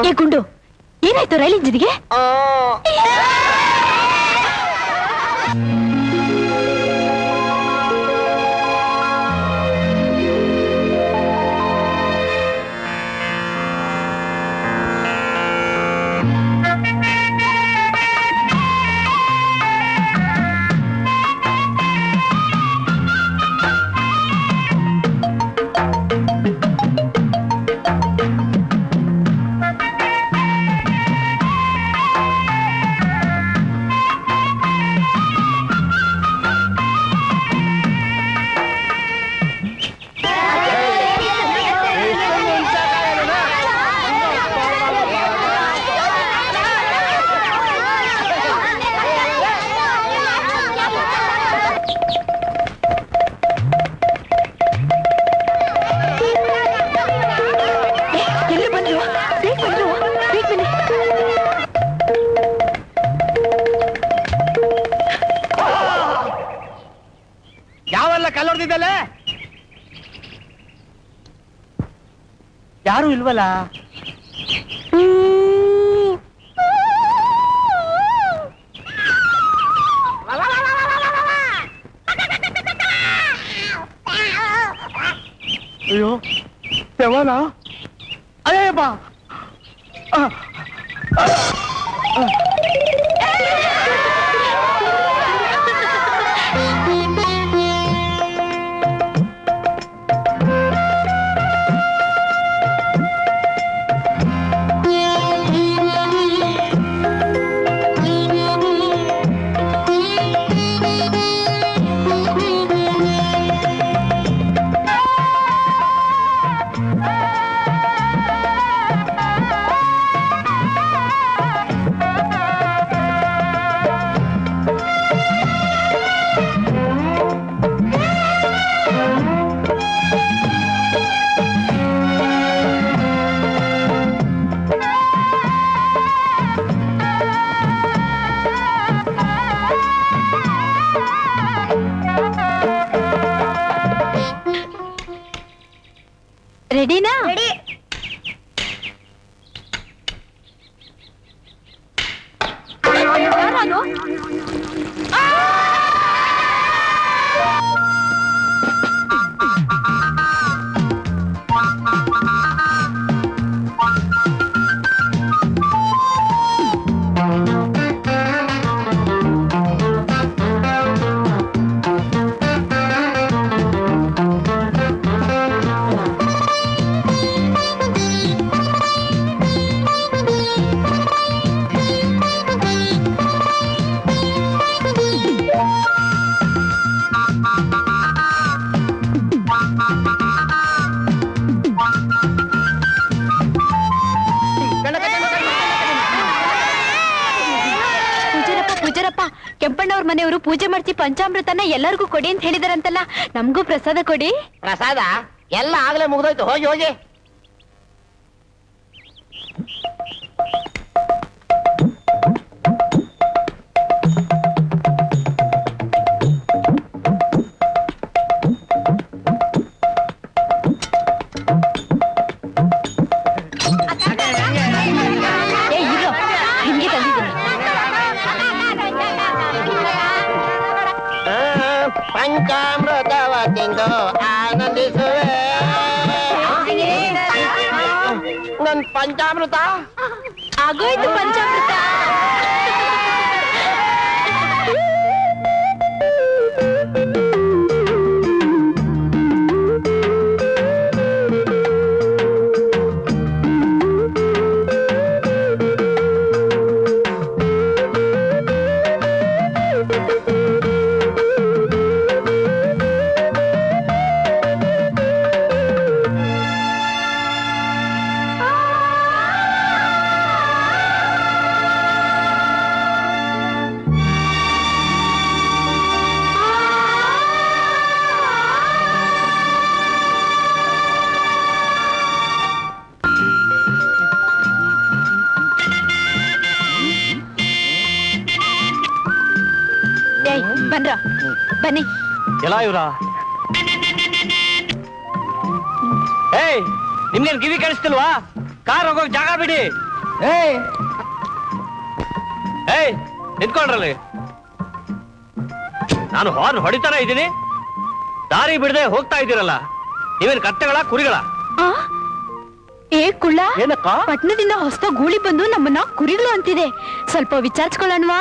ಏ ಗುಂಡು, ಏನಾಯ್ತು ರೈಲ್ ಇಂಜಿನ್ಗೆ? ಯಾವೆಲ್ಲ ಕಲ್ಲೊಡ್ದಿದ್ದಲ್ಲ? ಯಾರು ಇಲ್ವಲ್ಲ? ಅಯ್ಯೋ ಶವನ, ಅಯ್ಯಪ್ಪ! ರೆಡಿನಾ? ರೆಡಿ. ಕೆಂಪಣ್ಣವ್ರ ಮನೆಯವರು ಪೂಜೆ ಮಾಡ್ತಿ ಪಂಚಾಮೃತನ ಎಲ್ಲರಿಗೂ ಕೊಡಿ ಅಂತ ಹೇಳಿದಾರಂತಲ್ಲ, ನಮಗೂ ಪ್ರಸಾದ ಕೊಡಿ. ಪ್ರಸಾದ ಎಲ್ಲ ಆಗ್ಲೇ ಮುಗ್ದೋಯ್ತು, ಹೋಗಿ ಹೋಗಿ. ಪಂಚಾಮೃತವ ತಿಂದು ಆನಂದಿಸುವೆ. ನನ್ ಪಂಚಾಮೃತ ಆಗೋಯ್ತು. ಪಂಚಾಮೃತ ಬಂದ್ರ ಬನ್ನಿ. ಎಲ್ಲ ಇವ್ರ ಏಯ್ ನಿಮ್ಗೇನ್ ಕಿವಿ ಕೇಳಿಸ್ತಿಲ್ವಾ? ಕಾರ್ ಹೋಗೋಕ್ ಜಾಗ ಬಿಡಿ. ಏಯ್ ನಿಂತ್ಕೊಂಡ್ರಲ್ಲಿ. ನಾನು ಹಾರ್ನ್ ಹೊಡಿತಾನೆ ಇದ್ದೀನಿ, ದಾರಿ ಬಿಡದೆ ಹೋಗ್ತಾ ಇದ್ದೀರಲ್ಲ. ನೀವೇನ್ ಕತ್ತೆಗಳ ಕುರಿಗಳ? ಆ? ಏ ಕುಳ್ಳ, ಏನಕ್ಕ? ಪಟ್ನದಿಂದ ಹೊಸ ಗೂಳಿ ಬಂದು ನಮ್ಮನ್ನ ಕುರಿಗಳು ಅಂತಿದೆ. ಸ್ವಲ್ಪ ವಿಚಾರಿಸ್ಕೊಳ್ಳೋಣವಾ?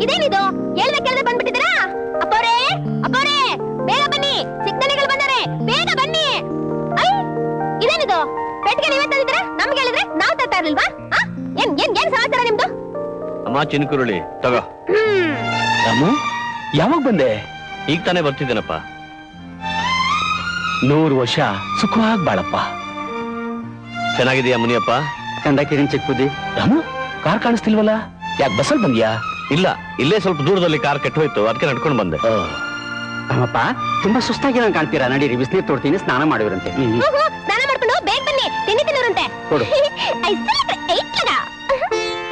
ಇದೇನಿದು? ಹೇಳ್ದೆ ಕೇಳ್ದೆ ಬಂದ್ಬಿಟ್ಟಿದ್ದೀರಾ? ಅಪ್ಪೋರೇ ಅಪ್ಪೋರೇ, ಬೇಗ ಬನ್ನಿ, ಸಿಗ್ನಲಿಗಳು ಬಂದರೆ ಬೇಗ ಬನ್ನಿ. ಐ ಇದೇನಿದು? ಪೆಟ್ಟಿಗೆ ನೀವೇ ತಂದಿದ್ದೀರಾ? ನಮ್ಗೆ ಹೇಳಿದ್ರೆ ನಾವು ತರ್ತಾ ಇರ್ಲಿಲ್ವಾ? ಏನ್ ಏನ್ ಏನ್ ಸಮಾಚಾರ ನಿಮ್ದು? ಅಮ್ಮ ಚಿನ್ಕುರುಳಿ ತಗೋ. ರಾಮು, ಯಾವಾಗ ಬಂದೆ? ಈಗ ತಾನೇ ಬರ್ತಿದ್ದೇನಪ್ಪ. 100 ವರ್ಷ ಸುಖವಾಗಿ ಬಾಳಪ್ಪ. ಚೆನ್ನಾಗಿದೆಯಾ ಮುನಿಯಪ್ಪ? ಕಂಡಕ್ಟರಿನ್ ಚೆಕ್ ಬುದ್ಧಿ. ರಾಮು, ಕಾರ್ ಕಾಣಿಸ್ತಿಲ್ವಲ್ಲ, ಯಾಕೆ ಬಸ್ಸಲ್ಲಿ ಬಂದ್ಯಾ? ಇಲ್ಲ, ಇಲ್ಲೇ ಸ್ವಲ್ಪ ದೂರದಲ್ಲಿ ಕಾರ್ ಕೆಟ್ಟು ಹೋಯ್ತು, ಅದಕ್ಕೆ ನಡ್ಕೊಂಡು ಬಂದೆ. ರಾಮಪ್ಪ, ತುಂಬಾ ಸುಸ್ತಾಗಿ ಕಾಣ್ತೀರಾ. ನಡೀರಿ, ಬಿಸಿನೀರು ತೋಡ್ತೀನಿ, ಸ್ನಾನ ಮಾಡಿವ್ರಂತೆ. ಸ್ನಾನ ಮಾಡ್ಕೊಂಡು ಬೇಗ ಬನ್ನಿ, ತಿನ್ನಿ ತಿನ್ನೋರಂತೆ. ಕೊಡು.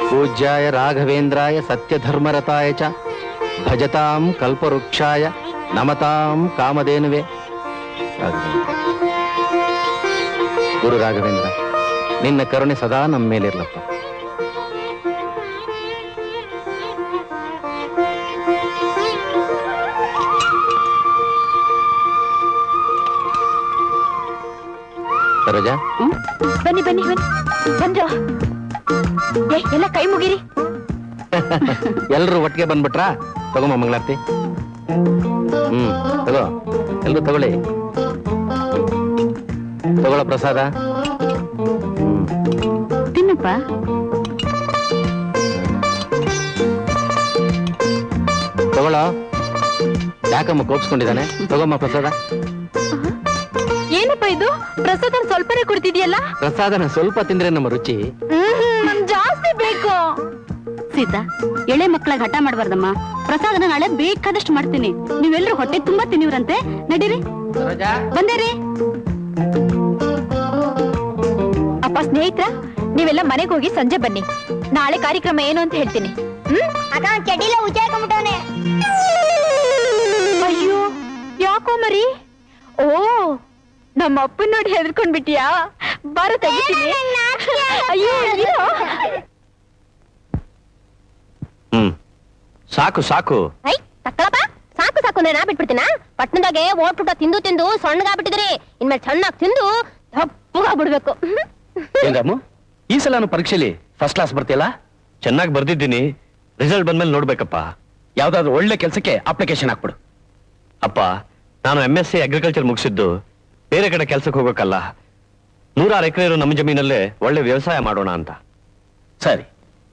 ಪೂಜ್ಯಾಯ ರಾಘವೇಂದ್ರಾಯ ಸತ್ಯಧರ್ಮರತಾಯ ಚ ಭಜತಾಂ ಕಲ್ಪವೃಕ್ಷಾಯ ನಮತಾಂ ಕಾಮಧೇನುವೆ. ಗುರು ರಾಘವೇಂದ್ರ, ನಿನ್ನ ಕರುಣೆ ಸದಾ ನಮ್ಮ ಮೇಲಿರ್ಲಪ್ಪ. ಸರೋಜಾ, ಬನ್ನಿ ಬನ್ನಿ ಬನ್ನಿ. ಬಂದ್ರು ಎಲ್ಲ ಕೈ ಮುಗಿರಿ. ಎಲ್ರು ಒಟ್ಟಿಗೆ ಬಂದ್ಬಿಟ್ರಾ? ತಗೊಮ್ಮ ಮಂಗಳಾರತಿ. ತಗೋ, ಎಲ್ರು ತಗೊಳ್ಳಿ. ತಗೊಳ ಪ್ರಸಾದ. ತಿನ್ನಪ್ಪ. ತಗೊಳ. ಯಾಕಮ್ಮ ಕೋಪಿಸ್ಕೊಂಡಿದ್ದಾನೆ? ತಗೊಮ್ಮ ಪ್ರಸಾದ. ಏನಪ್ಪ ಇದು? ಪ್ರಸಾದ ಸ್ವಲ್ಪನೇ ಕೊಡ್ತಿದ್ಯಲ್ಲ? ಪ್ರಸಾದನ ಸ್ವಲ್ಪ ತಿಂದ್ರೆ ನಮ್ಮ ರುಚಿ. ನಮ್ ಜಾಸ್ತಿ ಬೇಕು. ಸೀತಾ, ಎಳೆ ಮಕ್ಕಳ ಹಠ ಮಾಡ್ಬಾರ್ದಮ್ಮ. ಪ್ರಸಾದನ ನಾಳೆ ಬೇಕಾದಷ್ಟು ಮಾಡ್ತೀನಿ. ನೀವೆಲ್ಲರೂ ಹೊಟ್ಟೆ ತುಂಬಾ ತಿನ್ನಿವ್ರಂತೆ. ನಡೀರಿ. ಬಂದೇರಿ. ಅಪ್ಪ ಸ್ನೇಹಿತರ, ನೀವೆಲ್ಲ ಮನೆಗೆ ಹೋಗಿ ಸಂಜೆ ಬನ್ನಿ. ನಾಳೆ ಕಾರ್ಯಕ್ರಮ ಏನು ಅಂತ ಹೇಳ್ತೀನಿ. ಅಯ್ಯೋ, ಯಾಕೋ ಮರಿ? ಓ, ನಮ್ಮ ಅಪ್ಪನ ನೋಡಿ ಹೆದರ್ಕೊಂಡ್ಬಿಟ್ಟಿಯಾ? ಬಾರ ತೆಗಿತೀನಿ. ಅಯ್ಯೋ ಅಯ್ಯೋ. ಸಾಕು ಸಾಕು. ಐ ತಕ್ಕಳಪ್ಪ, ಸಾಕು ಸಾಕು ನಾ ಬಿಟ್ಬಿಡ್ತೀನ. ಪಟ್ಟಣದಾಗೆ ಓಟ್ಬಿಟ್ಟ ತಿಂದು ತಿಂದು ಸಣ್ಣಗಾಗ್ಬಿಟ್ಟಿದ್ರಿ. ಇನ್ಮೇಲೆ ಚೆನ್ನಾಗಿ ತಿಂದು ದಪ್ಪಗಾಗ್ಬಿಡ್ಬೇಕು. ಏನ್ ರಾಮು, ಈ ಸಲ ಪರೀಕ್ಷೆಲಿ ಫಸ್ಟ್ ಕ್ಲಾಸ್ ಬರ್ತಿಯಲ್ಲ? ಚೆನ್ನಾಗಿ ಬರ್ದಿದ್ದೀನಿ, ರಿಸಲ್ಟ್ ಬಂದ್ಮೇಲೆ ನೋಡ್ಬೇಕಪ್ಪ. ಯಾವ್ದಾದ್ರು ಒಳ್ಳೆ ಕೆಲಸಕ್ಕೆ ಅಪ್ಲಿಕೇಶನ್ ಹಾಕ್ಬಿಡು. ಅಪ್ಪ, ನಾನು MSc ಅಗ್ರಿಕಲ್ಚರ್ ಮುಗಿಸಿದ್ದು ಬೇರೆ ಕಡೆ ಕೆಲ್ಸಕ್ಕೆ ಹೋಗೋಕಲ್ಲ. 100 ಎಕರೆ ಇರೋ ನಮ್ಮ ಜಮೀನಲ್ಲೇ ಒಳ್ಳೆ ವ್ಯವಸಾಯ ಮಾಡೋಣ ಅಂತ. ಸರಿ,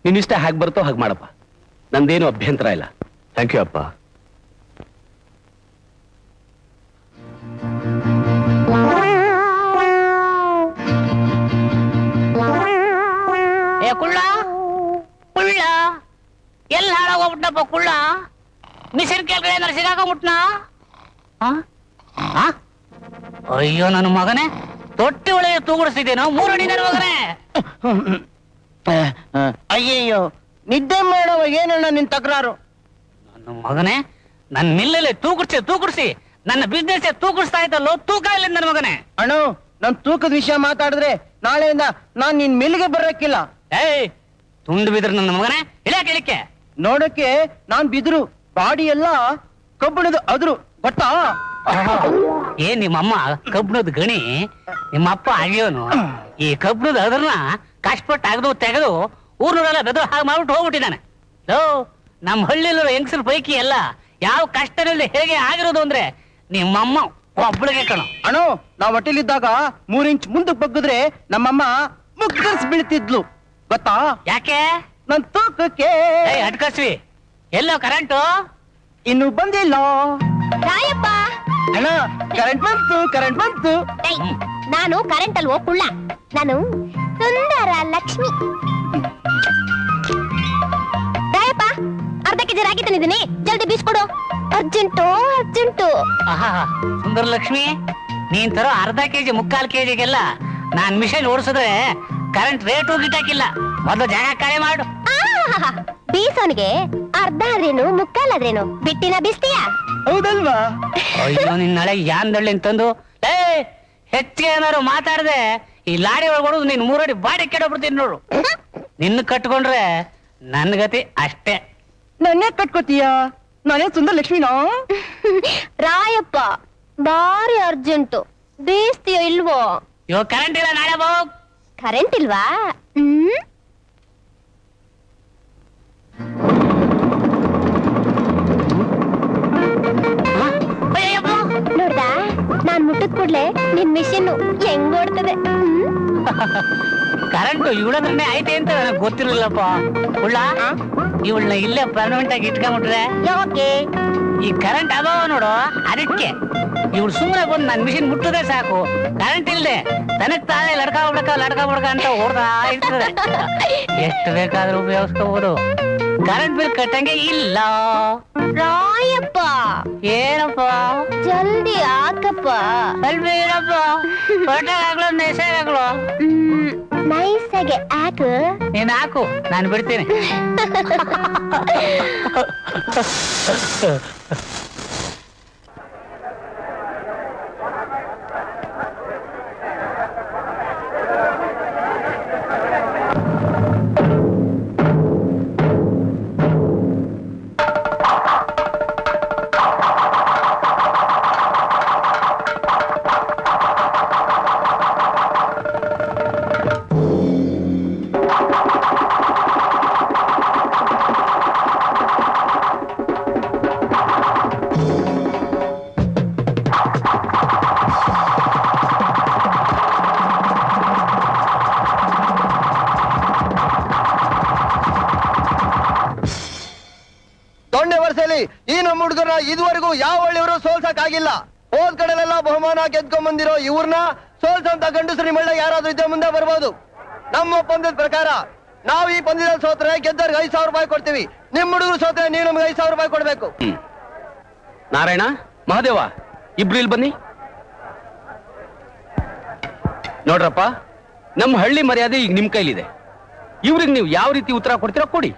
ನಿನ್ನಿಷ್ಟ ಹಾಗೆ ಬರುತ್ತೋ ಹಾಗೆ ಮಾಡಪ್ಪ. ನಂದೇನು ಅಭ್ಯಂತರ ಇಲ್ಲ. ಥ್ಯಾಂಕ್ ಯು ಅಪ್ಪ. ಏ ಕುಳ್ಳ ಕುಳ್ಳ, ಎಲ್ಲಿ ಹಾಳಾಗೋಗ್ಬಿಟ್ಟಪ್ಪ ಕುಳ್ಳ? ಮಿಷನ್ ಕೆಳಗಡೆ ಏನಾರು ಸಿಗಾಕೊಂಡ್ಬಿಟ್ನಾ? ಅಯ್ಯೋ ನನ್ನ ಮಗನೇ, ತೊಟ್ಟಿ ಒಳಗೆ ತೂಗುಡಿಸಿದೇನೋ 3 ಅಡಿ ನನ್ನ ಮಗನೇ. ಅಯ್ಯಯ್ಯೋ, ನಿದ್ದೆ ಮಾಡುವ ಏನಣ್ಣ ನಿನ್ ತಕರಾರು? ನನ್ನ ಮಗನೇ, ನನ್ನ ಮಿಲ್ಲಲ್ಲಿ ತೂಗುಡಿಸಿ ನನ್ನ ಬಿಸ್ನೆಸ್ ತೂಗುಡಿಸ್ತಾ ಇದ್ದಲ್ಲೋ, ತೂಕ ಇಲ್ಲ ನನ್ನ ಮಗನೇ. ಅಣ್ಣ, ನನ್ ತೂಕದ ವಿಷಯ ಮಾತಾಡಿದ್ರೆ ನಾಳೆಯಿಂದ ನಾನ್ ನಿನ್ ಮಿಲ್ಗೆ ಬರಕ್ಕಿಲ್ಲ. ಏಯ್, ತುಂಡು ಬಿದ್ರು ನನ್ನ ಮಗನೇ, ಇಳಿಯಕ್ಕೆ ಇಳಿಕೆ. ನೋಡಕ್ಕೆ ನಾನ್ ಬಿದ್ರು, ಬಾಡಿ ಎಲ್ಲ ಕಬ್ಬಿಣದ ಅದ್ರು, ಗೊತ್ತಾ? ಏನ್ ನಿಮ್ಮಮ್ಮ ಕಬ್ಬಿಣದ ಗಣಿ, ನಿಮ್ಮಪ್ಪ ಅಗಿಯೋನು. ಈ ಕಬ್ಬಿಣದ ಅದ್ರನ್ನ ಕಷ್ಟಪಟ್ಟು ತೆಗೆದು ಊರ್ನೂರೆಲ್ಲ ಬೆದ್ರು ಹಾಗೆ ಮಾಡ್ಬಿಟ್ಟು ಹೋಗ್ಬಿಟ್ಟಿದ್ದಾನೆ. ನಮ್ಮ ಹಳ್ಳಿಲಿರೋ ಹೆಂಗಸರ ಪೈಕಿ ಎಲ್ಲ ಯಾವ ಕಷ್ಟದಲ್ಲಿ ಹೇಗೆ ಆಗಿರೋದು ಅಂದ್ರೆ ನಿಮ್ಮಮ್ಮ ಒಬ್ಬಳಿಗೆ ಕಣ. ಅಣ್ಣ, ನಾವ್ ಹೊಟ್ಟೆಲಿದ್ದಾಗ 3 ಇಂಚ್ ಮುಂದಕ್ಕೆ ಬಗ್ಗಿದ್ರೆ ನಮ್ಮಮ್ಮ ಮುಗ್ಗರ್ಸ್ ಬೀಳ್ತಿದ್ಲು, ಗೊತ್ತಾ? ಯಾಕೆ? ನನ್ ತೂಕಕ್ಕೆ ಅಟ್ಕಸ್ವಿ ಎಲ್ಲೋ ಕರೆಂಟು ಇನ್ನು ಬಂದಿಲ್ಲ ರಾಯಪ್ಪ ಅಣ್ಣ. ಕರೆಂಟ್ ಬಂತು ಏಯ್, ನಾನು ಕರೆಂಟ್ ಅಲ್ವೋ ಕುಳ್ಳ, ನಾನು ಸುಂದರ ಲಕ್ಷ್ಮಿ. ರಾಯಪ್ಪ, ಅರ್ಧ ಕೆಜಿ ರಾಗಿ ತಂದಿದ್ದೀನಿ, ಜಲ್ದಿ ಬೀಸ್ಕೊಡು. ಅರ್ಜೆಂಟು. ಆಹಾ ಸುಂದರ ಲಕ್ಷ್ಮಿ, ನೀನ್ ತರೋ ಅರ್ಧ ಕೆಜಿ 3/4 ಕೆಜಿಗೆಲ್ಲ ನಾನ್ ಮಿಷನ್ ಓಡಿಸಿದ್ರೆ ಕರೆಂಟ್ ರೇಟು ಗಿಟಾಕಿಲ್ಲ. ಮೊದಲು ಜಾಗ ಖಾಲಿ ಮಾಡು. ಬೀಸೋನ್ಗೆ ಅರ್ಧ ಆದ್ರೇನು ಮುಕ್ಕಾಲಾದ್ರೇನು ಬಿಟ್ಟಿನ ಬೀಸ್ತೀಯ? ಹೌದಲ್ವಾ? ಅಯ್ಯೋ ನಿನ್ನಳೆ ಯಾಂದಳ್ಳಿ ತಂದು ಹೆಚ್ಚಿಗೆ ಏನಾರು ಮಾತಾಡದೆ ಈ ಲಾಡಿ ಒಳಗೊಡು ನೀನ್ 3 ಅಡಿ ಬಾಡಿ ಕೆಡಬಿಡ್ತೀನಿ ನೋಡು. ನಿನ್ನ ಕಟ್ಕೊಂಡ್ರೆ ನನ್ ಗತಿ ಅಷ್ಟೇ. ನನ್ನೇ ಕಟ್ಕೋತೀಯ? ನಾನೇ ಸುಂದರ ಲಕ್ಷ್ಮಿನಾ? ರಾಯಪ್ಪ, ಬಾರಿ ಅರ್ಜೆಂಟು, ಬೀಸ್ತೀಯೋ ಇಲ್ವೋ? ಇವಾಗ ಕರೆಂಟ್ ಇಲ್ಲ, ನಾಳೆ ಹೋಗ್. ಕರೆಂಟ್ ಇಲ್ವಾ? ನೋಡ್ದಾ, ನಾನ್ ಮುಟ್ಟಿದ ಕೂಡ್ಲೆ ನಿನ್ ಮಿಷಿನ್ ಹೆಂಗ್ ಓಡ್ತದೆ. ಕರೆಂಟ್ ಇವಳದ್ರನ್ನೇ ಐತೆ ಅಂತ ನನಗೆ ಗೊತ್ತಿರ್ಲಿಲ್ಲಪ್ಪ. ಉಳ್ಳ ಇವಳನ್ನ ಇಲ್ಲೇ ಪರ್ಮನೆಂಟ್ ಆಗಿ ಇಟ್ಕೊಂಡ್ಬಿಟ್ರೆ ಯಾಕೆ? ಈ ಕರೆಂಟ್ ಅದಾವ ನೋಡು, ಅದಕ್ಕೆ ಇವಳು ಸುಮ್ಮನೆ ಬಂದು ನನ್ ಮಿಷಿನ್ ಮುಟ್ಟದೆ ಸಾಕು. ಕರೆಂಟ್ ಇಲ್ದೆ ತನಕ್ ತಾನೇ ಲಡ್ಕ ಬಿಡ್ಕ ಅಂತ ಓಡ್ತಾ ಇರ್ತದೆ. ಎಷ್ಟು ಬೇಕಾದ್ರೂ ಉಪಯೋಗಿಸ್ಕೋಬಹುದು. ಕರೆಂಟ್ ಬಿಲ್ ಕಟ್ಟಂಗೆ ಇಲ್ಲ. ರಾಯಪ್ಪ, ಏನಪ್ಪ ಜಲ್ದಿ ಹಾಕಪ್ಪ. ಅಲ್ವೇ ಏನಪ್ಪ ಹೊಟ್ಟೆಗಾಗ್ಲೋ ನೆಸೆಗಾಗ್ಲೋ ನೈಸಾಗೆ ಹಾಕು. ನೀನ್ ಹಾಕು, ನಾನು ಬಿಡ್ತೀನಿ. ಈ ನಮ್ಮ ಹುಡುಗರನ್ನ ಇದುವರೆಗೂ ಯಾವ ಹಳ್ಳಿಯವರು ಸೋಲ್ಸಕ್ ಆಗಿಲ್ಲ. ಹೋದ್ ಕಡೆಲೆಲ್ಲ ಬಹುಮಾನ ಗೆದ್ಕೊಂಡ್ ಬಂದಿರೋ ಇವ್ರನ್ನ ಸೋಲ್ಸಂತ ಗಂಡಸರಿ ಮಳ್ಳ ಯಾರಾದ್ರೂ ಇದ್ದೇ ಮುಂದೆ ಬರ್ಬೋದು. ನಮ್ಮ ಒಪ್ಪಂದದ ಪ್ರಕಾರ ನಾವು ಈ ಪಂದ್ಯದಲ್ಲಿ ಸೋತ್ರೆ ಗೆದ್ದರ್ಗೆ 5,000 ರೂಪಾಯಿ ಕೊಡ್ತೀವಿ. ನಿಮ್ ಹುಡುಗರು ಸೋತ್ರೆ ನೀವು ನಮ್ಗೆ 5,000 ರೂಪಾಯಿ ಕೊಡ್ಬೇಕು. ನಾರಾಯಣ, ಮಹಾದೇವ, ಇಬ್ರು ಇಲ್ಲಿ ಬನ್ನಿ. ನೋಡ್ರಪ್ಪ, ನಮ್ಮ ಹಳ್ಳಿ ಮರ್ಯಾದೆ ಈಗ ನಿಮ್ ಕೈಲಿದೆ. ಇವ್ರಿಗೆ ನೀವು ಯಾವ ರೀತಿ ಉತ್ತರ ಕೊಡ್ತೀರೋ ಕೊಡಿ.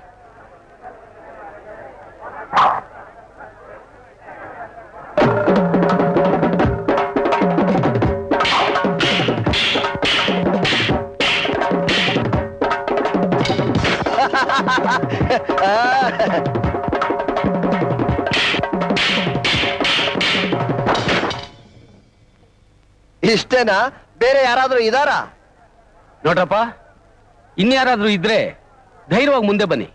ಇಷ್ಟೇನಾ? ಬೇರೆ ಯಾರಾದ್ರೂ ಇದಾರಾ? ನೋಡ್ರಪ್ಪ, ಇನ್ಯಾರಾದ್ರೂ ಇದ್ರೆ ಧೈರ್ಯವಾಗಿ ಮುಂದೆ ಬನ್ನಿ.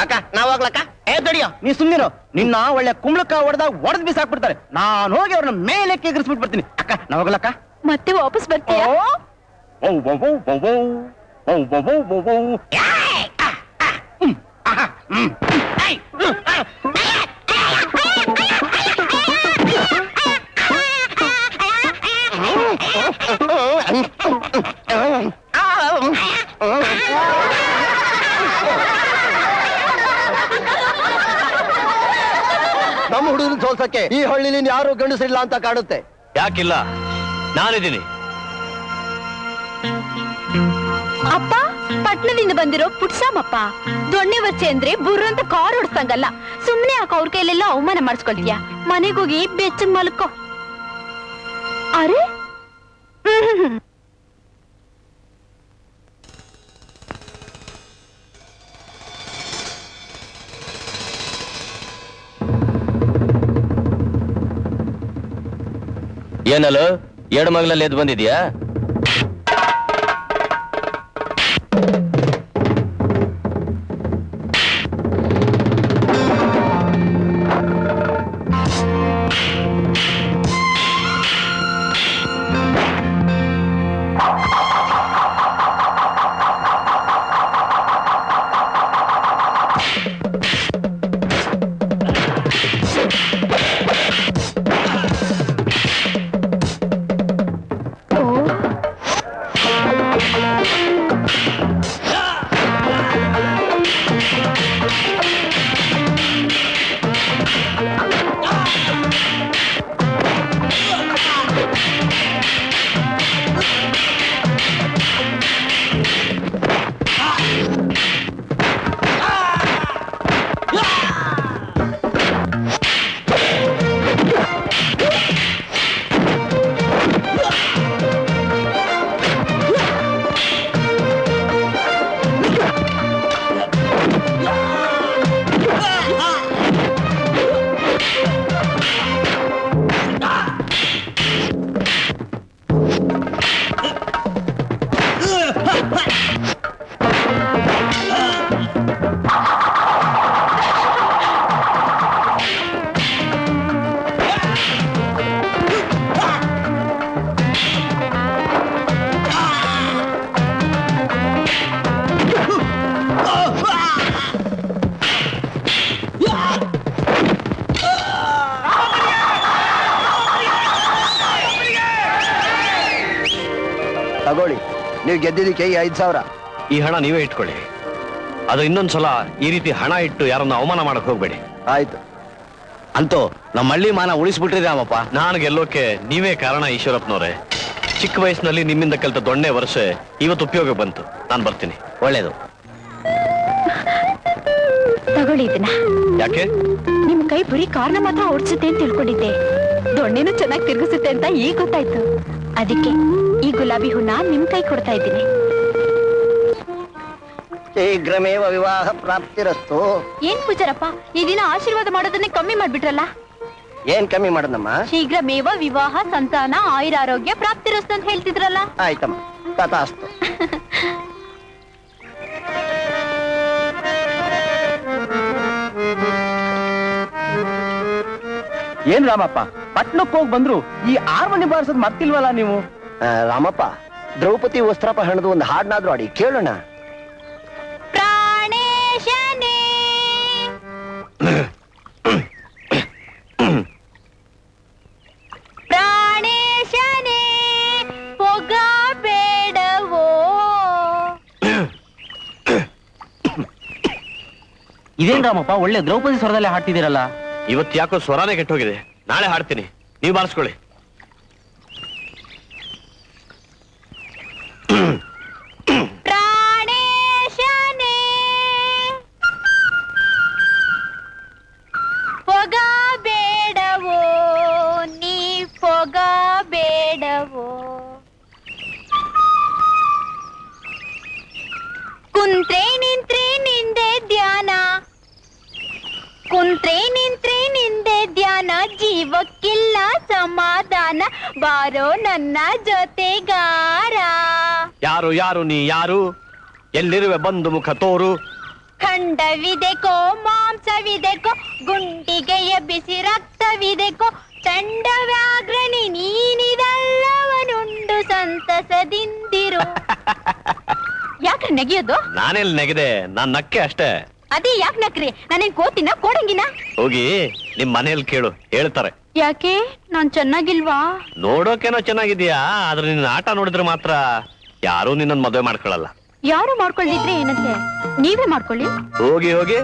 ಅಕ್ಕ, ನಾವಾಗ್ಲಕ್ಕ? ದಡಿಯ, ನೀ ಸುಮ್ಮನಿರೋ. ನಿನ್ನ ಒಳ್ಳೆ ಕುಂಬಳಕ್ಕ ಹೊಡೆದಾಗ ಒಡೆದ್ ಬಿಸಾಕ್ಬಿಡ್ತಾರೆ. ನಾನು ಹೋಗಿ ಅವ್ರನ್ನ ಮೇಲೆ ಎಗರಿಸ್ಬಿಟ್ಟು ಬರ್ತೀನಿ. ಅಕ್ಕ, ನಾವಾಗ್ಲಕ್ಕ? ಮತ್ತೆ ವಾಪಸ್ ಬರ್ತೀಯ? ನಮ್ಮ ಹುಡುಗನ ಸೋಲ್ಸಕ್ಕೆ ಈ ಹಳ್ಳಿಲಿ ಯಾರು ಗಂಡಸರಿಲ್ಲ ಅಂತ ಕಾಣುತ್ತೆ. ಯಾಕಿಲ್ಲ, ನಾನಿದ್ದೀನಿ. ಅಪ್ಪ, ಪಟ್ನದಿಂದ ಬಂದಿರೋ ಪುಟ್ಸಾಮಪ್ಪ. ದೊಣ್ಣೆ ವಚ್ಚೆ ಅಂದ್ರೆ ಬುರ್ರ ಅಂತ ಕಾರ್ ಓಡಿಸ್ತಂಗಲ್ಲ. ಸುಮ್ನೆ ಯಾಕೆ ಅವ್ರ ಕೈಲೆಲ್ಲ ಅವಮಾನ ಮಾಡಿಸ್ಕೊಳ್ತೀಯ? ಮನೆಗೋಗಿ ಬೆಚ್ಚಗ್ ಮಲ್ಕೋ. ಅರೆ, ಏನಲ್ಲ ಎರಡು ಮಗಲಲ್ಲಿ ಎದ್ದು ಬಂದಿದ್ಯಾ? ತಗೊಳ್ಳಿ, ನೀವು ಗೆದ್ದಿದ್ದಕ್ಕೆ ಈ 5,000. ಈ ಹಣ ನೀವೇ ಇಟ್ಕೊಳ್ಳಿ. ಅದು ಇನ್ನೊಂದ್ಸಲ ಈ ರೀತಿ ಹಣ ಇಟ್ಟು ಯಾರನ್ನ ಅವಮಾನ ಮಾಡಕ್ ಹೋಗ್ಬೇಡಿ. ಆಯ್ತು. ಅಂತೂ ನಮ್ಮ ಹಳ್ಳಿ ಮಾನ ಉಳಿಸ್ಬಿಟ್ರಿ ರಾಮಪ್ಪ. ನಾನು ಗೆಲ್ಲೋಕೆ ನೀವೇ ಕಾರಣ ಈಶ್ವರಪ್ಪನವ್ರೆ. ಚಿಕ್ಕ ವಯಸ್ಸಿನಲ್ಲಿ ನಿಮ್ಮಿಂದ ಕಲಿತ ದೊಣ್ಣೆ ವರ್ಷ ಇವತ್ತು ಉಪಯೋಗ ಬಂತು. ನಾನು ಬರ್ತೀನಿ. ಒಳ್ಳೇದು. ತಗೊಳ್ಳಿ ಇದನ್ನ. ಯಾಕೆ? ನಿಮ್ ಕೈ ಬರೀ ಕಾರ್ನ ಮಾತ್ರ ಓಡಿಸುತ್ತೆ ಅಂತ ತಿಳ್ಕೊಂಡಿದ್ದೆ. ದೊಣ್ಣೆನೂ ಚೆನ್ನಾಗಿ ತಿರುಗಿಸುತ್ತೆ ಅಂತ ಈಗ ಗೊತ್ತಾಯ್ತು. ಅದಕ್ಕೆ ಈ ಗುಲಾಬಿ ಹೂನ ನಿಮ್ ಕೈ ಕೊಡ್ತಾ ಇದ್ದೀನಿ. ಶೀಘ್ರಮೇವ ವಿವಾಹ ಪ್ರಾಪ್ತಿರಸ್ತು. ಏನ್ ಪೂಜಾರಪ್ಪ, ಈ ದಿನ ಆಶೀರ್ವಾದ ಮಾಡೋದನ್ನೇ ಕಮ್ಮಿ ಮಾಡ್ಬಿಟ್ರಲ್ಲ. ಏನ್ ಕಮ್ಮಿ ಮಾಡದಮ್ಮ? ಶೀಘ್ರಮೇವ ವಿವಾಹ ಸಂತಾನ ಆಯುರಾರೋಗ್ಯ ಪ್ರಾಪ್ತಿರಸ್ತು ಅಂತ ಹೇಳ್ತಿದ್ರಲ್ಲ. ಆಯ್ತಮ್ಮ, ತಥಾಸ್ತು. ಏನ್ ರಾಮಪ್ಪ, ಪಟ್ನಕ್ಕೆ ಹೋಗಿ ಬಂದ್ರು ಈ ಆರ್ಮನಿ ಬಾರಿಸೋದ್ ಮರ್ತಿಲ್ವಲ್ಲ ನೀವು? ರಾಮಪ್ಪ, ದ್ರೌಪದಿ ವಸ್ತ್ರಾಪಹರಣದ ಒಂದು ಹಾಡ್ನಾದ್ರೂ ಆಡಿ ಕೇಳೋಣ. ಪ್ರಾಣೇಶನೇ ಪ್ರಾಣೇಶನೇ ಪೊಗ ಬೇಡವೋ. ಇದೇನ್ ರಾಮಪ್ಪ, ಒಳ್ಳೆ ದ್ರೌಪದಿ ಸ್ವರದಲ್ಲೇ ಹಾಡ್ತಿದ್ದೀರಲ್ಲ. ಇವತ್ತು ಯಾಕೋ ಸ್ವರಾನೇ ಕೆಟ್ಟೋಗಿದೆ. ನಾಳೆ ಹಾಡ್ತೀನಿ, ನೀವು ಬಾರಿಸ್ಕೊಳ್ಳಿ. ಪ್ರಾಣೇಶನೇ ಪೊಗ ಬೇಡವೋ, ನೀ ಪೊಗ ಬೇಡವೋ. ಕುಂತ್ರೆ ನಿಂತ್ರೆ ನಿಂದೆ ಧ್ಯಾನ, ಕುಂತ್ರೆ ನಿಂತ್ರೆ ನಿಂದೆ ಧ್ಯಾನ, ಜೀವಕ್ಕಿಲ್ಲ ಸಮಾಧಾನ, ಬಾರೋ ನನ್ನ ಜೊತೆಗಾರ. ಯಾರು ಯಾರು ನೀ ಯಾರು? ಎಲ್ಲಿರುವೆ ಬಂದು ಮುಖ ತೋರು. ಖಂಡವಿದೆಕೋ ಮಾಂಸವಿದೆಕೋ, ಗುಂಡಿಗೆಯ ಬಿಸಿ ರಕ್ತವಿದೆಕೋ, ಚಂಡ ವ್ಯಾಘ್ರಣಿ ನೀನಿದಲ್ಲವನುಂಡು ಸಂತಸದಿಂದಿರು. ಯಾಕ್ರಿ ನೆಗೆಯೋದು? ನಾನೆಲ್ಲಿ ನೆಗೆದೆ, ನಾನ್ ನಕ್ಕೆ ಅಷ್ಟೇ. ಅದೇ ಯಾಕೆ ನಕ್ರಿ? ನಾನೇನ್ ಕೋತಿನ ಕೋಡಂಗಿನ? ಹೋಗಿ ನಿಮ್ ಮನೇಲಿ ಕೇಳು, ಹೇಳ್ತಾರೆ. ಯಾಕೆ, ನಾನ್ ಚೆನ್ನಾಗಿಲ್ವಾ? ನೋಡೋಕೇನೋ ಚೆನ್ನಾಗಿದ್ಯಾ, ಆದ್ರೆ ನಿನ್ನ ಆಟ ನೋಡಿದ್ರೆ ಮಾತ್ರ ಯಾರೂ ನಿನ್ನನ್ ಮದುವೆ ಮಾಡ್ಕೊಳಲ್ಲ. ಯಾರು ಮಾಡ್ಕೊಳ್ಳಿದ್ರೆ ಏನಂತೆ, ನೀವೇ ಮಾಡ್ಕೊಳ್ಳಿ. ಹೋಗಿ ಹೋಗಿ,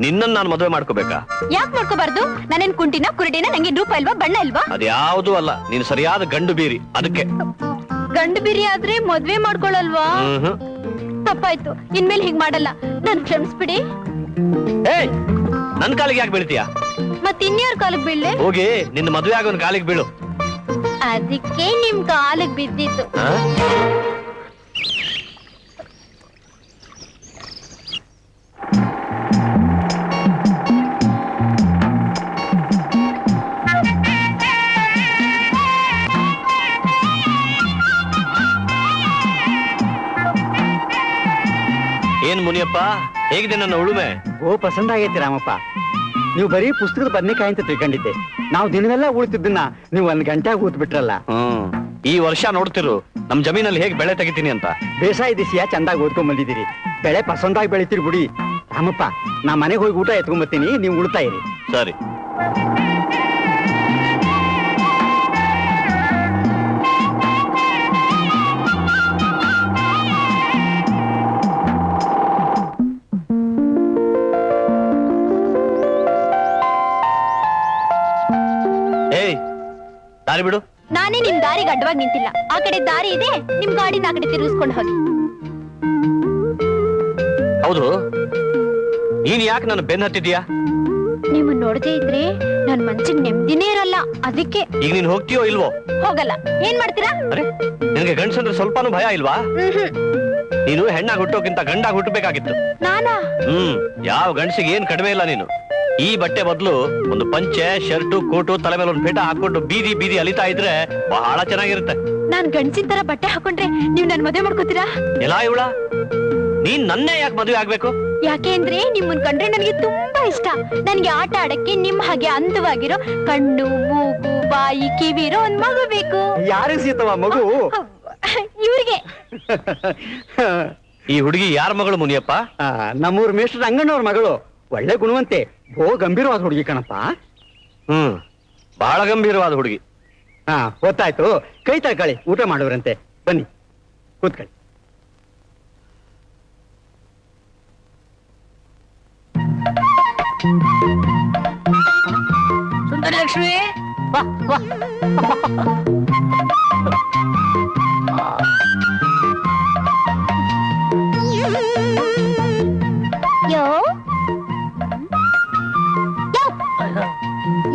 ನಿನ್ನನ್ ನಾನು ಮದುವೆ ಮಾಡ್ಕೋಬೇಕಾ? ಯಾಕೆ ಮಾಡ್ಕೋಬಾರ್ದು? ನಾನೇನ್ ಕುಂಟಿನ ಕುರುಡಿನ? ನಂಗೆ ರೂಪ ಇಲ್ವಾ, ಬಣ್ಣ ಇಲ್ವಾ? ಅದ್ಯಾವುದೂ ಅಲ್ಲ, ನೀನು ಸರಿಯಾದ ಗಂಡು ಬೀರಿ. ಅದಕ್ಕೆ ಗಂಡು ಬಿರಿ ಆದ್ರೆ ಮದ್ವೆ ಮಾಡ್ಕೊಳಲ್ವಾ? ತಪ್ಪಾಯ್ತು, ಇನ್ಮೇಲೆ ಹೀಗ್ ಮಾಡಲ್ಲ. ನನ್ ಕ್ಷಮಿಸ್ಬಿಡಿ. ಏಯ್, ನನ್ ಕಾಲಿಗೆ ಯಾಕೆ ಬೀಳ್ತೀಯ? ಮತ್ ಇನ್ಯಾರ ಕಾಲಕ್ ಬೀಳ್ಳೆ? ಹೋಗಿ ನಿನ್ನ ಮದುವೆ ಆಗೋನ್ ಕಾಲಿಗೆ ಬೀಳು. ಅದಕ್ಕೆ ನಿಮ್ ಕಾಲಕ್ ಬಿದ್ದಿತ್ತು. ಆ? ಏನ್ ಮುನಿಯಪ್ಪ, ಹೇಗಿದೆ ನನ್ನ ಉಳುಮೆ? ಓ, ಪಸಂದ ಆಗೈತಿ ರಾಮಪ್ಪ. ನೀವು ಬರೀ ಪುಸ್ತಕದ ಬದ್ನೆಕಾಯಿ ಅಂತ ತಿಳ್ಕೊಂಡಿದ್ದೆ. ನಾವು ದಿನವೆಲ್ಲ ಉಳಿತಿದ್ದನ್ನ ನೀವು 1 ಗಂಟೆ ಊತ್ ಬಿಟ್ರಲ್ಲ. ಈ ವರ್ಷ ನೋಡ್ತಿರು ನಮ್ ಜಮೀನಲ್ಲಿ ಹೇಗೆ ಬೆಳೆ ತೆಗಿತೀನಿ ಅಂತ. ಬೇಸಾಯ ದಿಸಿಯ ಚಂದಾಗಿ ಓದ್ಕೊಂಡ್ ಬಂದಿದ್ದೀರಿ. ಬೆಳೆ ಪಸಂದಾಗಿ ಬೆಳಿತೀರಿ ಬಿಡಿ. ರಾಮಪ್ಪ, ನಾ ಮನೆಗೆ ಹೋಗಿ ಊಟ ಎತ್ಕೊಂಡ್ಬರ್ತೀನಿ, ನೀವು ಉಳ್ತಾ ಇರಿ. ಸರಿ. ಏಯ್, ದಾರಿ ಬಿಡು. ನಾನೇ ನಿಮ್ ದಾರಿಗೆ ಅಡ್ಡವಾಗಿ ನಿಂತಿಲ್ಲ. ಆ ಕಡೆ ದಾರಿ ಇದೆ, ನಿಮ್ ಗಾಡಿನ ಆ ಕಡೆ ತಿರುಗಿಸ್ಕೊಂಡು ಹೋಗಿ. ಹೌದು, ನೀನ್ ಯಾಕೆ ನನ್ನ ಬೆನ್ ಹತ್ತಿದ್ಯಾ? ನೀವು ನೋಡದೇ ಇದ್ರೆ ನನ್ ಮನ್ಸಿಗೆ ನೆಮ್ಮದಿನೇ ಇರಲ್ಲ. ಅದಕ್ಕೆ. ಈಗ ನೀನ್ ಹೋಗ್ತೀಯೋ ಇಲ್ವೋ? ಹೋಗಲ್ಲ. ಏನ್ ಮಾಡ್ತೀರಾ? ಅರೆ, ನಿನಗೆ ಗಂಡಸಂದ್ರೆ ಸ್ವಲ್ಪನೂ ಭಯ ಇಲ್ವಾ? ನೀನು ಹೆಣ್ಣಾಗಿ ಹುಟ್ಟೋಕ್ಕಿಂತ ಗಂಡಾಗಿ ಹುಟ್ಟಬೇಕಾಗಿತ್ತು. ನಾನಾ? ಯಾವ ಗಂಡಸಿಗೆ ಏನ್ ಕಡಿಮೆ ಇಲ್ಲ ನೀನು. ಈ ಬಟ್ಟೆ ಬದಲು ಒಂದು ಪಂಚೆ, ಶರ್ಟು, ಕೋಟು, ತಲೆ ಮೇಲೆ ಒಂದು ಪೇಟ ಹಾಕೊಂಡು ಬೀದಿ ಬೀದಿ ಅಲಿತಾ ಇದ್ರೆ ಬಹಳ ಚೆನ್ನಾಗಿರುತ್ತೆ. ನಾನ್ ಗಂಡಸಿನ ತರ ಬಟ್ಟೆ ಹಾಕೊಂಡ್ರೆ ನೀವ್ ನನ್ ಮದುವೆ ಮಾಡ್ಕೋತೀರಾ? ಎಲ್ಲ ಇವಳ, ನೀನ್ ನನ್ನೇ ಯಾಕೆ ಮದುವೆ ಆಗ್ಬೇಕು? ಯಾಕೆ ಅಂದ್ರೆ ನಿಮ್ಮನ್ ಕಂಡ್ರೆ ನನಗೆ ತುಂಬಾ ಇಷ್ಟ. ನನ್ಗೆ ಆಟ ಆಡಕ್ಕೆ ನಿಮ್ ಹಾಗೆ ಅಂದವಾಗಿರೋ ಕಣ್ಣು, ಮೂಗು, ಬಾಯಿ, ಕಿವಿ ಇರೋ ಒಂದ್ ಮಗು ಬೇಕು. ಯಾರಿಗೆ ಸೀತವ ಮಗು? ಇವ್ರಿಗೆ. ಈ ಹುಡುಗಿ ಯಾರ ಮಗಳು ಮುನಿಯಪ್ಪ? ನಮ್ಮೂರ್ ಮೇಷ್ಟ್ರ ರಂಗಣ್ಣವ್ರ ಮಗಳು. ಒಳ್ಳೆ ಗುಣವಂತೆ, ಬೋ ಗಂಭೀರವಾದ ಹುಡುಗಿ ಕಣಪ್ಪ. ಬಹಳ ಗಂಭೀರವಾದ ಹುಡುಗಿ. ಗೊತ್ತಾಯ್ತು. ಕೈ ತಳ್ಕೊಳ್ಳಿ, ಊಟ ಮಾಡೋರಂತೆ. ಬನ್ನಿ. ಕೂತ್ಕೊಳ್ಳಿ. ಸುಂದರಿ ಲಕ್ಷ್ಮಿ ಬಾ ಬಾ ಯೋ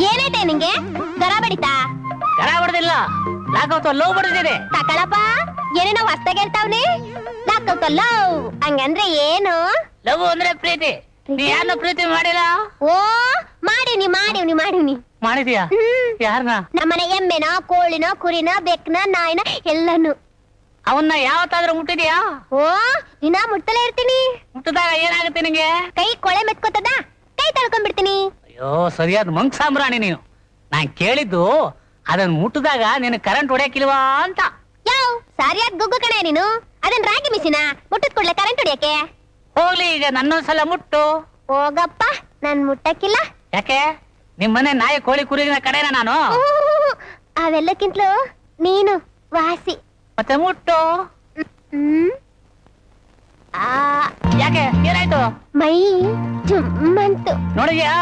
ಏನೈತೆ ನಿಂಗೆ ಗರ ಬಡಿತಾ ಕರ ಹೊಡೆದಿಲ್ಲ ಲಾಕೌತ ಲೋ ಬಡಿದಿದೆ ತಕಳಪ್ಪ ಏನೇನೋ ಹೊಸ್ತಾಗ ಹೇಳ್ತಾವ್ನಿ ಲಾಕೌತಲ್ಲ ಹಂಗಂದ್ರೆ ಏನು ಲವ್ ಅಂದ್ರೆ ಪ್ರೀತಿ ನೀ ಯಾರನ್ನ ಪ್ರೀತಿ ಮಾಡಿಲ್ಲ ಓ ಮಾಡಿವ್ನಿ ಮಾಡಿದ್ಯಾ ಯಾರನ್ನ ನಮ್ಮನೆ ಎಮ್ಮೆನ ಕೋಳಿನ ಕುರಿನ ಬೆಕ್ನ ನಾಯಿನ ಎಲ್ಲಾನು ಅವನ್ನ ಯಾವತ್ತಾದ್ರೂ ಮುಟ್ಟಿದ್ಯಾ ಓ ದಿನ ಮುಟ್ಟಲೇ ಇರ್ತೀನಿ ಮುಟ್ಟಿದಾಗ ಏನಾಗುತ್ತೆ ನಿಂಗೆ ಕೈ ಕೊಳೆ ಮೆತ್ಕೋತದ ಕೈ ತಳ್ಕೊಂಡ್ಬಿಡ್ತೀನಿ ಅಯ್ಯೋ ಸರಿಯಾದ ಮಂಕ್ ಸಾಂಬ್ರಾಣಿ ನೀನು ನಾನ್ ಕೇಳಿದ್ದು ಅದನ್ನ ಮುಟ್ಟಿದಾಗ ನಿನ್ ಕರೆಂಟ್ ಹೊಡೆಯಕ್ಕಿಲ್ವಾ ಅಂತ ಯಾವ ಸರಿಯಾಗಿ ಗುಗ್ಗು ಕಣೆ ನೀನು ಅದನ್ ರಾಗಿ ಮಿಸಿನ ಮುಟ್ಟಿದ ಕೂಡ್ಲೆ ಕರೆಂಟ್ ಹೊಡಿಯಕ್ಕೆ ಹೋಗ್ಲಿ ಈಗ ನನ್ನೊಂದ್ಸಲ ಮುಟ್ಟು ಹೋಗಪ್ಪ ನಾನ್ ಮುಟ್ಟಕ್ಕಿಲ್ಲ ಯಾಕೆ ನಿಮ್ಮನೆ ನಾಯಿ ಕೋಳಿ ಕುರಿಗಿನ ಕಡೆನ ನಾನು ಅವೆಲ್ಲಕ್ಕಿಂತಲೂ ನೀನು ವಾಸಿ ಮತ್ತೆ ಮುಟ್ಟು ಹ್ಮ್ ಆ ಯಾಕೆ ಏನಾಯ್ತು ಮೈ ಜುಮ್ಮಂತು ನೋಡಿದ್ಯಾ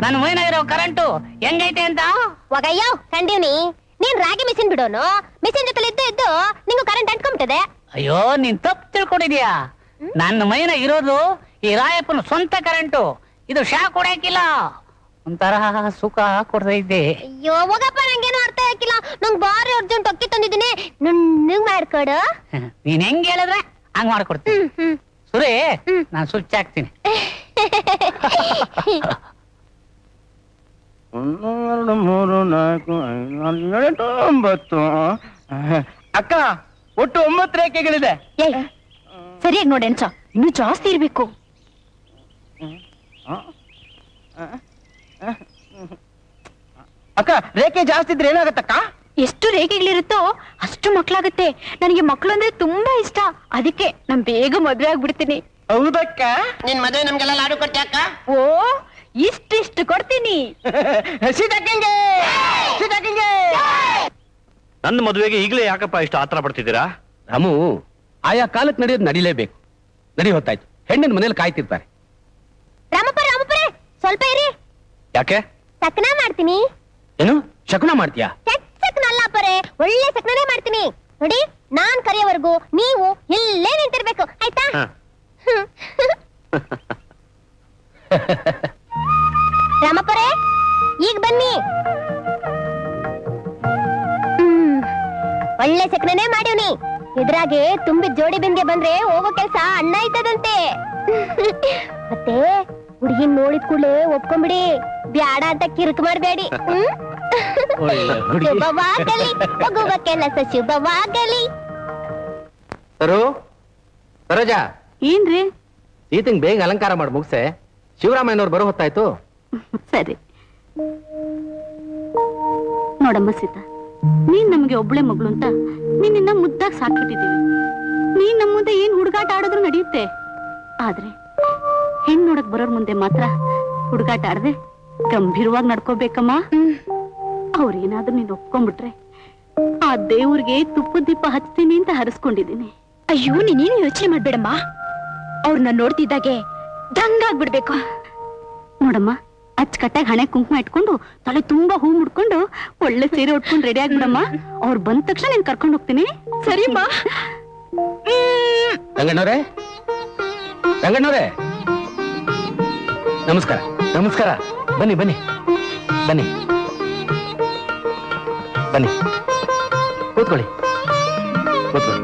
ನನ್ನ ಮೈನಾಗಿರೋ ಕರೆಂಟು ಹೆಂಗೈತೆ ಅಂತ ಒಗಯ್ಯೋ ಕಂಡೀವ್ನಿ ನೀನ್ ರಾಗಿ ಮಿಷಿನ್ ಬಿಡೋನು ಮಿಷಿನ್ ಜೊತೆ ಇದ್ದು ನಿಂಗೂ ಕರೆಂಟ್ ಅಂಟ್ಕೊಂಬಿಟ್ಟದೆ ಅಯ್ಯೋ ನೀನ್ ತಪ್ಪು ತಿಳ್ಕೊಂಡಿದ್ಯಾ ನನ್ನ ಮೈನ ಇರೋದು ಈ ರಾಯಪ್ಪನ ಸ್ವಂತ ಕರೆಂಟು ಇದು ಶಾಕ್ ಹೊಡೆಯಕ್ಕಿಲ್ಲ ಒಂಥರ ಸುಖ ಕೊಡ್ತೈತೆ ಅಯ್ಯೋ ಹೋಗಪ್ಪ ನಂಗೇನು ಅರ್ಥ ಆಗಿಲ್ಲ ನಂಗ್ ಬಾರಿ ಅರ್ಜೆಂಟ್ ಅಕ್ಕಿ ತಂದಿದ್ದೀನಿ ನುಣ್ಣಗ್ ಮಾಡ್ಕೊಡು ನೀನ್ ಹೆಂಗ್ ಹೇಳಿದ್ರೆ ಹಂಗ್ ಮಾಡ್ಕೊಡ್ತೀನಿ ಸುರೇ ನಾನ್ ಸ್ವಿಚ್ ಹಾಕ್ತೀನಿ ಎರಡು ಮೂರು ನಾಲ್ಕು ಐದು 7 8 9 ಅಕ್ಕ ಒಟ್ಟು 9 ರೇಖೆಗಳಿದೆ. ಸರಿಯಾಗಿ ನೋಡಿ ಅನ್ಸ ಇನ್ನೂ ಜಾಸ್ತಿ ಇರ್ಬೇಕು. ಅಕ್ಕ ರೇಖೆ ಜಾಸ್ತಿ ಇದ್ರೆ ಏನಾಗತ್ತಕ್ಕ? ಎಷ್ಟು ರೇಖೆಗಳಿರುತ್ತೋ ಅಷ್ಟು ಮಕ್ಳಾಗತ್ತೆ. ನನಗೆ ಮಕ್ಳು ಅಂದ್ರೆ ತುಂಬಾ ಇಷ್ಟ, ಅದಕ್ಕೆ ನಾನ್ ಬೇಗ ಮದ್ವೆ ಆಗ್ಬಿಡ್ತೀನಿ. ಹೌದಕ್ಕ? ನಿನ್ ಮದುವೆ ನಮ್ಗೆಲ್ಲ ಲಾಡು ಕೊಡ್ತೀಯ ಅಕ್ಕ? ಓ ಇಷ್ಟಿಷ್ಟು ಕೊಡ್ತೀನಿ. ಸೀತಾಕಿಂಗೆ ಸೀತಾಕಿಂಗೆ. ನನ್ನ ಮದುವೆಗೆ ಈಗಲೇ ಯಾಕಪ್ಪ ಇಷ್ಟು ಆತರ ಪಡ್ತಿದ್ದೀರಾ? ರಾಮು, ಆಯಾ ಕಾಲಕ್ಕೆ ನಡೆಯೋದು ನಡಿಲೇಬೇಕು. ನಡಿ ಹೊತ್ತಾಯ್ತು, ಹೆಣ್ಣಿನ ಮನೇಲಿ ಕಾಯ್ತಿರ್ತಾರೆ. ರಾಮಪ್ಪರೇ ಸ್ವಲ್ಪ ಇರಿ, ಯಾಕೆ? ಸಕ್ನ ಮಾಡ್ತೀನಿ. ಏನು ಶಕುನ ಮಾಡ್ತೀಯಾ? ಸಕ್ನ ಅಲ್ಲ ಅಪ್ಪರೇ, ಒಳ್ಳೆ ಸಕ್ನನೇ ಮಾಡ್ತೀನಿ. ನೋಡಿ ನಾನ್ ಕರೆಯೋವರೆಗೂ ನೀವು ಇಲ್ಲೇ ನಿಂತಿರ್ಬೇಕು, ಆಯ್ತಾ? ಹ. ರಾಮಪ್ಪರೇ ಈಗ ಬನ್ನಿ. ಒಳ್ಳೆ ಸಕ್ನನೇ ಮಾಡಿವ್ನಿ. ಇದ್ರಾಗೆ ತುಂಬಿದ ಜೋಡಿ ಬಿಂದಿಗೆ ಬಂದ್ರೆ ಹೋಗೋ ಕೆಲ್ಸ ಅಣ್ಣ ಆಯ್ತದಂತೆ. ಮತ್ತೆ ಹುಡುಗಿನ್ ನೋಡಿದ ಕೂಡಲೇ ಒಪ್ಕೊಂಡ್ಬಿಡಿ, ಬ್ಯಾಡ ಅಂತ ಕಿರುಕು ಮಾಡ್ಬೇಡಿ. ಶುಭವಾಗಲಿ, ಹೋಗುವ ಕೆಲಸ ಶುಭವಾಗಲಿ. ಸರು, ಸರೋಜಾ, ಏನ್ರಿ? ಸೀತೆಂಗ್ ಬೇಗ ಅಲಂಕಾರ ಮಾಡಿ ಮುಗಿಸೆ. ಶಿವರಾಮಯ್ಯನವ್ರು ಬರೋ ಹೊತ್ತಾಯ್ತು. ಸರಿ ನೋಡಮ್ಮ ಸೀತಾ, ನೀನ್ ನಮಗೆ ಒಬ್ಳೆ ಮಗಳು ಅಂತ ನಿನ್ನ ಮುದ್ದಾಗಿ ಸಾಕಿಟ್ಟಿದ್ದೀವಿ. ನೀನ್ ನಮ್ಮ ಮುಂದೆ ಏನ್ ಹುಡುಗಾಟ ಆಡಿದ್ರು ನಡೆಯುತ್ತೆ. ಆದ್ರೆ ಹೆಣ್ ನೋಡಕ್ ಬರೋರ್ ಮುಂದೆ ಮಾತ್ರ ಹುಡುಗಾಟ ಆಡದೆ ಗಂಭೀರವಾಗಿ ನಡ್ಕೋಬೇಕಮ್ಮ. ಅವ್ರೇನಾದ್ರೂ ನೀನ್ ಒಪ್ಕೊಂಡ್ಬಿಟ್ರೆ ಆ ದೇವ್ರಿಗೆ ತುಪ್ಪದ ದೀಪ ಹಚ್ತೀನಿ ಅಂತ ಹರಿಸ್ಕೊಂಡಿದ್ದೀನಿ. ಅಯ್ಯೋ ನೀನೇನು ಯೋಚನೆ ಮಾಡ್ಬೇಡಮ್ಮ, ಅವ್ರನ್ನ ನೋಡ್ತಿದ್ದಾಗೆ ದಂಗಾಗ್ಬಿಡ್ಬೇಕು. ನೋಡಮ್ಮ, ಅಚ್ಚುಕಟ್ಟಾಗಿ ಹಣೆ ಕುಂಕುಮ ಇಟ್ಕೊಂಡು ತಲೆ ತುಂಬಾ ಹೂ ಮುಡ್ಕೊಂಡು ಒಳ್ಳೆ ಸೀರೆ ಉಟ್ಕೊಂಡು ರೆಡಿ ಆಗ್ಬಿಡಮ್ಮ. ಅವ್ರು ಬಂದ ತಕ್ಷಣ ನೀನ್ ಕರ್ಕೊಂಡು ಹೋಗ್ತೀನಿ. ಸರಿಮ್ಮ? ರಂಗಣ್ಣವ್ರೆ, ರಂಗಣ್ಣವ್ರೆ, ನಮಸ್ಕಾರ. ನಮಸ್ಕಾರ. ಬನ್ನಿ ಬನ್ನಿ ಬನ್ನಿ ಬನ್ನಿ, ಕೂತ್ಕೊಳ್ಳಿ ಕೂತ್ಕೊಳ್ಳಿ.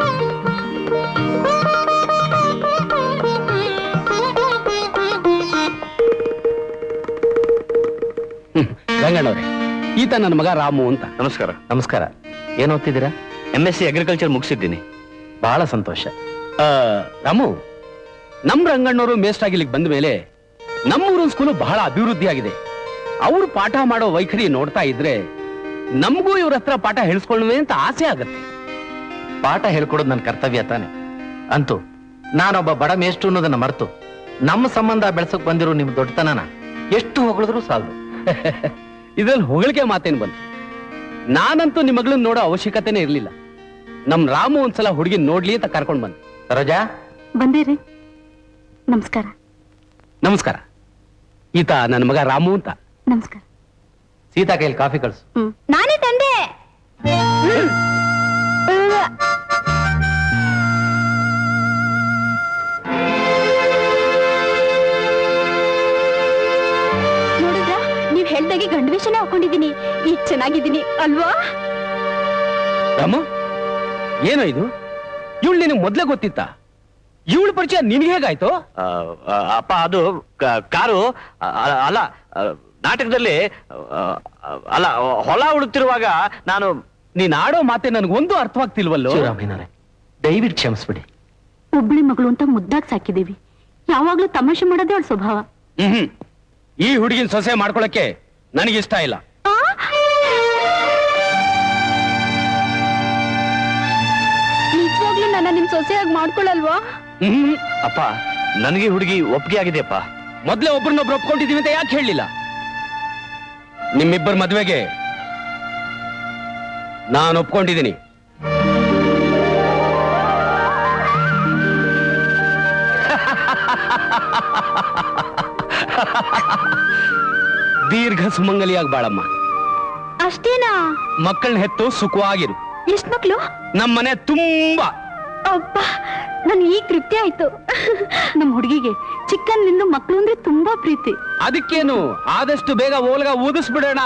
ರಂಗಣ್ಣವ್ರೆ, ಈತ ನನ್ನ ಮಗ ರಾಮು ಅಂತ. ನಮಸ್ಕಾರ. ನಮಸ್ಕಾರ. ಏನ್ ಓದ್ತಿದ್ದೀರಾ? MSc agriculture ಮುಗಿಸಿದ್ದೀನಿ. ಬಹಳ ಸಂತೋಷ. ರಾಮು, ನಮ್ ರಂಗಣ್ಣವರು ಮೇಷ್ಟ್ರಾಗಿ ಇಲ್ಲಿಗೆ ಬಂದ ಮೇಲೆ ನಮ್ಮೂರಿನ ಸ್ಕೂಲು ಬಹಳ ಅಭಿವೃದ್ಧಿ ಆಗಿದೆ. ಅವ್ರು ಪಾಠ ಮಾಡೋ ವೈಖರಿ ನೋಡ್ತಾ ಇದ್ರೆ ನಮಗೂ ಇವ್ರ ಹತ್ರ ಪಾಠ ಹೇಳಿಸ್ಕೊಳ್ಳುವೆ ಅಂತ ಆಸೆ ಆಗತ್ತೆ. ಪಾಠ ಹೇಳ್ಕೊಡೋದು ನನ್ನ ಕರ್ತವ್ಯ ತಾನೆ. ಅಂತೂ ನಾನೊಬ್ಬ ಬಡ ಮೇಷ್ಟ್ರು ಅನ್ನೋದನ್ನ ಮರೆತು ನಮ್ಮ ಸಂಬಂಧ ಬೆಳೆಸಕ್ ಬಂದಿರೋ ನಿಮ್ ದೊಡ್ಡತನನ ಎಷ್ಟು ಹೊಗಳಿದ್ರು ಸಾಲದು. ಇದ್ರಲ್ಲಿ ಹೊಗಳಿಕೆ ಮಾತೇನು ಬಂತು? ನಾನಂತೂ ನಿಮ್ಮ ಮಗಳನ್ನ ನೋಡೋ ಅವಶ್ಯಕತೆನೇ ಇರ್ಲಿಲ್ಲ. ನಮ್ ರಾಮು ಒಂದ್ಸಲ ಹುಡುಗಿ ನೋಡ್ಲಿ ಅಂತ ಕರ್ಕೊಂಡ್ ಬಂದ್. ಸರೋಜಾ, ಬಂದಿರಿ. ನಮಸ್ಕಾರ. ನಮಸ್ಕಾರ. ಈತ ನನ್ನ ಮಗ ರಾಮು ಅಂತ. ನಮಸ್ಕಾರ. ಸೀತಾ ಕೈಯಲ್ಲಿ ಕಾಫಿ ಕಳ್ಸು. ನಾನೇ ತಂದೆ. ನೋಡಿದ್ರಾ, ನೀವ್ ಹೇಳ್ದಾಗೆ ಗಂಡು ವೇಷನೇ ಹಾಕೊಂಡಿದೀನಿ. ಈಗ ಚೆನ್ನಾಗಿದ್ದೀನಿ ಅಲ್ವಾ? ರಾಮು, ಏನೋ ಇದು? ಇವಳು ನಿನಗೆ ಮೊದ್ಲೇ ಗೊತ್ತಿತ್ತ? ಇವಳು ಪರಿಚಯ ನಿನ್ಗೆ ಹೇಗಾಯ್ತು? ಅಪ್ಪ ಅದು ಕಾರು ಅಲ್ಲ, ನಾಟಕದಲ್ಲಿ ಅಲ್ಲ, ಹೊಲ ಉಳುತ್ತಿರುವಾಗ ನಾನು. ನೀನ್ ಆಡೋ ಮಾತೆ ನನ್ಗೊಂದು ಅರ್ಥವಾಗ್ತಿಲ್ವಲ್ಲೋ. ದಯವಿಟ್ಟು ಕ್ಷಮಿಸ್ಬಿಡಿ. ಒಬ್ಳಿ ಮಗಳು ಅಂತ ಮುದ್ದಾಗ್ ಸಾಕಿದೀವಿ. ಯಾವಾಗ್ಲೂ ತಮಾಷೆ ಮಾಡೋದೇ ಅವ್ಳ ಸ್ವಭಾವ. ಈ ಹುಡುಗಿನ ಸೊಸೆ ಮಾಡ್ಕೊಳಕ್ಕೆ ನನಗಿಷ್ಟ ಇಲ್ಲ. ನಿಜವಾಗ್ಲೂ ನನ್ನ ನಿಮ್ ಸೊಸೆಯಾಗಿ ಮಾಡ್ಕೊಳಲ್ವಾ? ಅಪ್ಪ, ನನಗೆ ಹುಡುಗಿ ಒಪ್ಪಿಗೆ ಆಗಿದೆಯಪ್ಪ. ಮೊದ್ಲೇ ಒಬ್ರನ್ನೊಬ್ರು ಒಪ್ಕೊಂಡಿದೀವಿ ಅಂತ ಯಾಕೆ ಹೇಳಲಿಲ್ಲ? ನಿಮ್ಮಿಬ್ಬರ ಮದ್ವೆಗೆ ನಾನು ಒಪ್ಕೊಂಡಿದ್ದೀನಿ. ದೀರ್ಘ ಸುಮಂಗಲಿಯಾಗಿ ಬಾಳಮ್ಮ. ಅಷ್ಟೇನಾ? ಮಕ್ಕಳನ್ನ ಹೆತ್ತು ಸುಖವಾಗಿರು. ಎಷ್ಟ್ ಮಕ್ಳು? ನಮ್ಮನೆ ತುಂಬಾ. ಅಪ್ಪ, ನನ್ ಈಗ ತೃಪ್ತಿ ಆಯ್ತು. ನಮ್ ಹುಡುಗಿಗೆ ಚಿಕ್ಕಂದಿಂದ ಮಕ್ಳು ಅಂದ್ರೆ ತುಂಬಾ ಪ್ರೀತಿ. ಅದಕ್ಕೇನು, ಆದಷ್ಟು ಬೇಗ ಓಲ್ಗ ಊದಿಸ್ಬಿಡೋಣ.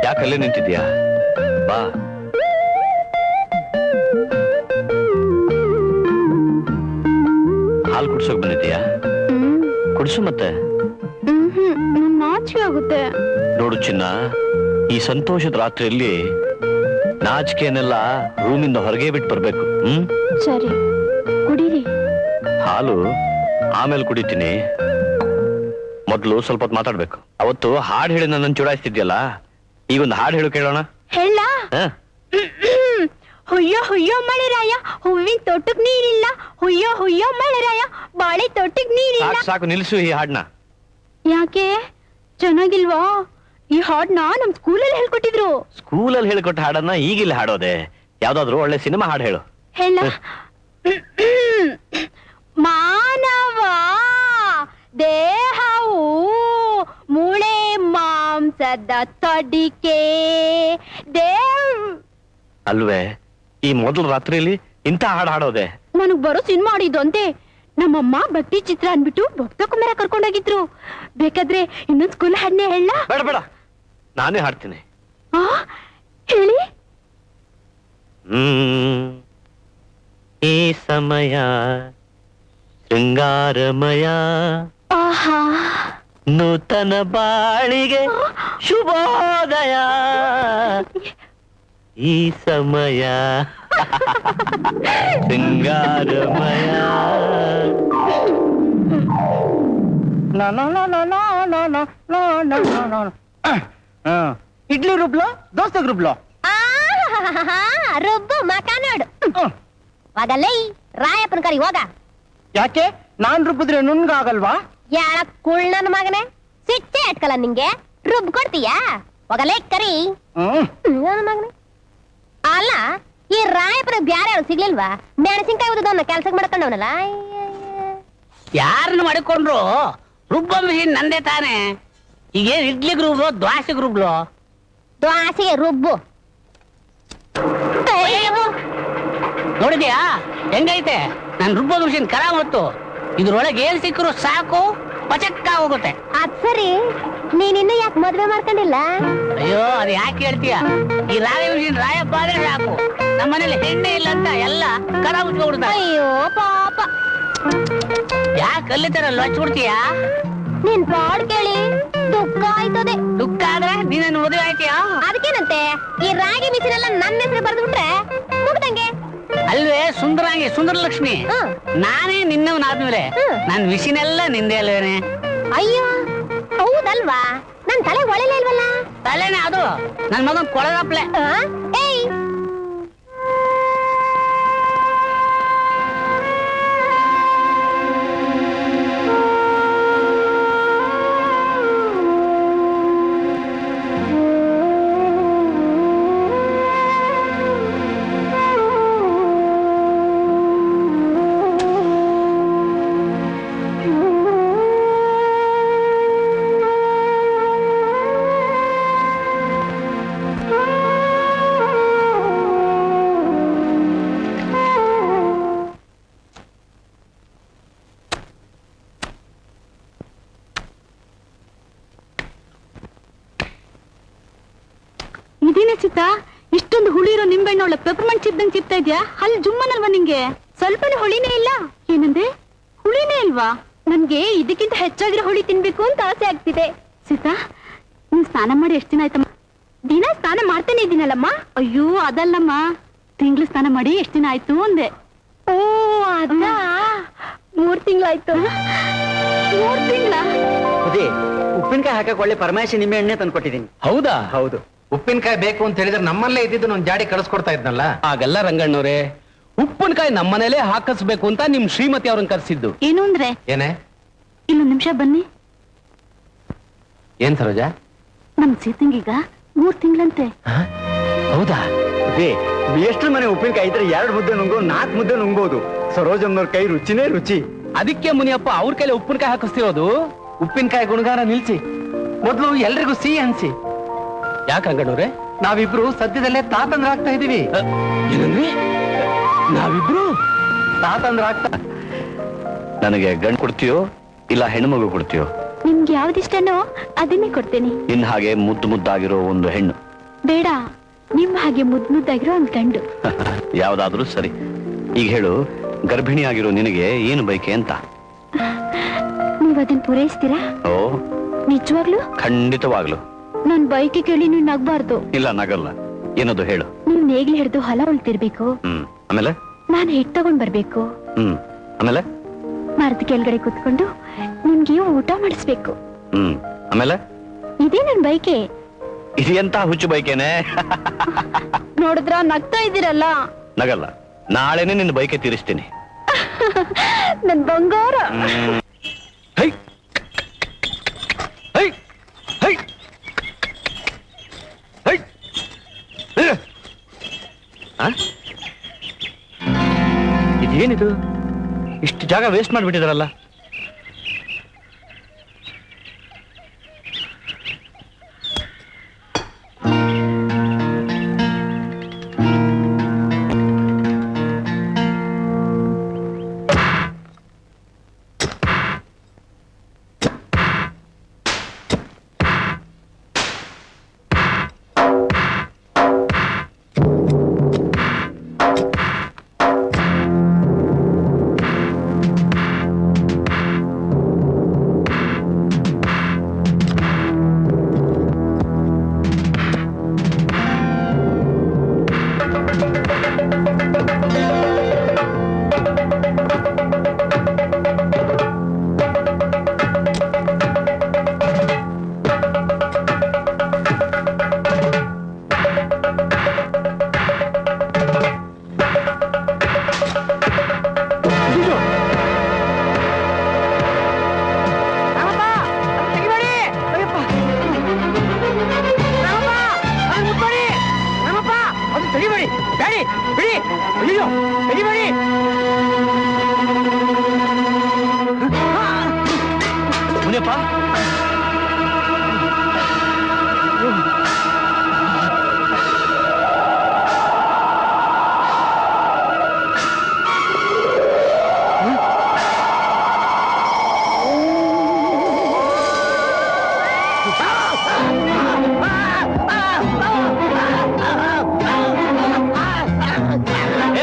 ಯಾಕಲ್ಲೇ ನಿಂತಿದ್ಯಾ? ಬಾ. ಹಾಲು ಕುಡ್ಸೋಕ್ ಬಂದಿದ್ಯಾ? ಕುಡ್ಸು ಮತ್ತೆ. ನಾಚಿಕೆ ಆಗುತ್ತೆ. ನೋಡು ಚಿನ್ನ, ಈ ಸಂತೋಷದ ರಾತ್ರಿಯಲ್ಲಿ ನಾಚಿಕೆಯನ್ನೆಲ್ಲ ರೂಮಿಂದ ಹೊರಗೆ ಬಿಟ್ಟು ಬರ್ಬೇಕು. ಸರಿ, ಕುಡೀರಿ. ಹಾಲು ಆಮೇಲೆ ಕುಡಿತೀನಿ. ಮೊದ್ಲು ಸ್ವಲ್ಪ ಹೊತ್ತು ಮಾತಾಡ್ಬೇಕು. ಅವತ್ತು ಹಾಡು ಹೇಳಿ ನನ್ನನ್ನು ಚುಡಾಯಿಸ್ತಿದ್ಯಲ್ಲ, ಈಗೊಂದು ಹಾಡು ಹೇಳು ಕೇಳೋಣ. ಹೇಳ? ಹುಯ್ಯೋ ಹುಯ್ಯೋ ಮಳೆರಾಯ, ಹೂವಿನ ತೋಟಕ್ ನೀರಿಲ್ಲ. ಹುಯ್ಯೋ ಹುಯ್ಯೋ ಮಳೆರಾಯ, ಬಾಳೆ ತೋಟಕ್ ನೀರಿಲ್ಲ. ಸಾಕು ಸಾಕು, ನಿಲ್ಸು ಈ ಹಾಡ್ನ. ಯಾಕೆ, ಚೆನ್ನಾಗಿಲ್ವಾ? ಈ ಹಾಡ್ನ ನಮ್ ಸ್ಕೂಲಲ್ಲಿ ಹೇಳ್ಕೊಟ್ಟಿದ್ರು. ಸ್ಕೂಲಲ್ಲಿ ಹೇಳ್ಕೊಟ್ಟ ಹಾಡನ್ನ ಈಗಿಲ್ಲ ಹಾಡೋದೆ. ಯಾವ್ದಾದ್ರು ಒಳ್ಳೆ ಸಿನಿಮಾ ಹಾಡು ಹೇಳು. ಹೇಳ? ಮಾನವ ದೇಹವು ಮೂಳೆ ಮಾಂಸದ ತಡಿಕೆ ಅಲ್ವೇ? ಈ ಮೊದಲ ರಾತ್ರಿಯಲ್ಲಿ ಇಂಥ ಹಾಡು ಹಾಡೋದೆ? ನನಗ್ ಬರೋ ಸಿನಿಮಾ ಆಡಿದ್ದು ಅಂತೆ. ನಮ್ಮಮ್ಮ ಭಕ್ತಿ ಚಿತ್ರ ಅನ್ಬಿಟ್ಟು ಭಕ್ತ ಕುಮಾರ ಕರ್ಕೊಂಡೋಗಿದ್ರು. ಬೇಕಾದ್ರೆ ಇನ್ನೊಂದ್ ಸ್ಕೂಲ್ ಹಾಡ್ನೆ ಹೇಳ? ಬೇಡ ಬೇಡ, ನಾನೇ ಹಾಡ್ತೀನಿ. ಹೇಳಿ. ಈ ಸಮಯ ಶೃಂಗಾರಮಯ, ಆಹಾ, ನೂತನ ಬಾಳಿಗೆ ಶುಭೋದಯ. ಈ ಸಮಯ ಶೃಂಗಾರಮಯ. ಇಡ್ಲಿ ರುಬ್ಲೋ, ದೋಸೆ ರುಬ್ಲೋ? ರುಬ್ಬು ಮಕ ನೋಡು. ಹೋಗಲ್ಲೇ ರಾಯಪ್ಪನ ಕರಿ ಹೋಗ. ಯಾಕೆ? ನಾನ್ ರುಬ್ಬಿದ್ರೆ ನುಣ್ಗಾಗಲ್ವಾ? ಯಾಳ ಕುಳ್ಳನ ಮಗನೇ, ಸಿಟ್ಟೆ ಅಟ್ಕಲ್ಲ ನಿಂಗೆ. ರುಬ್ ಕೊಡ್ತೀಯಾ? ಹೋಗಲೇ ಕರಿ ಮಗನೇ. ಅಲ್ಲ, ಈ ರಾಯಪ್ಪನ ಬ್ಯಾರೆ ಯಾರು ಸಿಗ್ಲಿಲ್ವಾ? ಮೆಣಸಿನ್ಕಾಯಿ ಉದ್ದವನ್ನ ಕೆಲ್ಸಕ್ಕೆ ಮಾಡ್ಕೊಂಡವನಲ್ಲ. ಯಾರನ್ನು ಮಾಡಿಕೊಂಡ್ರು ರುಬ್ಬ ಮಿಷಿನ್ ನಂದೇ ತಾನೆ. ಈಗ ಇಡ್ಲಿಗ್ ರುಬ್ಲೋ, ದ್ವಾಸೆಗ್ ರುಬ್ಲೋ? ದ್ವಾಸೆಗೆ ರುಬ್ಬು. ನೋಡಿದ್ಯಾ ಹೆಂಗೈತೆ ನನ್ ರುಬ್ಬ ಮಿಷಿನ್? ಕರ ಮತ್ತು ಇದ್ರೊಳಗೆ ಏನ್ ಸಿಕ್ಕರು ಸಾಕು, ಪಚಕ್ಕ ಹೋಗುತ್ತೆ. ಅದ್ ಸರಿ, ನೀನಿನ್ನು ಯಾಕೆ ಮದ್ವೆ ಮಾಡ್ಕೊಂಡಿಲ್ಲ? ಅಯ್ಯೋ, ಅದ್ ಯಾಕೆ ಹೇಳ್ತೀಯ? ಈ ರಾಯ ಮಿಷಿನ್ ರಾಯಪ್ಪ ಆದ್ರೆ ಸಾಕು. ನಮ್ಮನೇಲಿ ಹೆಣ್ಣೆ ಇಲ್ಲ ಅಂತ ಎಲ್ಲ ಕರ ಮುಚ್ಕೊಂಡ್ಬಿಡ್ತಾರೆ. ಅಯ್ಯೋ ಪಾಪ. ಯಾಕೆ ಅಲ್ಲಿ ತರ ಲೊಚ್ಬಿಡ್ತೀಯ? ನೀನ್ ಬಾಳ್ ಕೇಳಿ ದುಃಖ ಆಯ್ತದೆ. ದುಃಖ ಆದ್ರೆ ನೀನೇನು ಮದುವೆ ಆಯ್ತೀಯಾ? ಅದಕ್ಕೇನಂತೆ, ಈ ರಾಗಿ ಮಿಷಿನೆಲ್ಲ ನನ್ನ ಹೆಸರು ಬರೆದು ಬಿಟ್ರೆ ಮುಗ್ದಂಗೆ. ಅಲ್ವೇ ಸುಂದರಾಂಗಿ ಸುಂದರಲಕ್ಷ್ಮಿ, ಹ್ಮ್. ನಾನೇ ನಿನ್ನವನಾದ್ಮೇಲೆ ಹ್ಮ್. ನನ್ ವಿಷಯನೆಲ್ಲ ನಿಂದೆ ಅಲ್ವೇನೆ? ಅಯ್ಯೋ ಹೌದಲ್ವಾ, ನನ್ ತಲೆ ಒಳೆಲೇ ಇಲ್ವಲ್ಲ. ತಲೆನೇ ಅದು ನನ್ ಮಗನ್ ಕೊಳಗಪ್ಲೆ. ಆ? ಏಯ್ ಇದೇನೆ ಚಿತ್ತ, ಇಷ್ಟೊಂದು ಹುಳಿರೋ ನಿಂಬೆಣ್ಣೆ ಒಳ್ಳೆ ಪೆಪರ್ಮೆಂಟ್ ಚಿಪ್ದಂಗ್ ಚಿಪ್ತಾ ಇದ್ಯಾ? ಅಲ್ಲಿ ಜುಮ್ಮನಲ್ವಾ ನಿಂಗೆ? ಸ್ವಲ್ಪನೂ ಹುಳಿನೇ ಇಲ್ಲ. ಏನಂದೆ? ಹುಳಿನೇ ಇಲ್ವಾ? ನನ್ಗೆ ಇದಕ್ಕಿಂತ ಹೆಚ್ಚಾಗಿರೋ ಹುಳಿ ತಿನ್ಬೇಕು ಅಂತ ಆಸೆ ಆಗ್ತಿದೆ. ಸೀತಾ, ನೀನ್ ಸ್ನಾನ ಮಾಡಿ ಎಷ್ಟ್ ದಿನ ಆಯ್ತಮ್ಮ? ದಿನ ಸ್ನಾನ ಮಾಡ್ತಾನೆ ಇದ್ದೀನಲ್ಲಮ್ಮ. ಅಯ್ಯೋ ಅದಲ್ಲಮ್ಮ, ತಿಂಗಳು ಸ್ನಾನ ಮಾಡಿ ಎಷ್ಟ್ ದಿನ ಆಯ್ತು ಅಂದೆ. ಓ ಅದ 3 ತಿಂಗಳಾಯ್ತು. 3 ತಿಂಗಳ? ಉಪ್ಪಿನಕಾಯಿ ಹಾಕಕ್ ಒಳ್ಳೆ ಪರಮಾಯಿಸಿ ನಿಂಬೆ ಎಣ್ಣೆ ತಂದು ಕೊಟ್ಟಿದ್ದೀನಿ. ಹೌದಾ? ಹೌದು. ಉಪ್ಪಿನಕಾಯಿ ಬೇಕು ಅಂತ ಹೇಳಿದ್ರೆ ನಮ್ಮಲ್ಲೇ ಇದ್ದಿದ್ದು ನಾನು ಜಾಡಿ ಕಳಿಸ್ಕೊಡ್ತಾ ಇದ್ನಲ್ಲ. ಆಗಲ್ಲ ರಂಗಣ್ಣವ್ರೆ, ಉಪ್ಪಿನಕಾಯಿ ನಮ್ಮನೇಲೆ ಹಾಕಿಸ್ಬೇಕು ಅಂತ ನಿಮ್ ಶ್ರೀಮತಿ ಅವ್ರನ್ನ ಕರ್ಸಿದ್ದು. ಏನು ಅಂದ್ರೆ? ಏನೇ? ಇಲ್ಲೊಂದ್ ನಿಮಿಷ ಬನ್ನಿ. ಏನ್ ಸರೋಜಾ? ನಮ್ ಸೀತಂಗೀಗ 3 ತಿಂಗಳಂತೆ. ಹೌದಾ? ಎಷ್ಟ್ರ ಮನೆ ಉಪ್ಪಿನಕಾಯಿ ಇದ್ರೆ 2 ಮುದ್ದೆ ನುಂಗೋ 4 ಮುದ್ದೆ ನುಂಗ್ಬೋದು. ಸರೋಜಮ್ಮನವ್ರ ಕೈ ರುಚಿನೇ ರುಚಿ. ಅದಕ್ಕೆ ಮುನಿಯಪ್ಪ ಅವ್ರ ಕೈಲಿ ಉಪ್ಪಿನಕಾಯಿ ಹಾಕಿಸ್ತಿರೋದು. ಉಪ್ಪಿನಕಾಯಿ ಗುಣಗಾನ ನಿಲ್ಸಿ, ಮೊದ್ಲು ಎಲ್ರಿಗೂ ಸಿಹಿ ಅನ್ಸಿ. ಯಾಕೆ ರಂಗಣ್ಣವ್ರೆ? ನಾವಿಬ್ರು ಸದ್ಯದಲ್ಲೇ ತಾತಂದ್ರಾಗ್ತಾ ಇದೀವಿ. ಏನಂದ್ರಿ? ನಾವಿಬ್ರು ತಾತಂದ್ರಾಗ್ತಾ. ನನಗೆ ಗಂಡು ಕೊಡ್ತೀಯೋ ಇಲ್ಲ ಹೆಣ್ಣು ಕೊಡ್ತೀಯೋ? ನಿಮ್ಗೆ ಯಾವ್ದಿಷ್ಟನೋ ಅದನ್ನೇ ಕೊಡ್ತೇನೆ. ನಿನ್ನ ಹಾಗೆ ಮುದ್ದು ಮುದ್ದಾಗಿರೋ ಒಂದು ಹೆಣ್ಣು ಬೇಡ, ನಿಮ್ ಹಾಗೆ ಮುದ್ದಾಗಿರೋ ಒಂದ್ ಗಂಡು. ಯಾವ್ದಾದ್ರೂ ಸರಿ. ಈಗ ಹೇಳು, ಗರ್ಭಿಣಿಯಾಗಿರೋ ನಿನಗೆ ಏನು ಬಯಕೆ ಅಂತ? ನೀವ್ ಅದನ್ನ ಪೂರೈಸ್ತೀರಾ? ಓ ನಿಜವಾಗ್ಲು? ಖಂಡಿತವಾಗ್ಲು. ನನ್ ಬೈಕೆ ಕೇಳಿ ನೀವ್ ನಗ್ಬಾರ್ದು. ಇಲ್ಲ, ನಗಲ್ಲ. ಏನದು ಹೇಳು. ನೀವ್ ನೇಗ್ಲಿ ಹಿಡ್ದು ಹೊಲ ಉಳ್ತಿರ್ಬೇಕು. ಆಮೇಲೆ ನಾನ್ ಹಿಟ್ ತಗೊಂಡ್ ಬರ್ಬೇಕು. ಆಮೇಲೆ ಮರದ ಕೆಳಗಡೆ ಕುತ್ಕೊಂಡು ನಿಮ್ಗೆ ಊಟ ಮಾಡಿಸ್ಬೇಕು. ಆಮೇಲೆ ಇದೇ ನನ್ ಬೈಕೆ. ಇದೆಂತ ಹುಚ್ಚು ಬೈಕೇನೆ? ನೋಡಿದ್ರ ನಗ್ತಾ ಇದ್ದೀರಲ್ಲ. ನಗಲ್ಲ, ನಾಳೆನೆ ನಿನ್ನ ಬೈಕೆ ತೀರಿಸ್ತೀನಿ. ನನ್ ಬಂಗಾರ. High high high high. ಇದೇನಿದು? ಇಷ್ಟು ಜಾಗ ವೇಸ್ಟ್ ಮಾಡಿಬಿಟ್ಟಿದಾರಲ್ಲ.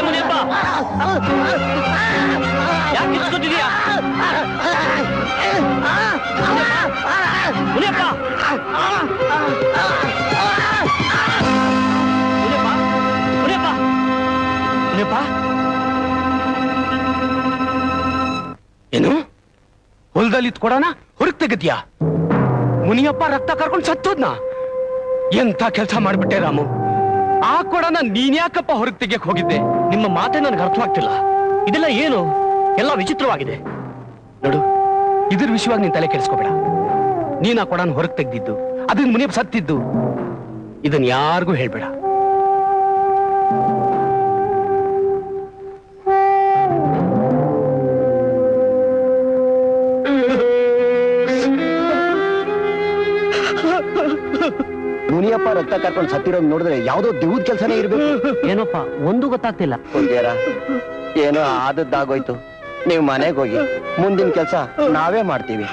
ಮುನಿಯಪ್ಪ, ಯಾಕೆ ಕಿತ್ಕೊತಿದೀಯಾ? ಏನು ಹೊಲದಲ್ಲಿ ಕೊಡೋಣ ಹೊರಗ್ ತೆಗದ್ಯಾ? ಮುನಿಯಪ್ಪ ರಕ್ತ ಕರ್ಕೊಂಡು ಸತ್ತೋದ್ನ? ಎಂತ ಕೆಲಸ ಮಾಡ್ಬಿಟ್ಟೆ ರಾಮು. ಆ ಕೊಡನ ನೀನ್ಯಾಕಪ್ಪ ಹೊರಗ್ ತೆಗಿಯಕ್ ಹೋಗಿದ್ದೆ? ನಿಮ್ಮ ಮಾತೆ ನನಗೆ ಅರ್ಥವಾಗ್ತಿಲ್ಲ. ಇದೆಲ್ಲ ಏನು? ಎಲ್ಲ ವಿಚಿತ್ರವಾಗಿದೆ. ನೋಡು, ಇದ್ರ ವಿಷಯವಾಗಿ ನೀನ್ ತಲೆ ಕೆಡಿಸ್ಕೋಬೇಡ. ನೀನ್ ಆ ಕೊಡನ ಹೊರಗ್ ತೆಗ್ದಿದ್ದು, ಅದನ್ನ ಮುನಿಯಪ್ಪ ಸತ್ತಿದ್ದು, ಇದನ್ ಯಾರಿಗೂ ಹೇಳ್ಬೇಡ. ಮುನಿಯಪ್ಪ ರಕ್ತ ಕರ್ಕೊಂಡು ಸತ್ತಿರೋದ್ ನೋಡಿದ್ರೆ ಯಾವ್ದೋ ದೇವ್ದ ಕೆಲ್ಸನೇ ಇರ್ಬೇಕು. ಏನಪ್ಪ ಒಂದು ಗೊತ್ತಾಗ್ತಿಲ್ಲ. ಏನೋ ಆದದ್ದಾಗೋಯ್ತು. ನೀವು ಮನೆಗೆ ಹೋಗಿ, ಮುಂದಿನ ಕೆಲಸ ನಾವೇ ಮಾಡ್ತೀವಿ.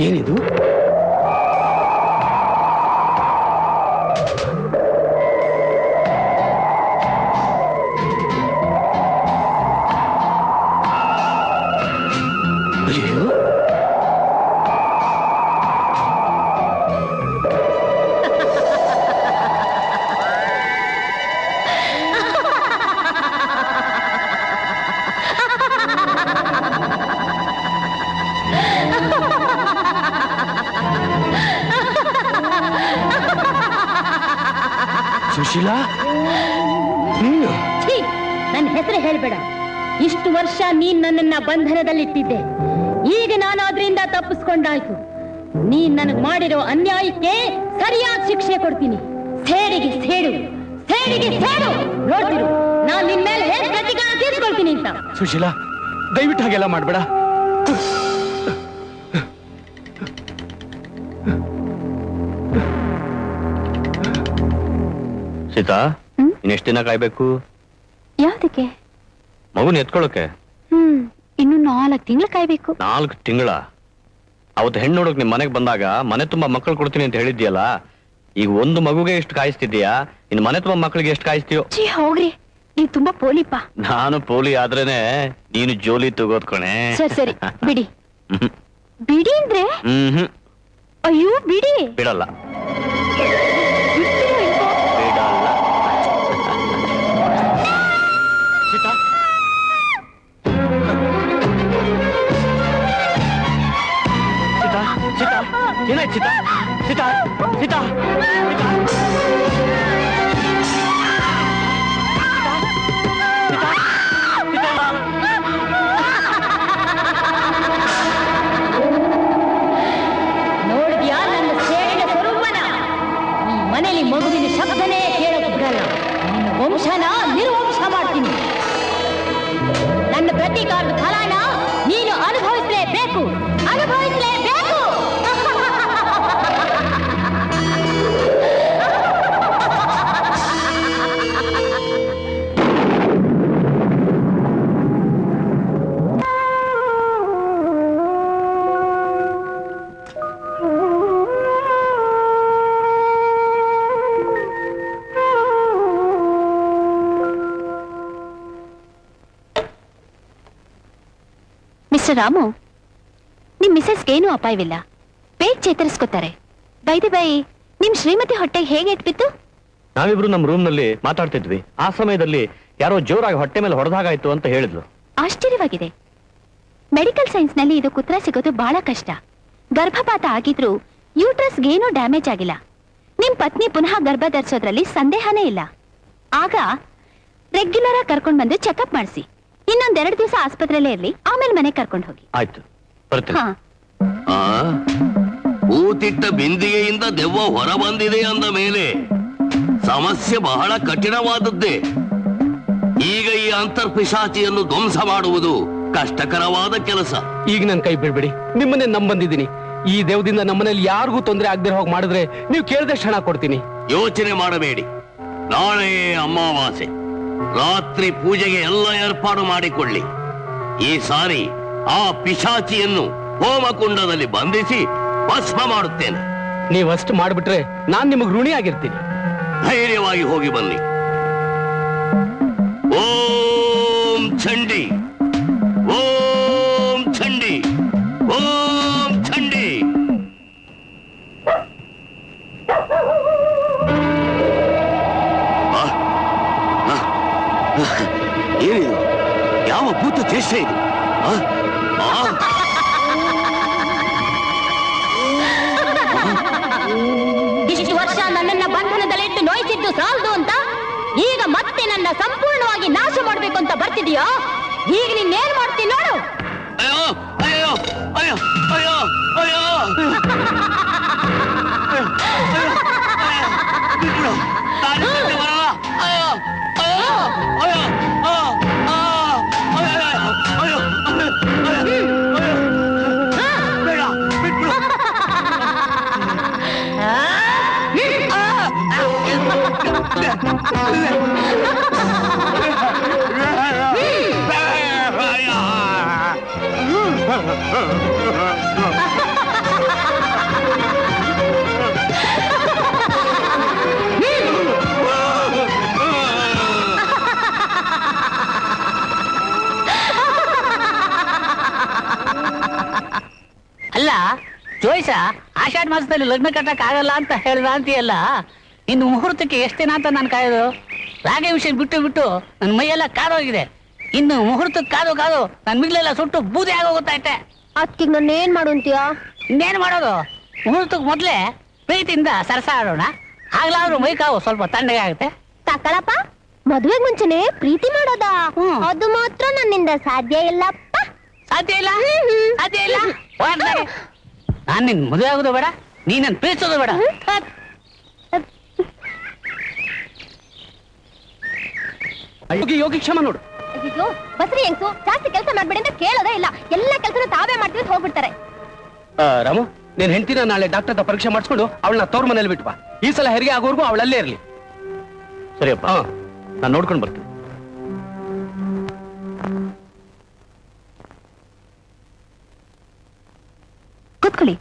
ಏನಿದು? ಅಯ್ಯೋ, ಸುಶೀಲಾ, ನೀನು? ಛೀ, ನನ್ನ ಹೆಸರು ಹೇಳ್ಬೇಡ. ಇಷ್ಟು ವರ್ಷ ನೀನ್ ನನ್ನನ್ನ ಬಂಧನದಲ್ಲಿಟ್ಟಿದ್ದೆ. ಈಗ ನಾನು ಅದರಿಂದ ತಪ್ಪಿಸ್ಕೊಂಡಾಯ್ತು. ನೀನ್ ನನಗ್ ಮಾಡಿರೋ ಅನ್ಯಾಯಕ್ಕೆ ಸರಿಯಾದ ಶಿಕ್ಷೆ ಕೊಡ್ತೀನಿ. ಸೇಡಿಗೆ ಸೇಡು, ಸೇಡಿಗೆ ಸೇಡು. ನೋಡ್ತಿರು, ನಾನ್ ನಿನ್ ಮೇಲೆ ಹೇಗೆ ಪ್ರತಿಕಾರ ತೀರ್ಸ್ಕೊಳ್ತೀನಿ ಅಂತ. ಸುಶೀಲಾ, ದಯವಿಟ್ಟು ಹಾಗೆಲ್ಲ ಮಾಡ್ಬೇಡ. ಸೀತಾ, ಇನ್ನೆಷ್ಟು ದಿನ ಕಾಯ್ಬೇಕು? ಯಾವ್ದಕ್ಕೆ? ಮಗುನ ಎತ್ಕೊಳ್ಳೋಕೆ. ಇನ್ನು 4 ತಿಂಗಳು ಕಾಯ್ಬೇಕು. 4 ತಿಂಗಳ? ಅವತ್ತು ಹೆಣ್ಣು ನೋಡಕ್ ನಿಮ್ ಮನೆಗೆ ಬಂದಾಗ ಮನೆ ತುಂಬಾ ಮಕ್ಕಳು ಕೊಡ್ತೀನಿ ಅಂತ ಹೇಳಿದ್ಯಲ್ಲ, ಈಗ ಒಂದು ಮಗುಗೆ ಎಷ್ಟು ಕಾಯಿಸ್ತಿದ್ಯಾ, ಇನ್ನು ಮನೆ ತುಂಬಾ ಮಕ್ಕಳಿಗೆ ಎಷ್ಟು ಕಾಯಿಸ್ತೀಯೋ? ಛೀ, ಹೋಗ್ರಿ, ನೀವ್ ತುಂಬಾ ಪೋಲಿಪ್ಪ. ನಾನು ಪೋಲಿ ಆದ್ರೇನೆ ನೀನು ಜೋಲಿ ತಗೋದ್ಕೊಣೆ. ಸರಿ ಸರಿ, ಬಿಡಿ. ಬಿಡಿ ಅಂದ್ರೆ? ಅಯ್ಯೋ, ಬಿಡಿ. ಬಿಡಲ್ಲ, ಬಿಡ್ತೀರೋ ಇಲ್ವೋ? ಬಿಡಲ್ಲ. ಸೀತಾ, ಸೀತಾ, ಸೀತಾ, ಏನಾಯ್ತು ಸೀತಾ? ಸೀತಾ, ಸೀತಾ, ಸೀತಾ, ನೋಡಿದ್ಯಾ ನನ್ನ ಸೇಡಿನ ಸ್ವರೂಪನ? ಈ ಮನೇಲಿ ಮಗುವಿನ ಶಬ್ದನೇ ಕೇಳೋದು ಬಿಡಲ್ಲ. ನಿನ್ನ ವಂಶನ ನಿರ್ವಂಶ ಮಾಡ್ತೀನಿ. ನನ್ನ ಪ್ರತೀಕಾರದ ಫಲನ ನೀನು ಅನುಭವಿಸಲೇಬೇಕು, ಅನುಭವಿಸಲೇಬೇಕು. ಮಿಸ್ಟರ್ ರಾಮು, ನಿಮ್ ಮಿಸಸ್ಗೆ ಏನೂ ಅಪಾಯವಿಲ್ಲ. ಬೇಗ ಚೇತರಿಸ್ಕೋತಾರೆ. ಬೈದಿ ಬೈ, ನಿಮ್ ಶ್ರೀಮತಿ ಹೊಟ್ಟೆಗೆ ಹೇಗೆ ಇಟ್ಬಿತ್ತು? ನಾವಿಬ್ರು ನಮ್ಮ ರೂಮ್ ನಲ್ಲಿ ಮಾತಾಡ್ತಿದ್ವಿ. ಆ ಸಮಯದಲ್ಲಿ ಯಾರೋ ಜೋರಾಗಿ ಹೊಟ್ಟೆ ಮೇಲೆ ಹೊಡೆದಾಗಾಯ್ತು ಅಂತ ಹೇಳಿದ್ಲು. ಆಶ್ಚರ್ಯವಾಗಿದೆ. ಮೆಡಿಕಲ್ ಸೈನ್ಸ್ ನಲ್ಲಿ ಇದು ಉತ್ತರ ಸಿಗೋದು ಬಹಳ ಕಷ್ಟ. ಗರ್ಭಪಾತ ಆಗಿದ್ರೂ ಯೂಟ್ರಸ್ಗೆ ಏನೂ ಡ್ಯಾಮೇಜ್ ಆಗಿಲ್ಲ. ನಿಮ್ ಪತ್ನಿ ಪುನಃ ಗರ್ಭ ಧರಿಸೋದ್ರಲ್ಲಿ ಸಂದೇಹನೇ ಇಲ್ಲ. ಆಗ ರೆಗ್ಯುಲರ್ ಆಗಿ ಕರ್ಕೊಂಡ್ ಬಂದು ಚೆಕಪ್ ಮಾಡಿಸಿ. ಇನ್ನೊಂದೆರಡು ದಿವಸ ಆಸ್ಪತ್ರೆಯಲ್ಲೇ ಇರ್ಲಿ, ಆಮೇಲೆ ಮನೆ ಕರ್ಕೊಂಡು ಹೋಗಿ. ಆಯ್ತು, ಬರ್ತೀನಿ. ಹಾ, ಊತಿಟ್ಟ ಬಿಂದಿಗೆಯಿಂದ ದೆವ್ವ ಹೊರ ಬಂದಿದೆ ಅಂದ ಮೇಲೆ ಸಮಸ್ಯೆ ಬಹಳ ಕಠಿಣವಾದದ್ದೇ. ಈಗ ಈ ಅಂತರ್ಪಿಶಾಚಿಯನ್ನು ಧ್ವಂಸ ಮಾಡುವುದು ಕಷ್ಟಕರವಾದ ಕೆಲಸ. ಈಗ ನನ್ ಕೈ ಬಿಡ್ಬಿಡಿ, ನಿಮ್ಮನ್ನೇ ನಂಬಂದಿದ್ದೀನಿ. ಈ ದೇವದಿಂದ ನಮ್ಮನೇಲಿ ಯಾರಿಗೂ ತೊಂದರೆ ಆಗದೆ ಹೋಗಿ ಮಾಡಿದ್ರೆ ನೀವು ಕೇಳಿದಷ್ಟು ಹಣ ಕೊಡ್ತೀನಿ. ಯೋಚನೆ ಮಾಡಬೇಡಿ, ನಾಳೆ ಅಮಾವಾಸ್ಯೆ ರಾತ್ರಿ ಪೂಜೆಗೆ ಎಲ್ಲ ಏರ್ಪಾಡು ಮಾಡಿಕೊಳ್ಳಿ. ಈ ಸಾರಿ ಆ ಪಿಶಾಚಿಯನ್ನು ಹೋಮಕುಂಡದಲ್ಲಿ ಬಂಧಿಸಿ ಭಸ್ಮ ಮಾಡುತ್ತೇನೆ. ನೀವಷ್ಟು ಮಾಡ್ಬಿಟ್ರೆ ನಾನ್ ನಿಮಗ್ ಋಣಿ ಆಗಿರ್ತೀನಿ. ಧೈರ್ಯವಾಗಿ ಹೋಗಿ ಬನ್ನಿ. ಓಂ ಚಂಡಿ, ಓಂ ಚಂಡಿ, ಓಂ ಚಂಡಿ. ಏನಿದು? ಯಾವ ಭೂತ ಚೇಷ್ಟೆ ಇದು? ಇಷ್ಟು ವರ್ಷ ನನ್ನನ್ನ ಬಂಧನದಲ್ಲಿಟ್ಟು ನೋಯಿಸಿದ್ದು ಸಾಲದು ಅಂತ ಈಗ ಮತ್ತೆ ನನ್ನ ಸಂಪೂರ್ಣವಾಗಿ ನಾಶ ಮಾಡ್ಬೇಕು ಅಂತ ಬರ್ತಿದ್ಯೋ? ಈಗ ನೀನೇನ್ ಮಾಡ್ತೀನಿ ನೋಡು. ಅಯ್ಯೋ ಅಯ್ಯೋ ಅಯ್ಯೋ ಅಯ್ಯೋ ಅಯ್ಯೋ ಅಲ್ಲ ಜೋಯ್ಸ, ಆಷಾಢ ಮಾಸದಲ್ಲಿ ಲಗ್ನ ಕಟ್ಟಕ್ ಆಗಲ್ಲ ಅಂತ ಹೇಳ್ದ ಅಂತೀಯಲ್ಲ, ಇನ್ನು ಮುಹೂರ್ತಕ್ಕೆ ಎಷ್ಟು ದಿನ ಅಂತ ನಾನು ಕಾಯೋದು? ರಾಗಿ ವಿಷಯ ಬಿಟ್ಟು ಬಿಟ್ಟು ನನ್ನ ಮೈಯೆಲ್ಲ ಕಾದೋಗಿದೆ. ಇನ್ನು ಮುಹೂರ್ತಕ್ಕೆ ಕಾದು ಕಾದು ನನ್ ಮಿಗ್ಲೆಲ್ಲ ಸುಟ್ಟು ಬೂದಿ ಆಗೋಗುತ್ತೈತೆ. ಅದಕ್ಕೆ ನಾನು ಏನ್ ಮಾಡು ಅಂತೀಯ? ಇನ್ನೇನ್ ಮಾಡೋದು? ಮುಹೂರ್ತಕ್ಕೆ ಮೊದ್ಲೇ ಪ್ರೀತಿಯಿಂದ ಸರಸ ಆಡೋಣ, ಆಗ್ಲಾದ್ರೂ ಮೈ ಕಾವು ಸ್ವಲ್ಪ ತಣ್ಣಗೆ ಆಗುತ್ತೆ. ತಕಳಪ್ಪ, ಮದುವೆಗೆ ಮುಂಚೆನೆ ಪ್ರೀತಿ ಮಾಡೋದಾ? ಅದು ಮಾತ್ರ ನನ್ನಿಂದ ಸಾಧ್ಯ ಇಲ್ಲಪ್ಪ. ಸಾಧ್ಯ ಇಲ್ಲ, ಸಾಧ್ಯ ಇಲ್ಲ. ನಾನ್ ನಿನ್ ಮದುವೆ ಆಗೋದು ಬೇಡ, ನೀನ್ ನನ್ ಪ್ರೀತಿಸೋದು ಬೇಡ. ಯೋಗಿ ಕ್ಷಮ ನೋಡು. ಅಯ್ಯೋ ಬಸ್ರಿ ಹೆಂಗ್ಸು, ಜಾಸ್ತಿ ಕೆಲಸ ಮಾಡ್ಬೇಡಿ ಅಂತ ಕೇಳೋದೇ ಇಲ್ಲ. ಎಲ್ಲ ಕೆಲಸನ ತಾವೇ ಮಾಡ್ತೀವಿ ಅಂತ ಹೋಗ್ಬಿಡ್ತಾರೆ. ರಾಮು, ನೀನ್ ಹೆಂಡತಿನ ನಾಳೆ ಡಾಕ್ಟರ್ ಹತ್ರ ಪರೀಕ್ಷೆ ಮಾಡಿಸ್ಕೊಂಡು ಅವಳನ್ನ ತವ್ರ ಮನೇಲಿ ಬಿಟ್ವಾ. ಈ ಸಲ ಹೆರಿಗೆ ಆಗೋರ್ಗು ಅವಳಲ್ಲೇ ಇರ್ಲಿ. ಸರಿಯಪ್ಪ, ನಾನು ನೋಡ್ಕೊಂಡು ಬರ್ತೀನಿ. ಕೂತ್ಕೊಳ್ಳಿ.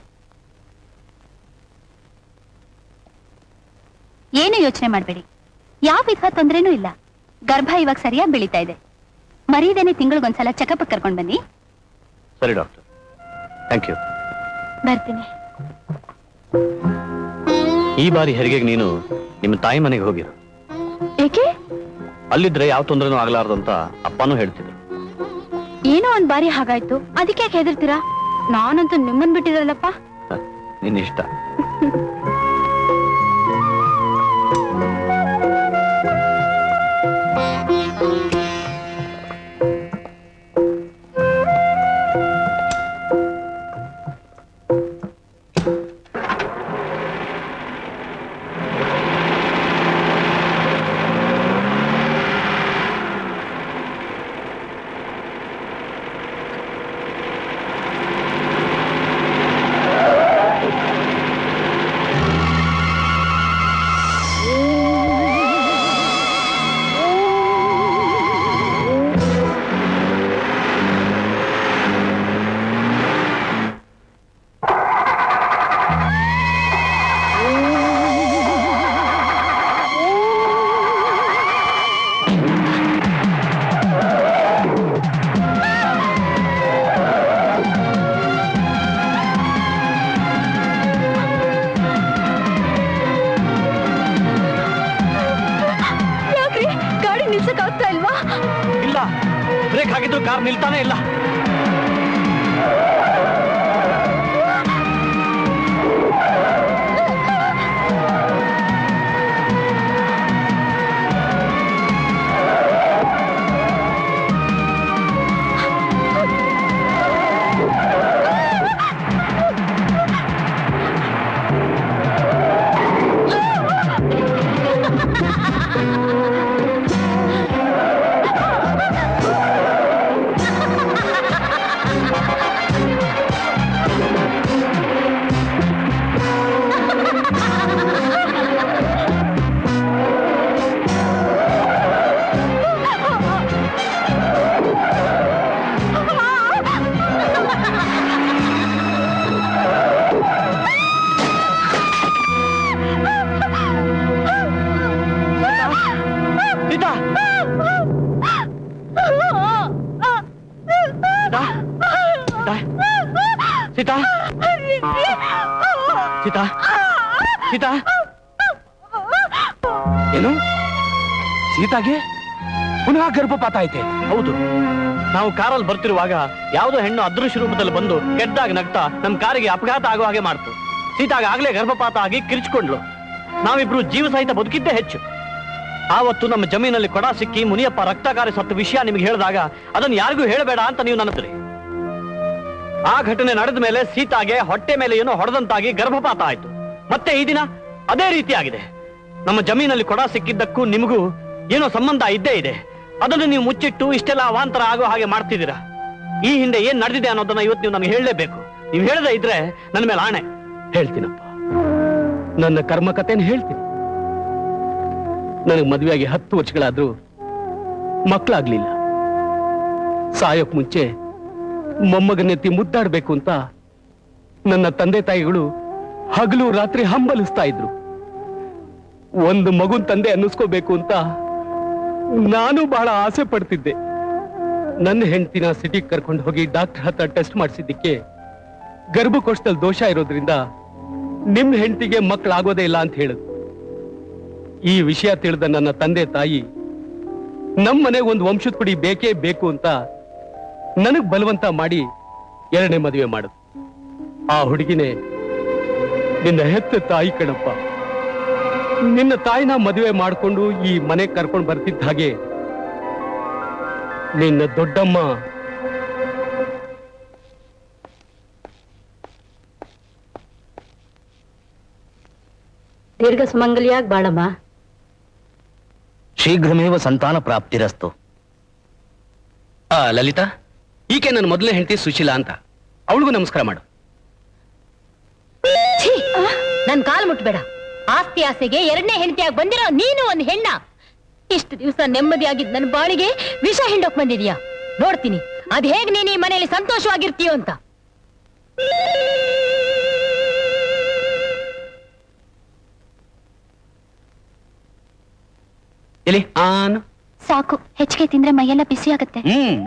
ಏನು ಯೋಚನೆ ಮಾಡಬೇಡಿ, ಯಾವ ವಿಧ ತೊಂದ್ರೆನೂ ಇಲ್ಲ. ಗರ್ಭ ಇವಾಗ ಸರಿಯಾಗಿ ಬೆಳೀತಾ ಇದೆ. ಮರೀದೇನೆ ತಿಂಗಳಿಗೊಂದ್ಸಲ ಚೆಕಪ್ ಕರ್ಕೊಂಡ್ ಬನ್ನಿ. ಸರಿ ಡಾಕ್ಟರ್, ಥ್ಯಾಂಕ್ ಯು. ಬರ್ತೀನಿ. ಈ ಬಾರಿ ಹೆರಿಗೆಗೆ ನೀನು ನಿಮ್ಮ ತಾಯಿ ಮನೆಗೆ ಹೋಗಿರು. ಏಕೆ? ಅಲ್ಲಿದ್ರೆ ಯಾವ ತೊಂದರೆನೂ ಆಗ್ಲಾರ್ದು ಅಂತ ಅಪ್ಪನೂ ಹೇಳ್ತಿದ್ರು. ಏನೋ ಒಂದ್ ಬಾರಿ ಹಾಗಾಯ್ತು, ಅದಕ್ಕೆ ಯಾಕೆ ಹೆದರ್ತೀರಾ? ನಾನಂತೂ ನಿಮ್ಮನ್ ಬಿಟ್ಟಿರಲ್ಲಪ್ಪ. ನಿನ್ನ ಇಷ್ಟ. ಇಲ್ಲ, ಬ್ರೇಕ್ ಹಾಕಿದ್ರು ಕಾರ್ ನಿಲ್ತಾನೆ ಇಲ್ಲ. ಸೀತಾ ಸೀತಾ ಏನು ಸೀತಾಗೆ ಪುನಃ ಗರ್ಭಪಾತ ಐತೆ? ಹೌದು, ನಾವು ಕಾರಲ್ಲಿ ಬರ್ತಿರುವಾಗ ಯಾವುದೋ ಹೆಣ್ಣು ಅದೃಶ್ಯ ರೂಪದಲ್ಲಿ ಬಂದು ಕೆಟ್ಟಾಗಿ ನಗ್ತಾ ನಮ್ ಕಾರಿಗೆ ಅಪಘಾತ ಆಗೋ ಹಾಗೆ ಮಾಡ್ತು. ಸೀತಾಗ ಆಗ್ಲೇ ಗರ್ಭಪಾತ ಆಗಿ ಕಿರ್ಚ್ಕೊಂಡ್ಲು. ನಾವಿಬ್ರು ಜೀವ ಸಹಿತ ಬದುಕಿದ್ದೇ ಹೆಚ್ಚು. ಆವತ್ತು ನಮ್ಮ ಜಮೀನಲ್ಲಿ ಕೊಡ ಸಿಕ್ಕಿ ಮುನಿಯಪ್ಪ ರಕ್ತಕಾರಿ ಸತ್ತ ವಿಷಯ ನಿಮ್ಗೆ ಹೇಳಿದಾಗ ಅದನ್ನು ಯಾರಿಗೂ ಹೇಳಬೇಡ ಅಂತ ನೀವು ನನ್ನದ್ರಿ. ಆ ಘಟನೆ ನಡೆದ ಮೇಲೆ ಸೀತಾಗೆ ಹೊಟ್ಟೆ ಮೇಲೆ ಏನೋ ಹೊಡೆದಂತಾಗಿ ಗರ್ಭಪಾತ ಆಯ್ತು. ಮತ್ತೆ ಈ ದಿನ ಅದೇ ರೀತಿ ಆಗಿದೆ. ನಮ್ಮ ಜಮೀನಲ್ಲಿ ಕೊಡ ಸಿಕ್ಕಿದ್ದಕ್ಕೂ ನಿಮಗೂ ಏನೋ ಸಂಬಂಧ ಇದ್ದೇ ಇದೆ. ಅದನ್ನು ನೀವು ಮುಚ್ಚಿಟ್ಟು ಇಷ್ಟೆಲ್ಲ ಅವಾಂತರ ಆಗೋ ಹಾಗೆ ಮಾಡ್ತಿದ್ದೀರಾ. ಈ ಹಿಂದೆ ಏನ್ ನಡೆದಿದೆ ಅನ್ನೋದನ್ನ ಇವತ್ತು ನೀವು ನನಗೆ ಹೇಳಲೇಬೇಕು. ನೀವು ಹೇಳದೇ ಇದ್ರೆ ನನ್ನ ಮೇಲೆ ಆಣೆ. ಹೇಳ್ತೀನಪ್ಪ, ನನ್ನ ಕರ್ಮಕಥೆನ ಹೇಳ್ತೀನಿ. ನನಗೆ ಮದುವೆಯಾಗಿ 10 ವರ್ಷಗಳಾದ್ರೂ ಮಕ್ಕಳಾಗ್ಲಿಲ್ಲ. ಸಾಯೋಕ್ ಮುಂಚೆ ಮೊಮ್ಮಗನೆತ್ತಿ ಮುದ್ದಾಡ್ಬೇಕು ಅಂತ ನನ್ನ ತಂದೆ ತಾಯಿಗಳು ಹಗಲು ರಾತ್ರಿ ಹಂಬಲಿಸ್ತಾ ಇದ್ರು. ಒಂದು ಮಗುನ್ ತಂದೆ ಅನ್ನಿಸ್ಕೋಬೇಕು ಅಂತ ನಾನು ಬಹಳ ಆಸೆ ಪಡ್ತಿದ್ದೆ. ನನ್ನ ಹೆಂಡತಿನ ಸಿಟಿಗೆ ಕರ್ಕೊಂಡು ಹೋಗಿ ಡಾಕ್ಟರ್ ಹತ್ರ ಟೆಸ್ಟ್ ಮಾಡಿಸಿದ್ದಕ್ಕೆ ಗರ್ಭಕೋಶದಲ್ಲಿ ದೋಷ ಇರೋದ್ರಿಂದ ನಿಮ್ ಹೆಂಡತಿಗೆ ಮಕ್ಕಳಾಗೋದೇ ಇಲ್ಲ ಅಂತ ಹೇಳಿದ್ರು. ಈ ವಿಷಯ ತಿಳಿದ ನನ್ನ ತಂದೆ ತಾಯಿ ನಮ್ಮನೆಗೆ ಒಂದು ವಂಶದ ಕುಡಿ ಬೇಕೇ ಬೇಕು ಅಂತ ನನಗ್ ಬಲವಂತ ಮಾಡಿ 2ನೇ ಮದುವೆ ಮಾಡಿದ್ರು. ಆ ಹುಡುಗಿನೇ ನಿನ್ನ ಹೆತ್ತ ತಾಯಿ ಕಣಪ್ಪ. ನಿನ್ನ ತಾಯಿನ ಮದುವೆ ಮಾಡಿಕೊಂಡು ಈ ಮನೆಗೆ ಕರ್ಕೊಂಡು ಬರ್ತಿದ್ದ ಹಾಗೆ ನಿನ್ನ ದೊಡ್ಡಮ್ಮ ದೀರ್ಘ ಸುಮಂಗಲಿಯಾಗಿ ಬಾಳಮ್ಮ. ಶೀಘ್ರಮೇವ ಸಂತಾನ ಪ್ರಾಪ್ತಿರಸ್ತು. ಲಲಿತಾ, ಈಕೆ ನನ್ನ ಮೊದಲನೇ ಹೆಂಡತಿ ಸುಶೀಲಾ ಅಂತ. ಅವಳಿಗೂ ನಮಸ್ಕಾರ ಮಾಡು. ನನ್ ಕಾಲ್ ಮುಟ್ಬೇಡ. ಆಸ್ತಿ ಆಸೆಗೆ 2ನೇ ಹೆಂಡತಿಯಾಗಿ ಬಂದಿರೋ ನೀನು ಒಂದ್ ಹೆಣ್ಣ. ಇಷ್ಟು ದಿವಸ ನೆಮ್ಮದಿಯಾಗಿದ್ ನನ್ ಬಾಳಿಗೆ ವಿಷ ಹಿಂಡೋಕ್ ಬಂದಿದ್ಯಾ? ನೋಡ್ತೀನಿ ಅದ್ ಹೇಗ್ ನೀನ್ ಈ ಮನೆಯಲ್ಲಿ ಸಂತೋಷವಾಗಿರ್ತೀಯೋ ಅಂತ. ಎಲ್ಲಿ ಆನ್ ಸಾಕು, ಹೆಚ್ಚಿಗೆ ತಿಂದ್ರೆ ಮೈಯೆಲ್ಲ ಬಿಸಿ ಆಗತ್ತೆ.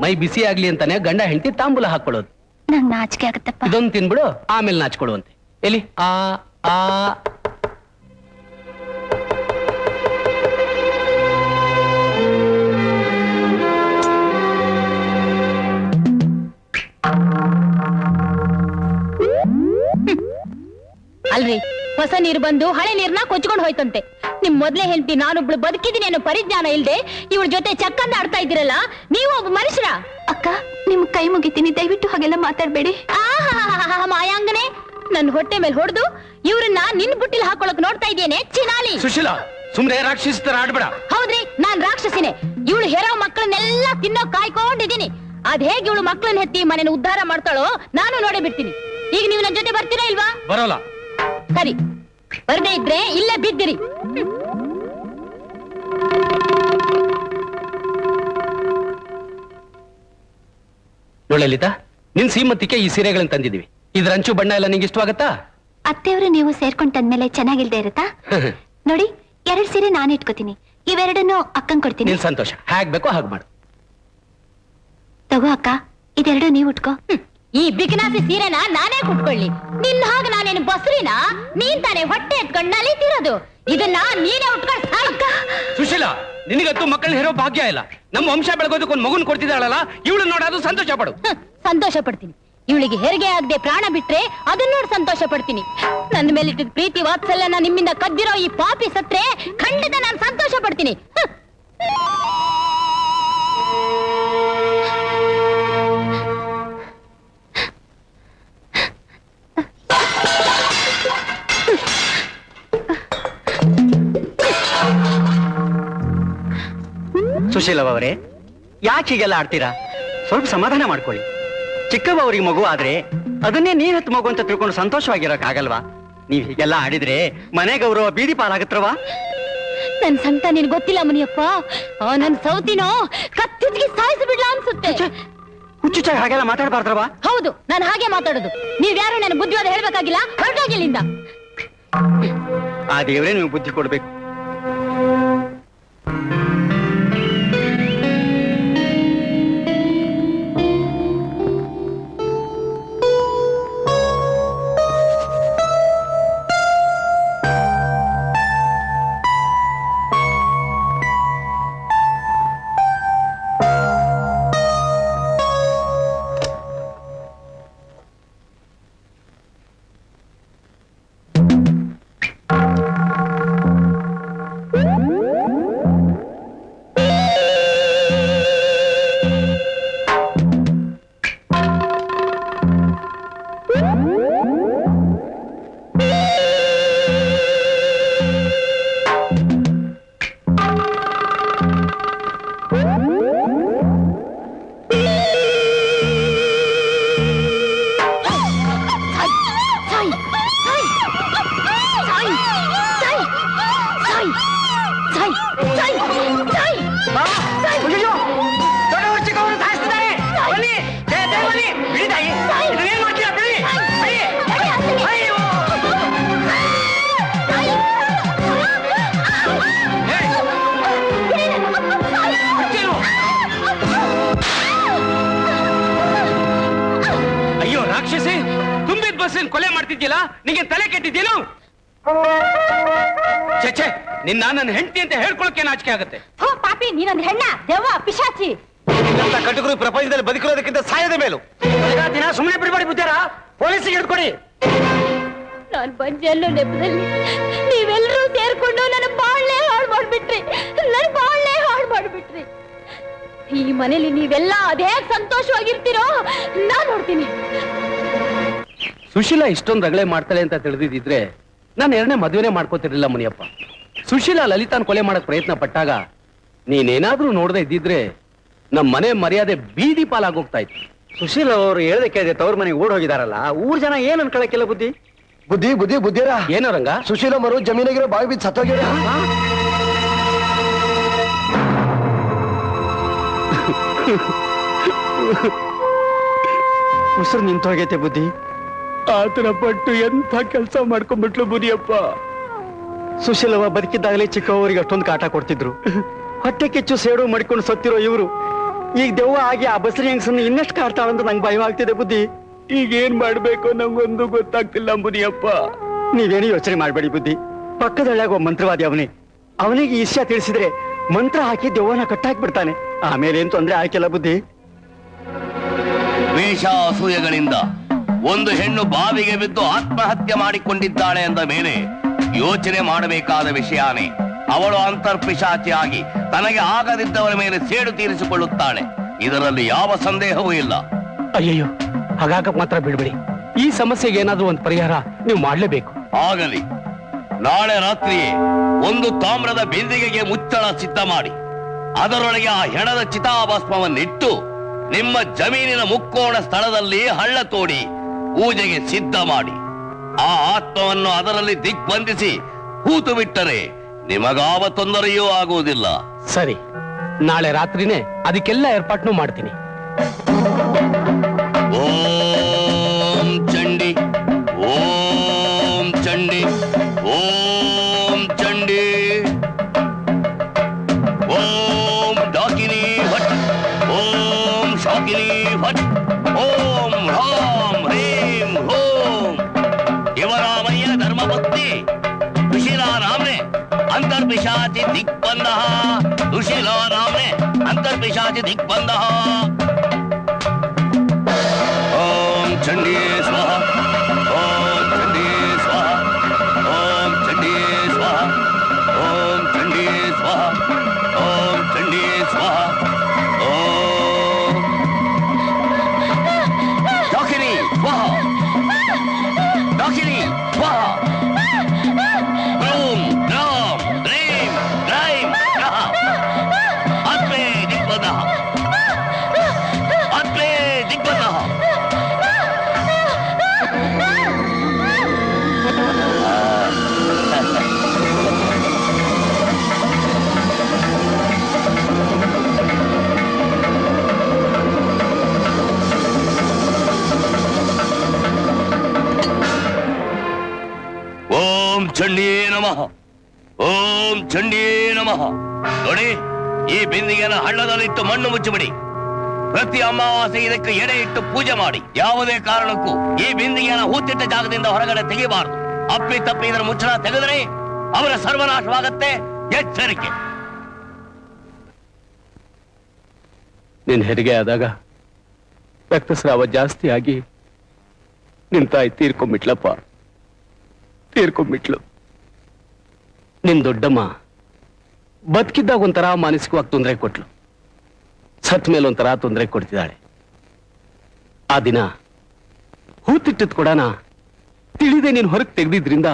ಮೈ ಬಿಸಿ ಆಗ್ಲಿ ಅಂತಾನೆ ಗಂಡ ಹೆಂಡತಿ ತಾಂಬೂಲ ಹಾಕೊಳ್ಳೋದು. ನಂಗ್ ನಾಚಿಕೆ ಆಗತ್ತಪ್ಪ. ಇದೊಂದು ತಿನ್ಬಿಡು, ಆಮೇಲೆ ನಾಚ್ಕೊಳ್ಳುವಂತೆ. ಎಲ್ಲಿ ಆ ಆ ಅಲ್ರಿ, ಹೊಸ ನೀರು ಬಂದು ಹಳೆ ನೀರ್ನ ಕೊಚ್ಕೊಂಡು ಹೋಯ್ತಂತೆ. ನಿಮ್ ಮೊದ್ಲೇ ಹೆಂಡತಿ ನಾನೊಬ್ಳು ಬದುಕಿದೀನಿ ಅನ್ನೋ ಪರಿಜ್ಞಾನ ಇಲ್ದೆ ಇವಳ ಜೊತೆ ಚಕ್ಕಂದ ಆಡ್ತಾ ಇದ್ದೀರಲ್ಲ, ನೀವು ಒಬ್ಬ ಮನುಷ್ಯರ? ಅಕ್ಕ, ನಿಮ್ ಕೈ ಮುಗಿತೀನಿ, ದಯವಿಟ್ಟು ಹಾಗೆಲ್ಲ ಮಾತಾಡ್ಬೇಡಿ. ಮಾಯಾಂಗನೆ, ನನ್ ಹೊಟ್ಟೆ ಮೇಲೆ ಹೊಡೆದು ಇವ್ರನ್ನ ನಿನ್ ಬುಟ್ಟಿಲ್ ಹಾಕೊಳಕ್ ನೋಡ್ತಾ ಇದ್ದೇನೆ ಚಿನಾಲಿ. ಸುಶೀಲಾ, ಸುಮ್ನೆ ರಾಕ್ಷಸ ತರ ಆಡ್ಬೇಡ. ಹೌದ್ರಿ, ನಾನ್ ರಾಕ್ಷಸಿನೇ. ಇವಳು ಹೆರೋ ಮಕ್ಕಳನ್ನೆಲ್ಲ ತಿನ್ನೋ ಕಾಯ್ಕೊಂಡಿದ್ದೀನಿ. ಅದ್ ಹೇಗೆ ಇವಳು ಮಕ್ಕಳನ್ನ ಹೆತ್ತಿ ಮನೇನ ಉದ್ಧಾರ ಮಾಡ್ತಾಳೋ ನಾನು ನೋಡೇ ಬಿಡ್ತೀನಿ. ಈಗ ನೀವು ನನ್ ಜೊತೆ ಬರ್ತೀರಾ ಇಲ್ವಾ? ಬರೋಲ್ಲ. ಸರಿ, ಬರ್ದೇ ಇದ್ರೆ ಇಲ್ಲೇ ಬಿದ್ದಿರಿ. ನೋಡಲಿತಾ, ನಿನ್ ಸೀಮಂತಿಗೆ ಈ ಸೀರೆಗಳನ್ನ ತಂದಿದೀವಿ. ಇದ್ರ ಅಂಚು ಬಣ್ಣ ಎಲ್ಲ ನಿಂಗೆ ಇಷ್ಟವಾಗತ್ತಾ? ಅತ್ತೆಯವರು ನೀವು ಸೇರ್ಕೊಂಡ್ ತಂದ್ಮೇಲೆ ಚೆನ್ನಾಗಿಲ್ದೇ ಇರುತ್ತಾ? ನೋಡಿ, 2 ಸೀರೆ ನಾನು ಇಟ್ಕೋತೀನಿ, ಇವೆರಡನ್ನು ಅಕ್ಕಂಗ್ ಕೊಡ್ತೀನಿ. ನಿನ್ ಸಂತೋಷ, ಹೇಗ್ ಬೇಕೋ ಹಾಗೆ ಮಾಡು. ತಗೋ ಅಕ್ಕ, ಇದೆರಡು ನೀವು ಉಟ್ಕೋ. ಈ ಬಿಕನಾಸಿ ಸೀರೆನ ನಾನೇ ಕುಟ್ಕೊಳ್ಳಿ. ನಿನ್ನ ಹಾಗ ನಾನೇನು ಬಸ್ರಿನಾ? ನೀನ್ ತಾನೇ ಹೊಟ್ಟೆ ಎತ್ಕೊಂಡ್ ನಲಿತಿರೋದು. ಇದನ್ನ ನೀನೇ ಉಟ್ಕೊಂಡ್ ಸಾಯ್ಕ. ಸುಶೀಲಾ, ನಿನಗಂತೂ ಮಕ್ಕಳನ್ನ ಹೇರೋ ಭಾಗ್ಯ ಇಲ್ಲ. ನಮ್ಮ ವಂಶ ಬೆಳಗೋದಕ್ಕೆ ಒಂದು ಮಗುನ್ ಕೊಡ್ತಿದ್ದಾಳಲ್ಲ, ಇವಳು ನೋಡೋದು ಸಂತೋಷ ಪಡು. ಸಂತೋಷ ಪಡ್ತೀನಿ. ಇವಳಿಗೆ ಹೆರಿಗೆ ಆಗದೆ ಪ್ರಾಣ ಬಿಟ್ರೆ ಅದನ್ನ ನೋಡಿ ಸಂತೋಷ ಪಡ್ತೀನಿ. ನನ್ನ ಮೇಲಿಟ್ಟಿದ್ ಪ್ರೀತಿ ವಾತ್ಸಲ್ಯನ ನಿಮ್ಮಿಂದ ಕದ್ದಿರೋ ಈ ಪಾಪಿ ಸತ್ರೆ ಖಂಡಿತ ನಾನು ಸಂತೋಷ ಪಡ್ತೀನಿ. ಸುಶೀಲವರೇ, ಯಾಕೆ ಹೀಗೆಲ್ಲ ಆಡ್ತೀರಾ? ಸ್ವಲ್ಪ ಸಮಾಧಾನ ಮಾಡ್ಕೊಳ್ಳಿ. ಚಿಕ್ಕವರಿಗೆ ಮಗು ಆದ್ರೆ ಅದನ್ನೇ ನೀನ್ ಹತ್ತು ಮಗು ಅಂತ ತಿಳ್ಕೊಂಡು ಸಂತೋಷವಾಗಿರಕ್ ಆಗಲ್ವಾ? ನೀವ್ ಹೀಗೆಲ್ಲ ಆಡಿದ್ರೆ ಮನೆ ಗೌರವ ಬೀದಿ ಪಾಲಾಗತ್ರವಾ? ನನ್ ಸಂತ ನಿನ್ ಗೊತ್ತಿಲ್ಲ ಮುನಿಯಪ್ಪ. ನನ್ ಸೌತಿನೋ ಕತ್ತಿಗೆ ಸಾಯಿಸಿ ಬಿಡ್ಲಾ ಅನ್ಸುತ್ತೆ. ಹುಚ್ಚುಚ್ಚಾಗಿ ಹಾಗೆಲ್ಲ ಮಾತಾಡಬಾರ್ದ್ರವಾ? ಹೌದು, ನಾನು ಹಾಗೆ ಮಾತಾಡೋದು. ನೀವ್ಯಾರು ನನ್ನ ಬುದ್ಧಿವಾದ ಹೇಳ್ಬೇಕಾಗಿಲ್ಲ. ಹೊರಟಾಗಿಲ್ಲಿಂದ. ಆ ದೇವರೇ ನೀವು ಬುದ್ಧಿ ಕೊಡ್ಬೇಕು. ಹೆಂಗಸನ್ ಕೊಲೆ ಮಾಡ್ತಿದ್ಯಲ್ಲ ನಿಂಗೆ ತಲೆ ಕೆಟ್ಟಿದ್ದೀನು? ಛೇ, ನನ್ನ ಹೆಂಡತಿ ಅಂತ ಹೇಳ್ಕೊಳಕ್ಕೆ ನಾಚಿಕೆ ಆಗುತ್ತೆ. ಪಾಪಿ ನೀನೊಂದು ಹೆಣ್ಣ ದೆವ್ವ ಪಿಶಾಚಿ. ಕಟುಕರು ಪ್ರಪಂಚದಲ್ಲಿ ಬದುಕಿರೋದಕ್ಕಿಂತ ಸಾಯದ ಮೇಲು. ದಿನ ಸುಮ್ಮನೆ ಬಿಡಬೇಡಿ ಬುದ್ಧಾರ, ಪೊಲೀಸಿಗೆ ಹಿಡ್ಕೊಡಿ. ನಾನ್ ಬಂಜೆಲ್ಲೋ ನೆಪದಲ್ಲಿ ನೀವೆಲ್ಲರೂ ಸೇರ್ಕೊಂಡು ನನ್ನ ಬಾಳ್ನೆ ಹಾಳು ಮಾಡ್ಬಿಟ್ರಿ. ಈ ಮನೇಲಿ ನೀವೆಲ್ಲ ಅದೇ ಸಂತೋಷವಾಗಿರ್ತೀರೋ ನಾನ್ ನೋಡ್ತೀನಿ. ಸುಶೀಲಾ ಇಷ್ಟೊಂದು ರಗಳೆ ಮಾಡ್ತಾಳೆ ಅಂತ ತಿಳಿದಿದ್ರೆ ನಾನು ಎರಡನೇ ಮದುವೆನೇ ಮಾಡ್ಕೋತಿರ್ಲಿಲ್ಲ ಮುನಿಯಪ್ಪ. ಸುಶೀಲಾ ಲಲಿತಾನ್ ಕೊಲೆ ಮಾಡಕ್ ಪ್ರಯತ್ನ ಪಟ್ಟಾಗ ನೀನೇನಾದ್ರೂ ನೋಡದೆ ಇದ್ದಿದ್ರೆ ನಮ್ಮ ಮನೆ ಮರ್ಯಾದೆ ಬೀದಿ ಪಾಲಾಗೋಗ್ತಾ ಇತ್ತು. ಸುಶೀಲ್ ಅವರು ಹೇಳ್ದಕ್ಕೆ ತವ್ರ ಮನೆಗೆ ಓಡ್ ಹೋಗಿದಾರಲ್ಲ, ಊರ್ ಜನ ಏನ್ ಅನ್ಕೊಳಕ್ಕಿಲ್ಲ. ಬುದ್ಧಿರ ಏನೋ ರಂಗ, ಸುಶೀಲಮ್ಮರು ಜಮೀನಾಗಿರೋ ಬಾವಿ ಬಿದ್ದು ಸತ್ತೋಗಿರ. ಉಸಿರು ನಿಂತೋಗೈತೆ ಬುದ್ಧಿ. ಆತರ ಪಟ್ಟು ಎಂಥ ಕೆಲಸ ಮಾಡ್ಕೊಂಡ್ಬಿಟ್ಲು ಮುನಿಯಪ್ಪ. ಸುಶೀಲವ್ವ ಬದುಕಿದ್ದಾಗಲೇ ಚಿಕ್ಕವರಿಗೆ ಅಷ್ಟೊಂದು ಕಾಟ ಕೊಡ್ತಿದ್ರು. ಹೊಟ್ಟೆ ಕಿಚ್ಚು ಸೇಡು ಮಾಡ್ಕೊಂಡು ಸತ್ತಿರೋ ಇವರು ಈಗ ದೆವ್ವ ಆಗಿ ಆ ಬಸರಿ ಹೆಂಗಸನ್ನು ಇನ್ನಷ್ಟು ಕಾಡ್ತಾಳಂತ ನಂಗೆ ಭಯವಾಗ್ತಿದೆ ಬುದ್ಧಿ. ಈಗ ಏನ್ ಮಾಡ್ಬೇಕು ನಂಗೊಂದು ಗೊತ್ತಾಗ್ತಿಲ್ಲ ಮುನಿಯಪ್ಪ. ನೀವೇನು ಯೋಚನೆ ಮಾಡಬೇಡಿ ಬುದ್ಧಿ. ಪಕ್ಕದೊಳಗ ಒಬ್ಬ ಮಂತ್ರವಾದಿ ಅವನಿಗೆ ಈ ವಿಷಯ ತಿಳಿಸಿದ್ರೆ ಮಂತ್ರ ಹಾಕಿ ದೆವ್ವನ ಕಟ್ಟಾಕ್ಬಿಡ್ತಾನೆ. ಆಮೇಲೆ ಏನ್ ತೊಂದ್ರೆ ಆಯ್ಕೆಲ್ಲ ಬುದ್ಧಿ. ದ್ವೇಷ ಅಸೂಯೆಗಳಿಂದ ಒಂದು ಹೆಣ್ಣು ಬಾವಿಗೆ ಬಿದ್ದು ಆತ್ಮಹತ್ಯೆ ಮಾಡಿಕೊಂಡಿದ್ದಾಳೆ ಅಂದ ಮೇಲೆ ಯೋಚನೆ ಮಾಡಬೇಕಾದ ವಿಷಯನೇ. ಅವಳು ಅಂತರ್ಪಿಶಾಚಿಯಾಗಿ ತನಗೆ ಆಗದಿದ್ದವರ ಮೇಲೆ ಸೇಡು ತೀರಿಸಿಕೊಳ್ಳುತ್ತಾಳೆ. ಇದರಲ್ಲಿ ಯಾವ ಸಂದೇಹವೂ ಇಲ್ಲ. ಅಯ್ಯಯ್ಯೋ, ಹಾಗಾಗ ಮಾತ್ರ ಬಿಡ್ಬೇಡಿ. ಈ ಸಮಸ್ಯೆಗೆ ಏನಾದ್ರೂ ಒಂದು ಪರಿಹಾರ ನೀವು ಮಾಡ್ಲೇಬೇಕು. ಆಗಲಿ, ನಾಳೆ ರಾತ್ರಿಯೇ ಒಂದು ತಾಮ್ರದ ಬಿಂದಿಗೆಗೆ ಮುಚ್ಚಳ ಸಿದ್ಧ ಮಾಡಿ ಅದರೊಳಗೆ ಆ ಹೆಣದ ಚಿತಾಭಸ್ಮವನ್ನಿಟ್ಟು ನಿಮ್ಮ ಜಮೀನಿನ ಮುಕ್ಕೋಣ ಸ್ಥಳದಲ್ಲಿ ಹಳ್ಳ ತೋಡಿ ಪೂಜೆಗೆ ಸಿದ್ಧ ಮಾಡಿ ಆ ಆತ್ಮವನ್ನು ಅದರಲ್ಲಿ ದಿಗ್ಬಂಧಿಸಿ ಹೂತು ಬಿಟ್ಟರೆ ನಿಮಗಾವ ತೊಂದರೆಯೂ ಆಗುವುದಿಲ್ಲ. ಸರಿ, ನಾಳೆ ರಾತ್ರಿನೇ ಅದಕ್ಕೆಲ್ಲ ಏರ್ಪಾಟ್ನು ಮಾಡ್ತೀನಿ. ಓಂ ಚಂಡಿ, ಓಂ ಚಂಡಿ, ಓಂ ಚಂಡಿ, ಓಂ ಡಾಕಿನಿ ಭಟ್, ಓಂ ಶಾಕಿನಿ ಭಟ್, ಓಂ ರಾಮ್ ಹ್ರೀಂ ಹೋಂ. ಶಿವರಾಮಯ್ಯ ಧರ್ಮಪತ್ನಿ ಸುಶೀಲಾ ನಾಮ್ನೆ ಅಂತರ್ಪಿಶಾಚಿ ದಿಗ್ಬಂಧಃ. ಸುಶೀಲಾ ನಾಮ್ನೆ ಅಂತರ್ಪಿಶಾಚಿ ದಿಗ್ಬಂಧಃ. ಓಂ ಚಂಡಿ ಸ್ವಾಹ, ಓಂ ಚಂಡಿ ಸ್ವಾಹ, ಓಂ ಚಂಡಿ ಸ್ವಾಹ, ಓಂ ಚಂಡಿ ಸ್ವಾಹ, ಓಂ ಚಂಡಿ ಸ್ವಾಹ. ಓಂ ಡಾಕಿನಿ ಸ್ವಾಹ, ಡಾಕಿನಿ ಸ್ವಾಹ. ಬ್ರೂಂ ರಾಮ್ ರೀಂ ರೈಂ ರಹ. ಆತ್ಮೇ ದಿಗ್ಬಂಧಃ, ಆತ್ಮೇ ದಿಗ್ಬಂಧಃ. ಓಂ ಚಂಡಿಯೇ ನಮಃ, ಓಂ ಚಂಡಿಯೇ ನಮಃ. ನೋಡಿ, ಈ ಬಿಂದಿಗೆಯನ್ನು ಹಳ್ಳದಲ್ಲಿಟ್ಟು ಮಣ್ಣು ಮುಚ್ಚಿಬಿಡಿ. ಪ್ರತಿ ಅಮಾವಾಸ್ಯೆ ಇದಕ್ಕೆ ಎಡೆ ಇಟ್ಟು ಪೂಜೆ ಮಾಡಿ. ಯಾವುದೇ ಕಾರಣಕ್ಕೂ ಈ ಬಿಂದಿಗೆಯನ್ನು ಹೂತಿಟ್ಟ ಜಾಗದಿಂದ ಹೊರಗಡೆ ತೆಗಿಬಾರದು. ಅಪ್ಪಿ ತಪ್ಪಿ ಇದರ ಮುಚ್ಚಳ ತೆಗೆದರೆ ಅವರ ಸರ್ವನಾಶವಾಗತ್ತೆ. ಎಚ್ಚರಿಕೆ. ನಿನ್ ಹೆರಿಗೆ ಆದಾಗ ರಕ್ತಸ್ರಾವ ಜಾಸ್ತಿ ಆಗಿ ನಿನ್ ತಾಯಿ ತೀರ್ಕೊಂಡ್ಬಿಟ್ಲಪ್ಪ, ತೀರ್ಕೊಂಡ್ಬಿಟ್ಲು. ನಿನ್ ದೊಡ್ಡಮ್ಮ ಬದುಕಿದ್ದಾಗ ಒಂಥರ ಮಾನಸಿಕವಾಗಿ ತೊಂದರೆ ಕೊಟ್ಲು, ಸತ್ ಮೇಲೆ ಒಂಥರ ತೊಂದರೆ ಕೊಡ್ತಿದ್ದಾಳೆ. ಆ ದಿನ ಹೂತಿಟ್ಟದ್ ಕೊಡನ ತಿಳಿದೆ ನೀನ್ ಹೊರಗೆ ತೆಗೆದಿದ್ರಿಂದ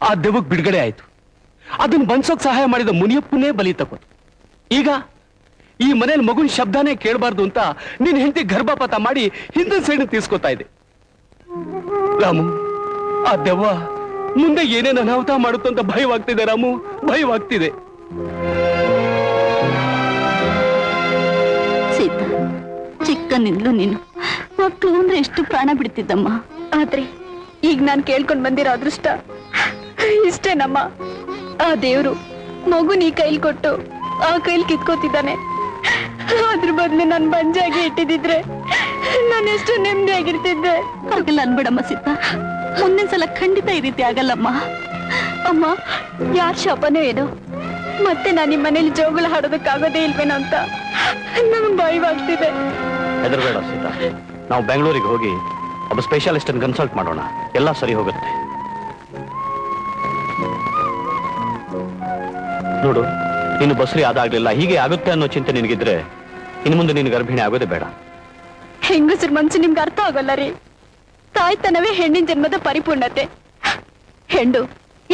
ಆ ದೆವ್ವಕ್ ಬಿಡುಗಡೆ ಆಯ್ತು. ಅದನ್ನ ಬನ್ಸೋಕ್ ಸಹಾಯ ಮಾಡಿದ ಮುನಿಯಪ್ಪನೇ ಬಲಿ ತಗೋತು. ಈಗ ಈ ಮನೇಲಿ ಮಗುನ್ ಶಬ್ದನೇ ಕೇಳಬಾರ್ದು ಅಂತ ನಿನ್ ಹೆಂಡತಿ ಗರ್ಭಪಾತ ಮಾಡಿ ಹಿಂದಿನ ಸೈಡ್ ತೀರ್ಸ್ಕೊತಾ ಇದೆ. ರಾಮು, ಆ ದೆವ್ವ ಮುಂದೆ ಏನೇನು ಅನಾಹುತ ಮಾಡುತ್ತೋ ಅಂತ ಭಯವಾಗ್ತಿದೆ ರಾಮು, ಭಯವಾಗ್ತಿದೆ. ಸೀತಾ, ಚಿಕ್ಕನಿಂದಲೂ ನೀನು ಮಕ್ಕಳು ಅಂದ್ರೆ ಎಷ್ಟು ಪ್ರಾಣ ಬಿಡ್ತಿದ್ದಮ್ಮ. ಆದ್ರೆ ಈಗ ನಾನು ಕೇಳ್ಕೊಂಡ್ ಬಂದಿರೋ ಅದೃಷ್ಟ ಇಷ್ಟೇನಮ್ಮ. ಆ ದೇವ್ರು ಮಗು ನೀ ಕೈಲಿ ಕೊಟ್ಟು ಆ ಕೈಲಿ ಕಿತ್ಕೋತಿದ್ದಾನೆ. ಅದ್ರ ಬದ್ಲು ನನ್ ಬಂಜಾಗಿ ಇಟ್ಟಿದ್ರೆ ನಾನೆಷ್ಟು ನೆಮ್ಮದಿಯಾಗಿರ್ತಿದ್ದೆ. ಹಾಗೆಲ್ಲ ಅನ್ಬೇಡಮ್ಮ ಸೀತಾ, ಮುಂದಿನ ಸಲ ಖಂಡಿತ ಈ ರೀತಿ ಆಗಲ್ಲಮ್ಮ. ಅಮ್ಮ, ಯಾರ್ ಶಾಪನೋ ಏನೋ, ಮತ್ತೆ ನಾನು ನಿಮ್ಮ ಮನೇಲಿ ಜೋಗುಳ ಹಾಡೋದಕ್ಕಾಗೋದೇ ಇಲ್ವೇನೋ ಅಂತ ನಮ್ಗೆ ಭಯವಾಗ್ತಿದೆ. ಹೆದರ್ಬೇಡ ಸೀತಾ, ನಾವು ಬೆಂಗಳೂರಿಗೆ ಹೋಗಿ ಒಬ್ಬ ಸ್ಪೆಷಲಿಸ್ಟ್ ಅನ್ನು ಕನ್ಸಲ್ಟ್ ಮಾಡೋಣ, ಎಲ್ಲ ಸರಿ ಹೋಗುತ್ತೆ. ನೋಡು, ನೀನು ಬಸ್ರಿ ಆದಾಗ್ಲಿಲ್ಲ, ಹೀಗೆ ಆಗುತ್ತೆ ಅನ್ನೋ ಚಿಂತೆ ನಿನಗಿದ್ರೆ ಇನ್ನು ಮುಂದೆ ನೀನು ಗರ್ಭಿಣಿ ಆಗೋದೇ ಬೇಡ. ಹೆಂಗಸರ ಮನ್ಸು ನಿಮ್ಗೆ ಅರ್ಥ ಆಗೋಲ್ಲ ರೀ. ತಾಯ್ತನವೇ ಹೆಣ್ಣಿನ ಜನ್ಮದ ಪರಿಪೂರ್ಣತೆ. ಹೆಣ್ಣು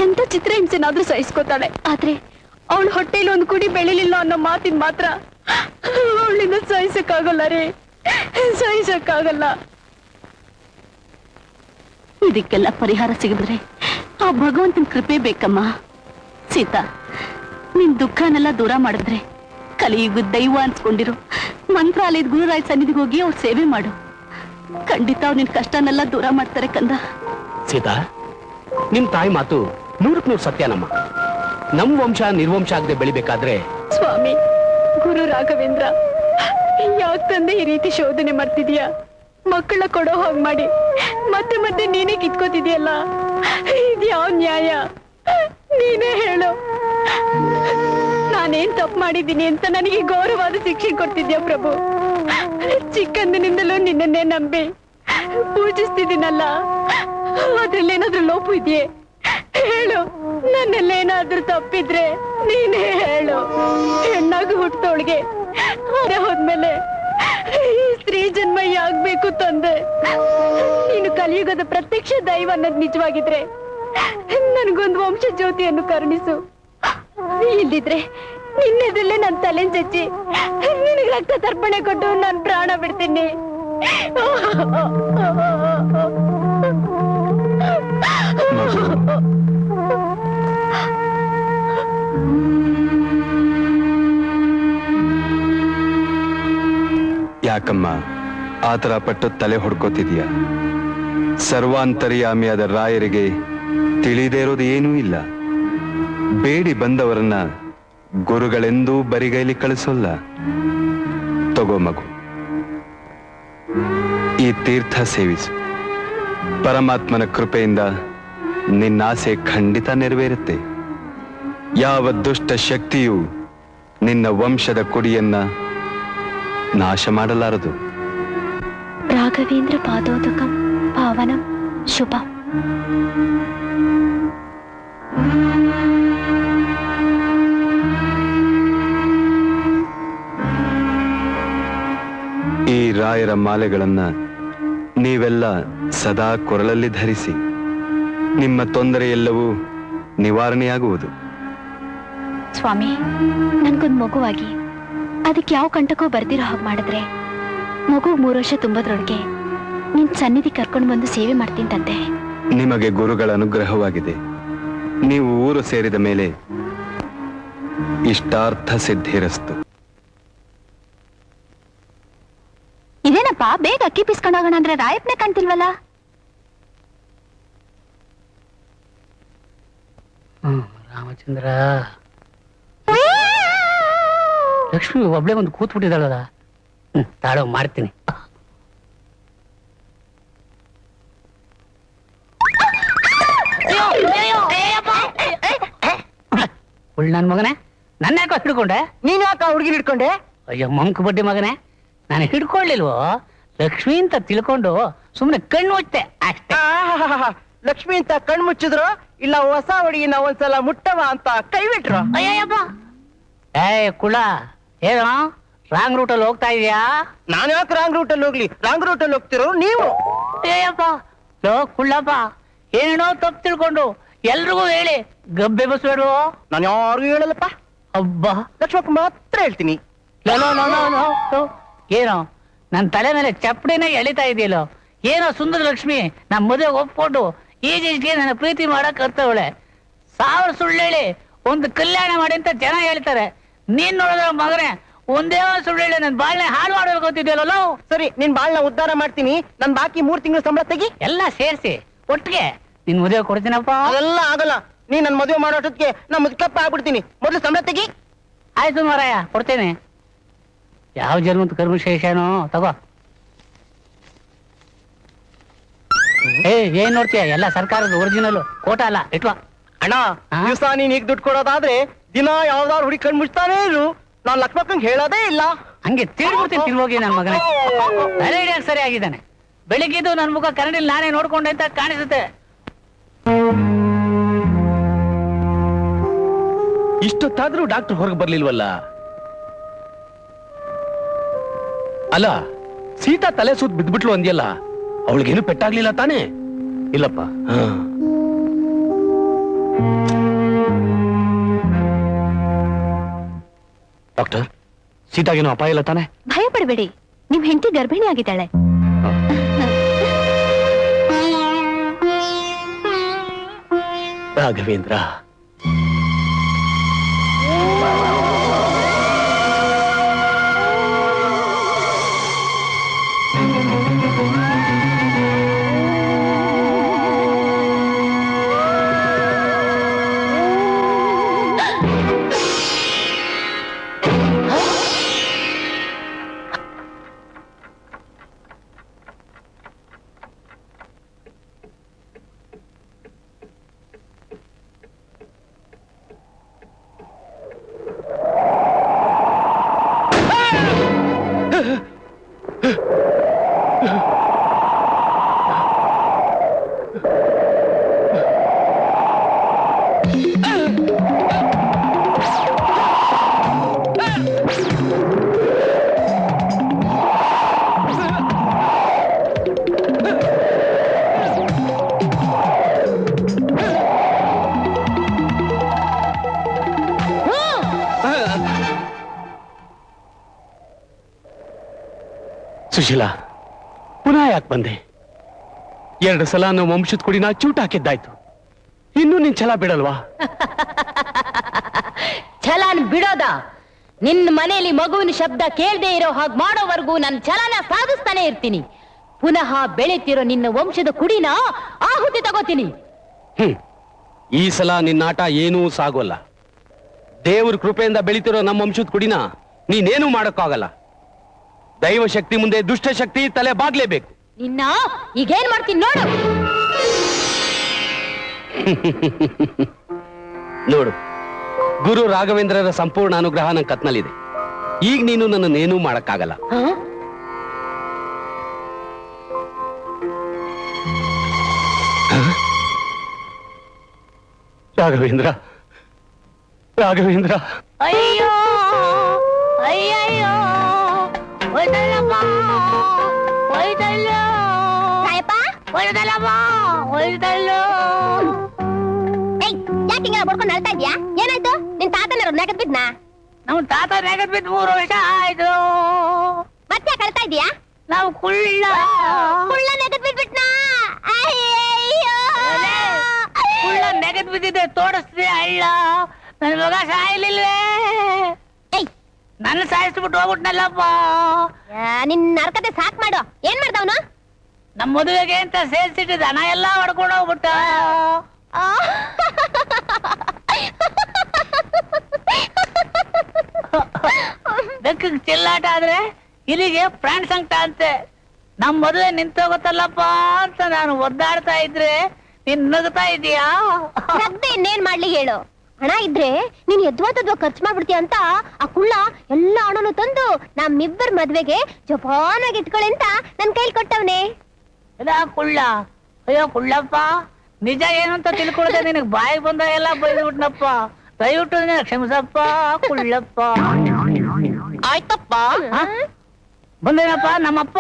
ಎಂತ ಚಿತ್ರಹಿಂಸೆನಾದ್ರೂ ಸಹಿಸ್ಕೋತಾಳೆ, ಆದ್ರೆ ಅವಳ ಹೊಟ್ಟೆಲಿ ಒಂದು ಕುಡಿ ಬೆಳಿಲಿಲ್ಲ ಅನ್ನೋ ಮಾತಿನ ಮಾತ್ರ ಅವಳಿಂದ ಸಹಿಸಕ್ಕಾಗಲ್ಲ ರೀ, ಸಹಿಸಕ್ಕಾಗಲ್ಲ. ಇದಕ್ಕೆಲ್ಲ ಪರಿಹಾರ ಸಿಗಿದ್ರೆ ಆ ಭಗವಂತನ ಕೃಪೆ ಬೇಕಮ್ಮ. ಸೀತಾ, ನಿನ್ ದುಃಖನೆಲ್ಲ ದೂರ ಮಾಡಿದ್ರೆ ಕಲಿಯುಗದ ದೈವ ಅನ್ಸ್ಕೊಂಡಿರು, ಮಂತ್ರಾಲಯದ ಗುರುರಾಯ ಸನ್ನಿಧಿಗೆ ಹೋಗಿ ಅವ್ರ ಸೇವೆ ಮಾಡು. ಖಂಡಿತ ಅವ್ರು ನಿನ್ ಕಷ್ಟನೆಲ್ಲ ದೂರ ಮಾಡ್ತಾರೆ ಕಂದ. ಸೀತಾ, ನಿಮ್ ತಾಯಿ ಮಾತು 100% ಸತ್ಯನಮ್ಮ. ನಮ್ ವಂಶ ನಿರ್ವಂಶ ಆಗದೆ ಬೆಳಿಬೇಕಾದ್ರೆ ಸ್ವಾಮಿ, ಗುರು ರಾಘವೇಂದ್ರ, ಯಾಕ್ ತಂದೆ ಈ ರೀತಿ ಶೋಧನೆ ಮಾಡ್ತಿದ್ಯಾ? ಮಕ್ಕಳ ಕೊಡೋ ಹೋಗ್ ಮಾಡಿ ಮತ್ತೆ ಮತ್ತೆ ನೀನೇ ಕಿತ್ಕೋತಿದ್ಯಲ್ಲ, ಇದ್ಯಾವ ನ್ಯಾಯ? ನೀನೇ ಹೇಳು. ನಾನೇನ್ ತಪ್ಪು ಮಾಡಿದ್ದೀನಿ ಅಂತ ನನಗೆ ಗೌರವಾದ ಶಿಕ್ಷೆ ಕೊಡ್ತಿದ್ಯಾ ಪ್ರಭು? ಚಿಕ್ಕಂದಿನಿಂದಲೂ ನಿನ್ನನ್ನೇ ನಂಬಿ ಪೂಜಿಸ್ತಿದ್ದೀನಲ್ಲ, ಅದ್ರಲ್ಲೇನಾದ್ರೂ ಲೋಪ ಇದೆಯೇ? ಹೇಳು. ನನ್ನಲ್ಲೇನಾದ್ರೂ ತಪ್ಪಿದ್ರೆ ನೀನೇ ಹೇಳು. ಹೆಣ್ಣಾಗಿ ಹುಟ್ಟೋಳ್ಗೆ ಹೊರ ಹೋದ್ಮೇಲೆ ಈ ಸ್ತ್ರೀ ಜನ್ಮ ಯಾಗ್ಬೇಕು ತಂದೆ? ನೀನು ಕಲಿಯುಗದ ಪ್ರತ್ಯಕ್ಷ ದೈವ ಅನ್ನೋದು ನಿಜವಾಗಿದ್ರೆ ನನ್ಗೊಂದು ವಂಶ ಜ್ಯೋತಿಯನ್ನು ಕರುಣಿಸು. ಇಲ್ದಿದ್ರೆ ನಿನ್ನೆದ್ರಲ್ಲೇ ನನ್ ತಲೆ ಚಚ್ಚಿ ನಿನಗೆ ರಕ್ತ ತರ್ಪಣೆ ಕೊಟ್ಟು ನಾನು ಪ್ರಾಣ ಬಿಡ್ತೀನಿ. ಯಾಕಮ್ಮ ಆತರ ಪಟ್ಟು ತಲೆ ಹೊಡ್ಕೋತಿದೀಯ? ಸರ್ವಾಂತರ್ಯಾಮಿಯಾದ ರಾಯರಿಗೆ ತಿಳಿದೇ ಇರೋದು ಏನೂ ಇಲ್ಲ. ಬೇಡಿ ಬಂದವರನ್ನ ಗುರುಗಳೆಂದೂ ಬರಿಗೈಲಿ ಕಳಿಸೋಲ್ಲ. ತಗೋ ಮಗು, ಈ ತೀರ್ಥ ಸೇವಿಸು. ಪರಮಾತ್ಮನ ಕೃಪೆಯಿಂದ ನಿನ್ನಾಸೆ ಖಂಡಿತ ನೆರವೇರುತ್ತೆ. ಯಾವ ದುಷ್ಟ ಶಕ್ತಿಯು ನಿನ್ನ ವಂಶದ ಕುಡಿಯನ್ನ ನಾಶ ಮಾಡಲಾರದು. ರಾಘವೇಂದ್ರ ಪಾದೋದಕಂ ಪಾವನಂ ಶುಭ. ಈ ರಾಯರ ಮಾಲೆಗಳನ್ನ ನೀವೆಲ್ಲ ಸದಾ ಕೊರಳಲ್ಲಿ ಧರಿಸಿ. ನಿಮ್ಮ ತೊಂದರೆ ಎಲ್ಲವೂ ನಿವಾರಣೆಯಾಗುವುದು. ಸ್ವಾಮಿ, ನನ್ಗೊಂದು ಮಗುವಾಗಿ ಅದಕ್ಕೆ ಯಾವ ಕಂಟಕೋ ಬರ್ದಿರೋ ಹಾಗೆ ಮಾಡಿದ್ರೆ ಮಗು 3 ವರ್ಷ ತುಂಬೋದ್ರೊಳಗೆ ನಿನ್ ಸನ್ನಿಧಿ ಕರ್ಕೊಂಡು ಬಂದು ಸೇವೆ ಮಾಡ್ತೀನಂತೆ. ನಿಮಗೆ ಗುರುಗಳ ಅನುಗ್ರಹವಾಗಿದೆ. ನೀವು ಊರು ಸೇರಿದ ಮೇಲೆ ಇಷ್ಟಾರ್ಥ ಸಿದ್ಧಿರಸ್ತು. ಇದೇನಪ್ಪ, ಬೇಗ ಅಕ್ಕಿ ಪಿಸ್ಕೊಂಡೋಗೋಣ ಅಂದ್ರೆ ರಾಯಪ್ಪನೇ ಕಾಣ್ತಿಲ್ವಲ್ಲ? ರಾಮಚಂದ್ರ, ಲಕ್ಷ್ಮಿ ಒಬ್ಳೆ ಒಂದು ಕೂತ್ ಬಿಟ್ಟಿದ್ದಾಳಲ್ಲ. ತಾಳೋ ಮಾಡ್ತೀನಿ. ನನ್ ಮಗನೇ, ನನ್ನ ಯಾಕೋ ಹಿಡ್ಕೊಂಡೆ? ನೀನ್ ಯಾಕ ಹುಡುಗಿನ ಹಿಡ್ಕೊಂಡೆ? ಅಯ್ಯೋ ಮಂಕ್ ಬಡ್ಡಿ ಮಗನೇ, ನಾನು ಹಿಡ್ಕೊಳ್ಳಿಲ್ವೋ? ಲಕ್ಷ್ಮಿ ಅಂತ ತಿಳ್ಕೊಂಡು ಸುಮ್ನೆ ಕಣ್ಣು ಮುಚ್ಚೆ ಅಷ್ಟೇ. ಲಕ್ಷ್ಮಿ ಅಂತ ಕಣ್ ಮುಚ್ಚಿದ್ರು ಇಲ್ಲ ಹೊಸ ಹುಡುಗಿನ ಒಂದ್ಸಲ ಮುಟ್ಟವ ಅಂತ ಕೈ ಬಿಟ್ರು. ಅಯ್ಯಪ್ಪ, ಕುಳ ಏನೋ ರಾಂಗ್ ರೂಟಲ್ಲಿ ಹೋಗ್ತಾ ಇದೀಯಾ? ನಾನು ಯಾಕೆ ರಾಂಗ್ ರೂಟಲ್ಲಿ ಹೋಗ್ಲಿ? ರಾಂಗ್ ರೂಟಲ್ಲಿ ಹೋಗ್ತಿರೋ ನೀವು. ಅಯ್ಯಪ್ಪ, ಲೋ ಕುಳ್ಳಪ್ಪ, ಏನೇನೋ ತಪ್ಪು ತಿಳ್ಕೊಂಡು ಎಲ್ರಿಗೂ ಹೇಳಿ ಗಬ್ಬೆ ಬಸ್ಬೇಡು. ನಾನು ಯಾರಿಗೂ ಹೇಳಲ್ಲಪ್ಪ. ಅಬ್ಬಾ, ಲಕ್ಷ್ಮಕ್ಕ ಮಾತ್ರ ಹೇಳ್ತೀನಿ. ಏನೋ ನನ್ ತಲೆ ಮೇಲೆ ಚಪ್ಪಡಿನೇ ಎಳಿತಾ ಇದೆಯಲ್ಲೋ? ಏನೋ ಸುಂದರ ಲಕ್ಷ್ಮಿ ನಮ್ಮ ಮದುವೆ ಒಪ್ಕೊಂಡು ಈಜಿಗೆ ನನ್ನ ಪ್ರೀತಿ ಮಾಡಕ್ ಕರ್ತವಳೆ. 1000 ಸುಳ್ಳು ಹೇಳಿ ಒಂದು ಕಲ್ಯಾಣ ಮಾಡಿ ಅಂತ ಜನ ಹೇಳ್ತಾರೆ. ನೀನ್ ನೋಡಿದ್ರ ಮಗನೇ ಒಂದೇ ಒಂದು ಸುಳ್ಳು ಹೇಳಿ ನನ್ ಬಾಳ್ನೆ ಹಾಳು ಮಾಡೋದು ಗೊತ್ತಿದೆಯಲ್ಲ. ಸರಿ, ನಿನ್ ಬಾಳ್ನ ಉದ್ಧಾರ ಮಾಡ್ತೀನಿ. ನನ್ ಬಾಕಿ 3 ತಿಂಗಳು ಸಂಬಳ ತೆಗಿ. ಎಲ್ಲ ಸೇರಿಸಿ ಒಟ್ಟಿಗೆ ನಿನ್ ಮದುವೆ ಕೊಡ್ತೀನಪ್ಪ. ಅದೆಲ್ಲ ಆಗಲ್ಲ. ನೀ ನನ್ ಮದುವೆ ಮಾಡೋಟಕ್ಕೆ ನಾ ಮುದ್ಕಪ್ಪ ಆಗ್ಬಿಡ್ತೀನಿ. ಮೊದಲು ಸಂಬಳ ತೆಗಿ. ಆಯ್ತು ಮಾರಾಯ, ಕೊಡ್ತೇನೆ. ಯಾವ ಜನ್ಮದ ಕರ್ಮಶೇಷನೋ ತಗೋ. ಏನ್ ನೋಡ್ತೀಯ ಎಲ್ಲ ಸರ್ಕಾರದ ಒರಿಜಿನಲ್ ಕೋಟ ಅಲ್ಲ ಇಟ್ವಾ ಅಣ್ಣ ದಿವಸ ನೀನ್ ಈಗ ದುಡ್ಡು ಕೊಡೋದಾದ್ರೆ ದಿನ ಯಾವ್ದಾದ್ರು ಹುಡುಗಿ ಕಣ್ ಮುಚ್ತಾನೇ ಇರು. ನಾನ್ ಲಕ್ಷ್ಮಕ್ಕಂಗ್ ಹೇಳೋದೇ ಇಲ್ಲ. ಹಂಗೆ ತಿಳ್ಬಿಡ್ತೀನಿ ತಿಳ್ಹೋಗಿ ನನ್ನ ಮಗನೇ ತಲೆ ಹಿಡಿಯಕ್ ಸರಿ ಆಗಿದ್ದಾನೆ. ಬೆಳಿಗ್ಗೆದು ನನ್ ಮುಖ ಕನ್ನಡಿಲಿ ನಾನೇ ನೋಡ್ಕೊಂಡೆ ಅಂತ ಕಾಣಿಸುತ್ತೆ. ಇಷ್ಟೊತ್ತಾದ್ರೂ ಡಾಕ್ಟರ್ ಹೊರಗೆ ಬರ್ಲಿಲ್ವಲ್ಲ? ಅಲ್ಲ, ಸೀತಾ ತಲೆ ಸುತ್ತ ಬಿದ್ಬಿಟ್ಲು ಅಂದ್ಯಲ್ಲ, ಅವಳಿಗೇನು ಪೆಟ್ಟಾಗ್ಲಿಲ್ಲ ತಾನೇ? ಇಲ್ಲಪ್ಪ. ಡಾಕ್ಟರ್, ಸೀತಾಗೇನು ಅಪಾಯ ಇಲ್ಲ ತಾನೆ? ಭಯ ಪಡಬೇಡಿ, ನಿಮ್ ಹೆಂಡತಿ ಗರ್ಭಿಣಿ ಆಗಿದ್ದಾಳೆ. ರಾಘವೇಂದ್ರ, ಸುಶೀಲಾ, ಪುನಃ ಯಾಕೆ ಬಂದೆ? 2 ಸಲ ನಮ್ಮ ವಂಶದ ಕುಡಿನ ಚೂಟ್ ಹಾಕಿದ್ದಾಯ್ತು. ಇನ್ನೂ ನಿನ್ ಛಲ ಬಿಡಲ್ವಾ? ಛಲಾನ್ ಬಿಡೋದ? ನಿನ್ನ ಮನೆಯಲ್ಲಿ ಮಗುವಿನ ಶಬ್ದ ಕೇಳದೆ ಇರೋ ಹಾಗೆ ಮಾಡೋವರೆಗೂ ನನ್ನ ಛಲನ ಸಾಧಿಸ್ತಾನೆ ಇರ್ತೀನಿ. ಪುನಃ ಬೆಳೀತಿರೋ ನಿನ್ನ ವಂಶದ ಕುಡಿನ ಆಹುತಿ ತಗೋತೀನಿ. ಈ ಸಲ ನಿನ್ನಾಟ ಏನೂ ಸಾಗೋಲ್ಲ. ದೇವ್ರ ಕೃಪೆಯಿಂದ ಬೆಳೀತಿರೋ ನಮ್ಮ ವಂಶದ ಕುಡಿನ ನೀನೇನೂ ಮಾಡಕ್ಕಾಗಲ್ಲ. ದೈವ ಶಕ್ತಿ ಮುಂದೆ ದುಷ್ಟ ಶಕ್ತಿ ತಲೆ ಬಾಗ್ಲೇಬೇಕು. ನಿನ್ನ ಈಗೇನ್ ಮಾಡ್ತೀನಿ ನೋಡು. ನೋಡು, ಗುರು ರಾಘವೇಂದ್ರರ ಸಂಪೂರ್ಣ ಅನುಗ್ರಹ ನನ್ನ ಕತ್ನಲ್ಲಿದೆ. ಈಗ ನೀನು ನನ್ನನ್ನೇನೂ ಮಾಡಕ್ಕಾಗಲ್ಲ. ರಾಘವೇಂದ್ರ, ರಾಘವೇಂದ್ರ, ಅಯ್ಯೋ ಅಯ್ಯಯ್ಯೋ, ಹೋಯ್ತಲ್ಲಮ್ಮ ಹೋಯ್ತಲ್ಲೋ, ಹೋಯ್ತಲ್ಲಮ್ಮ ಹೋಯ್ತಲ್ಲೋ. ಯಾಕೆ ಹಿಂಗೆಲ್ಲ ಬಡ್ಕೊಂಡು ಅಳ್ತಾ ಇದ್ಯಾ? ಏನಾಯ್ತು? ನಿನ್ ತಾತನ ನೆಗದ್ ಬಿದ್ನಾ? ನಮ್ ತಾತ ನೆಗದ್ ಬಿದ್ದು 3 ವರ್ಷ ಆಯ್ತು. ಮತ್ತೆ ಯಾಕೆ ಅಳ್ತಾ ಇದ್ಯಾ? ನಾವು ಕುಳ್ಳ ನೆಗದ್ ಬಿದ್ಬಿಟ್ನಾ? ಅಯ್ಯಯ್ಯೋ, ಕುಳ್ಳ ನೆಗದ್ ಬಿದ್ದಿದ್ದೆ ತೋರಿಸ್ದೆ ಅಳ್ಳ. ನನ್ ಮಗ ಸಾಯ್ಲಿಲ್ವೇ? ನನ್ನ ಸಾಯಿಸ್ಬಿಟ್ಟು ಹೋಗ್ಬಿಟ್ನಲ್ಲಪ್ಪ. ನಿನ್ ನರ್ಕತೆ ಸಾಕ್ ಮಾಡು. ಏನ್ ಮಾಡ್ದವನು? ನಮ್ ಮದುವೆಗೆ ಅಂತ ಸೇರ್ಸಿಟ್ಟಿದ್ದ ಹಣ ಎಲ್ಲ ಹೊಡ್ಕೊಂಡು ಹೋಗ್ಬಿಟ್ಟ. ಬೆಕ್ಕಗ್ ಚೆಲ್ಲಾಟ ಆದ್ರೆ ಇಲ್ಲಿಗೆ ಪ್ರಾಣ ಸಂಕಟ ಅಂತೆ. ನಮ್ ಮದುವೆ ನಿಂತೋಗುತ್ತಲ್ಲಪ್ಪ ಅಂತ ನಾನು ಒದ್ದಾಡ್ತಾ ಇದ್ರೆ ನೀನ್ ನಗ್ತಾ ಇದೀಯಾ? ನಗ್ದೆ ಇನ್ನೇನ್ ಮಾಡ್ಲಿ ಹೇಳು? ಹಣ ಇದ್ರೆ ನೀನ್ ಎದ್ವಾ ಖರ್ಚು ಮಾಡ್ಬಿಡ್ತೀಯ ಅಂತ ಆ ಕುಳ್ಳ ಎಲ್ಲ ಹಣನು ತಂದು ನಮ್ಮಿಬ್ಬರ ಮದ್ವೆಗೆ ಜಪಾನಾಗಿ ಇಟ್ಕೊಳ್ಳಿ ಅಂತ ನನ್ ಕೈಲಿ ಕೊಟ್ಟವ್ನೆ. ಕುಳ್ಳ, ಅಯ್ಯೋ ಕುಳ್ಳಪ್ಪ, ನಿಜ ಏನು ಅಂತ ತಿಳ್ಕೊಳ್ದೆ ನಿನಗ್ ಬಾಯಿಗೆ ಬಂದ ಎಲ್ಲ ಬೈದ್ಬಿಟ್ನಪ್ಪ. ದಯವಿಟ್ಟು ಕ್ಷಮಿಸಪ್ಪ ಕುಳ್ಳಪ್ಪ. ಆಯ್ತಪ್ಪ. ಬಂದೇನಪ್ಪ ನಮ್ಮಪ್ಪ.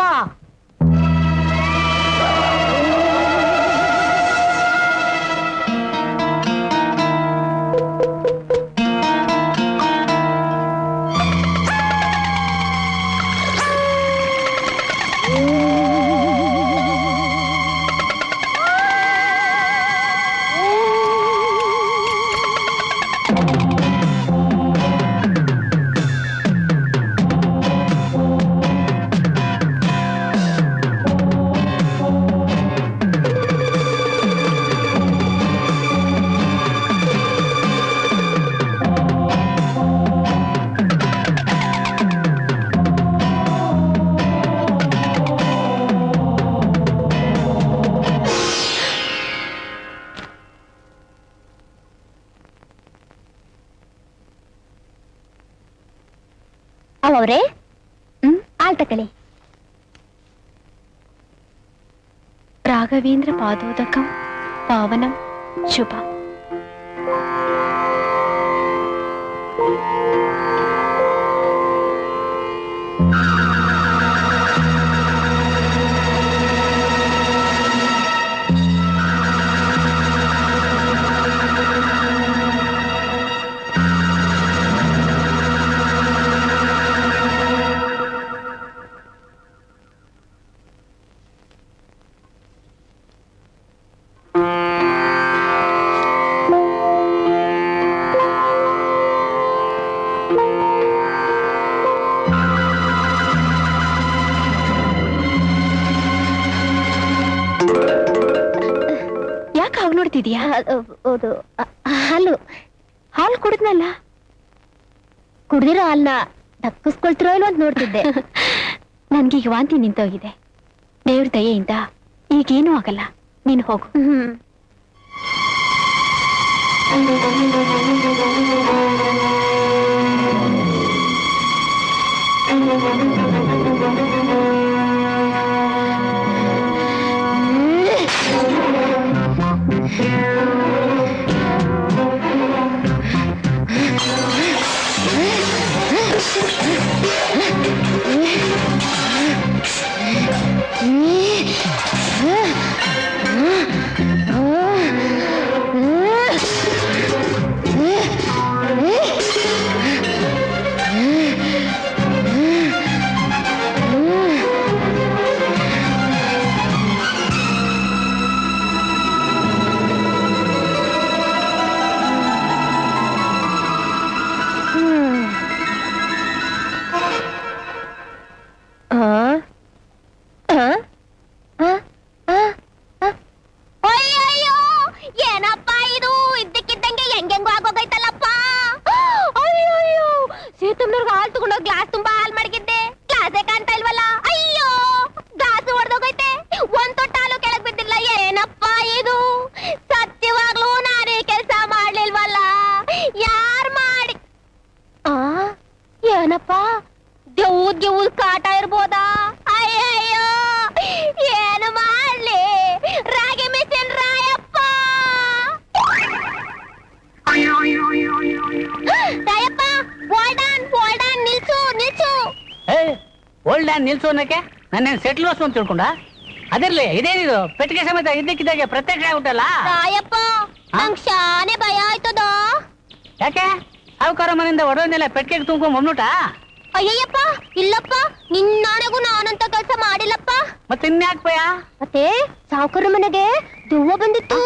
ಅವರೇ ಹಾಲ್ ತಕಳಿ. ರಾಘವೇಂದ್ರ ಪಾದೋದಕಂ ಪಾವನಂ ಶುಭ. ಯಾಕೆ ಹಾಗೆ ನೋಡ್ತಿದ್ಯಾ? ಹೌದು, ಹಾಲು ಹಾಲು ಕುಡಿದ್ನಲ್ಲ. ಕುಡ್ದಿರೋ ಹಾಲ್ನ ದಕ್ಕಿಸ್ಕೊಳ್ತಿರೋ ಇಲ್ವ ಅಂತ ನೋಡ್ತಿದ್ದೆ. ನನ್ಗೀಗ ವಾಂತಿ ನಿಂತೋಗಿದೆ. ದೇವ್ರ ದಯೆಯಿಂದ ಈಗೇನೂ ಆಗಲ್ಲ. ನೀನು ಹೋಗು. ಅಯ್ಯಯ್ಯೋ, ಏನಪ್ಪ ಇದು? ಇದ್ದಕ್ಕಿದ್ದಂಗೆ ಹೆಂಗೆಂಗೋ ಆಗೋಗೈತಲ್ಲಪ್ಪ. ಅಯ್ಯಯ್ಯೋ, ಸೇತುಮ್ನವ್ರಿಗೆ ಹಾಲು ತಗೊಂಡೋಗಿ ಗ್ಲಾಸ್ ತುಂಬಾ ಹಾಲು ಮಡಗಿದ್ದೆ. ಗ್ಲಾಸೇ ಕಾಣ್ತಾ ಇಲ್ವಲ್ಲ. ಅಯ್ಯೋ, ಗ್ಲಾಸ್ ಹೊಡೆದೋಗೈತೆ. ಒಂದ್ ತೊಟ್ಟ ಹಾಲು ಕೆಳಗ್ ಬಿದ್ದಿಲ್ಲ. ಏನಪ್ಪ ಇದು? ಸತ್ಯವಾಗ್ಲೂ ನಾನೇ ಕೆಲಸ ಮಾಡ್ಲಿಲ್ವಲ್ಲ. ಯಾರ್ ಮಾಡಿ? ಏನಪ್ಪ, ದೇವ್ದ್ ಕಾಟ ಇರ್ಬೋದಾ? ಅಯ್ಯಯ್ಯೋ, ಏನು ಮಾಡ್ಲಿ? ರಾಗಿ machine Rayappa. Rayappa, hold on, ನಿಲ್ಸು. ಓಲ್ಡ್ ಡ್ಯಾನ್ ನಿಲ್ಸು ಅನ್ನಕ್ಕೆ ನನ್ನೇನು ಸೆಟ್ಲ್ ಬಸ್ ಅಂತ ತಿಳ್ಕೊಂಡ? ಅದಿರ್ಲಿ, ಇದೇನಿದು ಪೆಟ್ಟಿಗೆ ಸಮೇತ ಇದ್ದಕ್ಕಿದ್ದಾಗೆ ಪ್ರತ್ಯಕ್ಷ ಆಗ್ಬಿಟ್ಟಲ್ಲ. ರಾಯಪ್ಪ, ನಂಗ್ ಶಾನೆ ಭಯ ಆಯ್ತದ. ಯಾಕೆ? ಸಾವುಕಾರ ಮನೆಯಿಂದ ಒಡವೆನೆಲ್ಲ ಪೆಟ್ಟಿಗೆಗೆ ತುಂಬ್ಕೊಂಡ್ ಬಂದ್ಬಿಟ್ಟ? ಅಯ್ಯಯ್ಯಪ್ಪ, ಇಲ್ಲಪ್ಪ, ನಿನ್ನಾಣೆಗೂ ನಾನಂತ ಕೆಲಸ ಮಾಡಿಲ್ಲಪ್ಪ. ಮತ್ತೆ ಇನ್ಯಾಕ್ ಭಯ? ಮತ್ತೆ ಸಾವುಕಾರ ಮನೆಗೆ ದೆವ್ವ ಬಂದಿತ್ತು.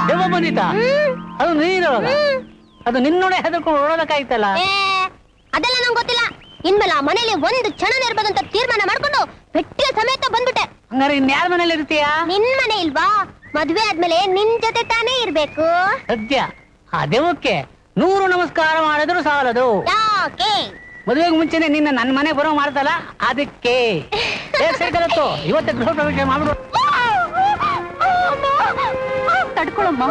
ದೆವ್ವ ಬಂದಿತ್ತ? ಅದು ನೀರೊಳಗ? ಅದು ನಿನ್ನೋಡೆ ಹೆದರ್ಕೊಂಡು ಓಡೋದಕ್ಕಾಯ್ತಲ್ಲ. ಅದೆಲ್ಲ ನಂಗೆ ಗೊತ್ತಿಲ್ಲ. ಇನ್ಮೇಲೆ ಆ ಮನೇಲಿ ಒಂದು ಕ್ಷಣ ಇರ್ಬೇಕಂತ ತೀರ್ಮಾನ ಮಾಡ್ಕೊಂಡು ಪೆಟ್ಟಿಗೆ ಸಮೇತ ಬಂದ್ಬಿಟ್ಟೆ. ಹಂಗಾರೆ ಇನ್ಯಾರ ಮನೇಲಿ ಇರ್ತೀಯ? ನಿನ್ ಮನೆ ಇಲ್ವಾ? ಮದ್ವೆ ಆದ್ಮೇಲೆ ನಿನ್ ಜೊತೆ ತಾನೇ ಇರ್ಬೇಕು. ಸದ್ಯ ಆ ದೆವ್ವಕ್ಕೆ 100 ನಮಸ್ಕಾರ ಮಾಡಿದ್ರು ಸಾಲದು. ಯಾಕೆ? ಮದುವೆಗೆ ಮುಂಚೆನೆ ನಿನ್ನ ನನ್ನ ಮನೆ ಬರೋ ಮಾಡ್ತಲ್ಲ, ಅದಕ್ಕೆ. ಸೈಕಲತ್ತು ಇವತ್ತೇ ಗೃಹ ಪ್ರವೇಶ ಮಾಡ್ಬಿಡು. ತಡ್ಕೊಳಮ್ಮ.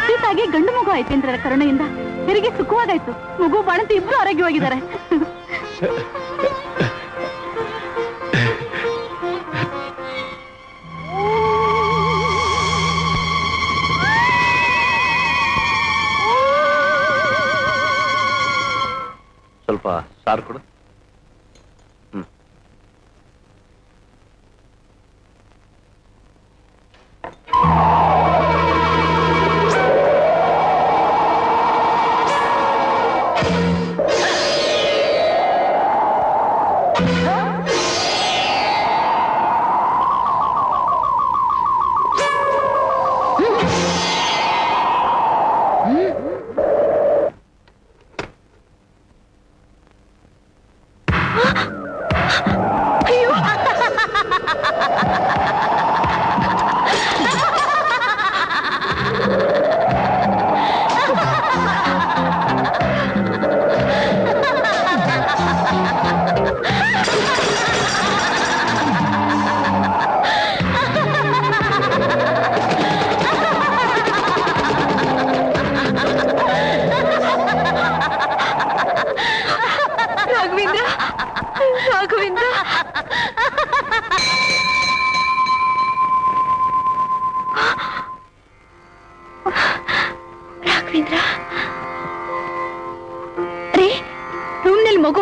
ಸೀತಾಗೆ ಗಂಡು ಮಗು ಆಯ್ತೇಂದ್ರ ಕರುಣೆಯಿಂದ. ಹೆರಿಗೆ ಸುಖವಾಗಾಯ್ತು. ಮಗು ಬಾಣಂತಿ ಇಬ್ರು ಆರೋಗ್ಯವಾಗಿದ್ದಾರೆ. ಸ್ವಲ್ಪ ಸಾರು ಕೊಡು.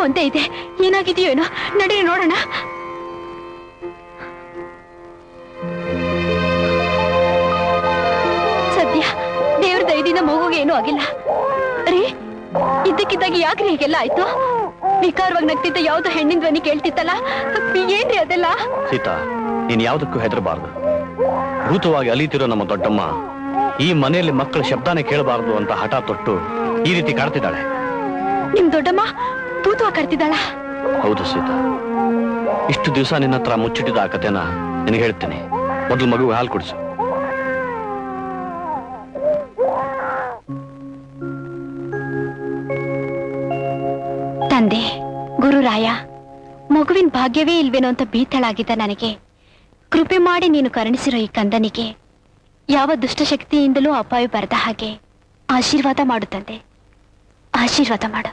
ಒಂದೇ ಇದೆ. ಏನಾಗಿದೆಯೋ ಏನೋ, ನಡೀರಿ ನೋಡೋಣ. ಸದ್ಯ ದೇವ್ರ ದಯದಿಂದ ಮಗುಗೆ ಏನೂ ಆಗಿಲ್ಲ ರೀ. ಇದ್ದಕ್ಕಿದ್ದಾಗ ಯಾಕ್ರಿ ಹೀಗೆಲ್ಲ ಆಯ್ತು? ವಿಕಾರವಾಗಿ ನಗ್ತಿದ್ದ ಯಾವ್ದೋ ಹೆಣ್ಣಿನ ಧ್ವನಿ ಕೇಳ್ತಿತ್ತಲ್ಲ, ಏನ್ರಿ ಅದೆಲ್ಲ? ಸೀತಾ, ನೀನ್ ಯಾವ್ದಕ್ಕೂ ಹೆದರಬಾರ್ದು. ಭೂತವಾಗಿ ಅಲಿತಿರೋ ನಮ್ಮ ದೊಡ್ಡಮ್ಮ ಈ ಮನೆಯಲ್ಲಿ ಮಕ್ಕಳ ಶಬ್ದಾನೇ ಕೇಳಬಾರದು ಅಂತ ಹಠ ತೊಟ್ಟು ಈ ರೀತಿ ಕಾಡ್ತಿದ್ದಾಳೆ. ನಿಮ್ ದೊಡ್ಡಮ್ಮ ಭೂತವಾಗಿ ಕಾಡ್ತಿದ್ದಾಳ? ಹೌದು ಸೀತಾ. ಇಷ್ಟು ದಿವಸ ನಿನ್ನ ಹತ್ರ ಮುಚ್ಚಿಟ್ಟಿದ್ದ ಆ ಕಥೆನ ನಿನಗೆ ಹೇಳ್ತೀನಿ. ಮೊದಲು ಮಗು ಹಾಲು ಕುಡಿಸು. ತಂದೆ ಗುರುರಾಯ, ಮಗುವಿನ ಭಾಗ್ಯವೇ ಇಲ್ವೇನೋ ಅಂತ ಭೀತಳಾಗಿದ್ದ ನನಗೆ ಕೃಪೆ ಮಾಡಿ ನೀನು ಕರುಣಿಸಿರೋ ಈ ಕಂದನಿಗೆ ಯಾವ ದುಷ್ಟಶಕ್ತಿಯಿಂದಲೂ ಅಪಾಯ ಬರದ ಹಾಗೆ ಆಶೀರ್ವಾದ ಮಾಡು ತಂದೆ, ಆಶೀರ್ವಾದ ಮಾಡು.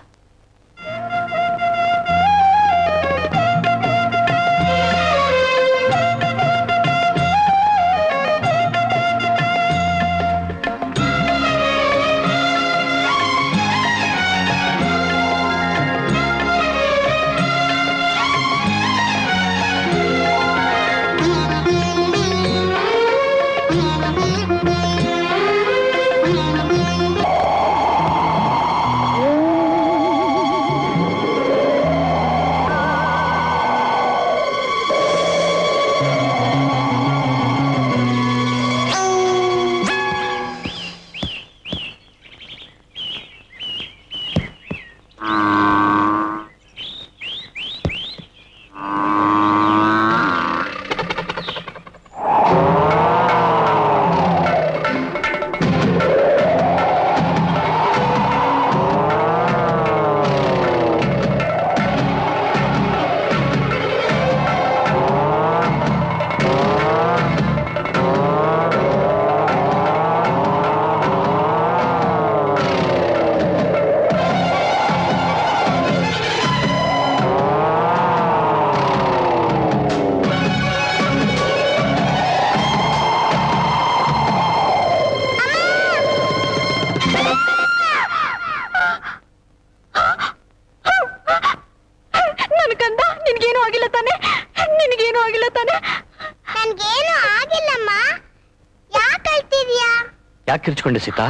ಯಾಕೆ ಕಿರ್ಚ್ಕೊಂಡೆ ಸೀತಾ?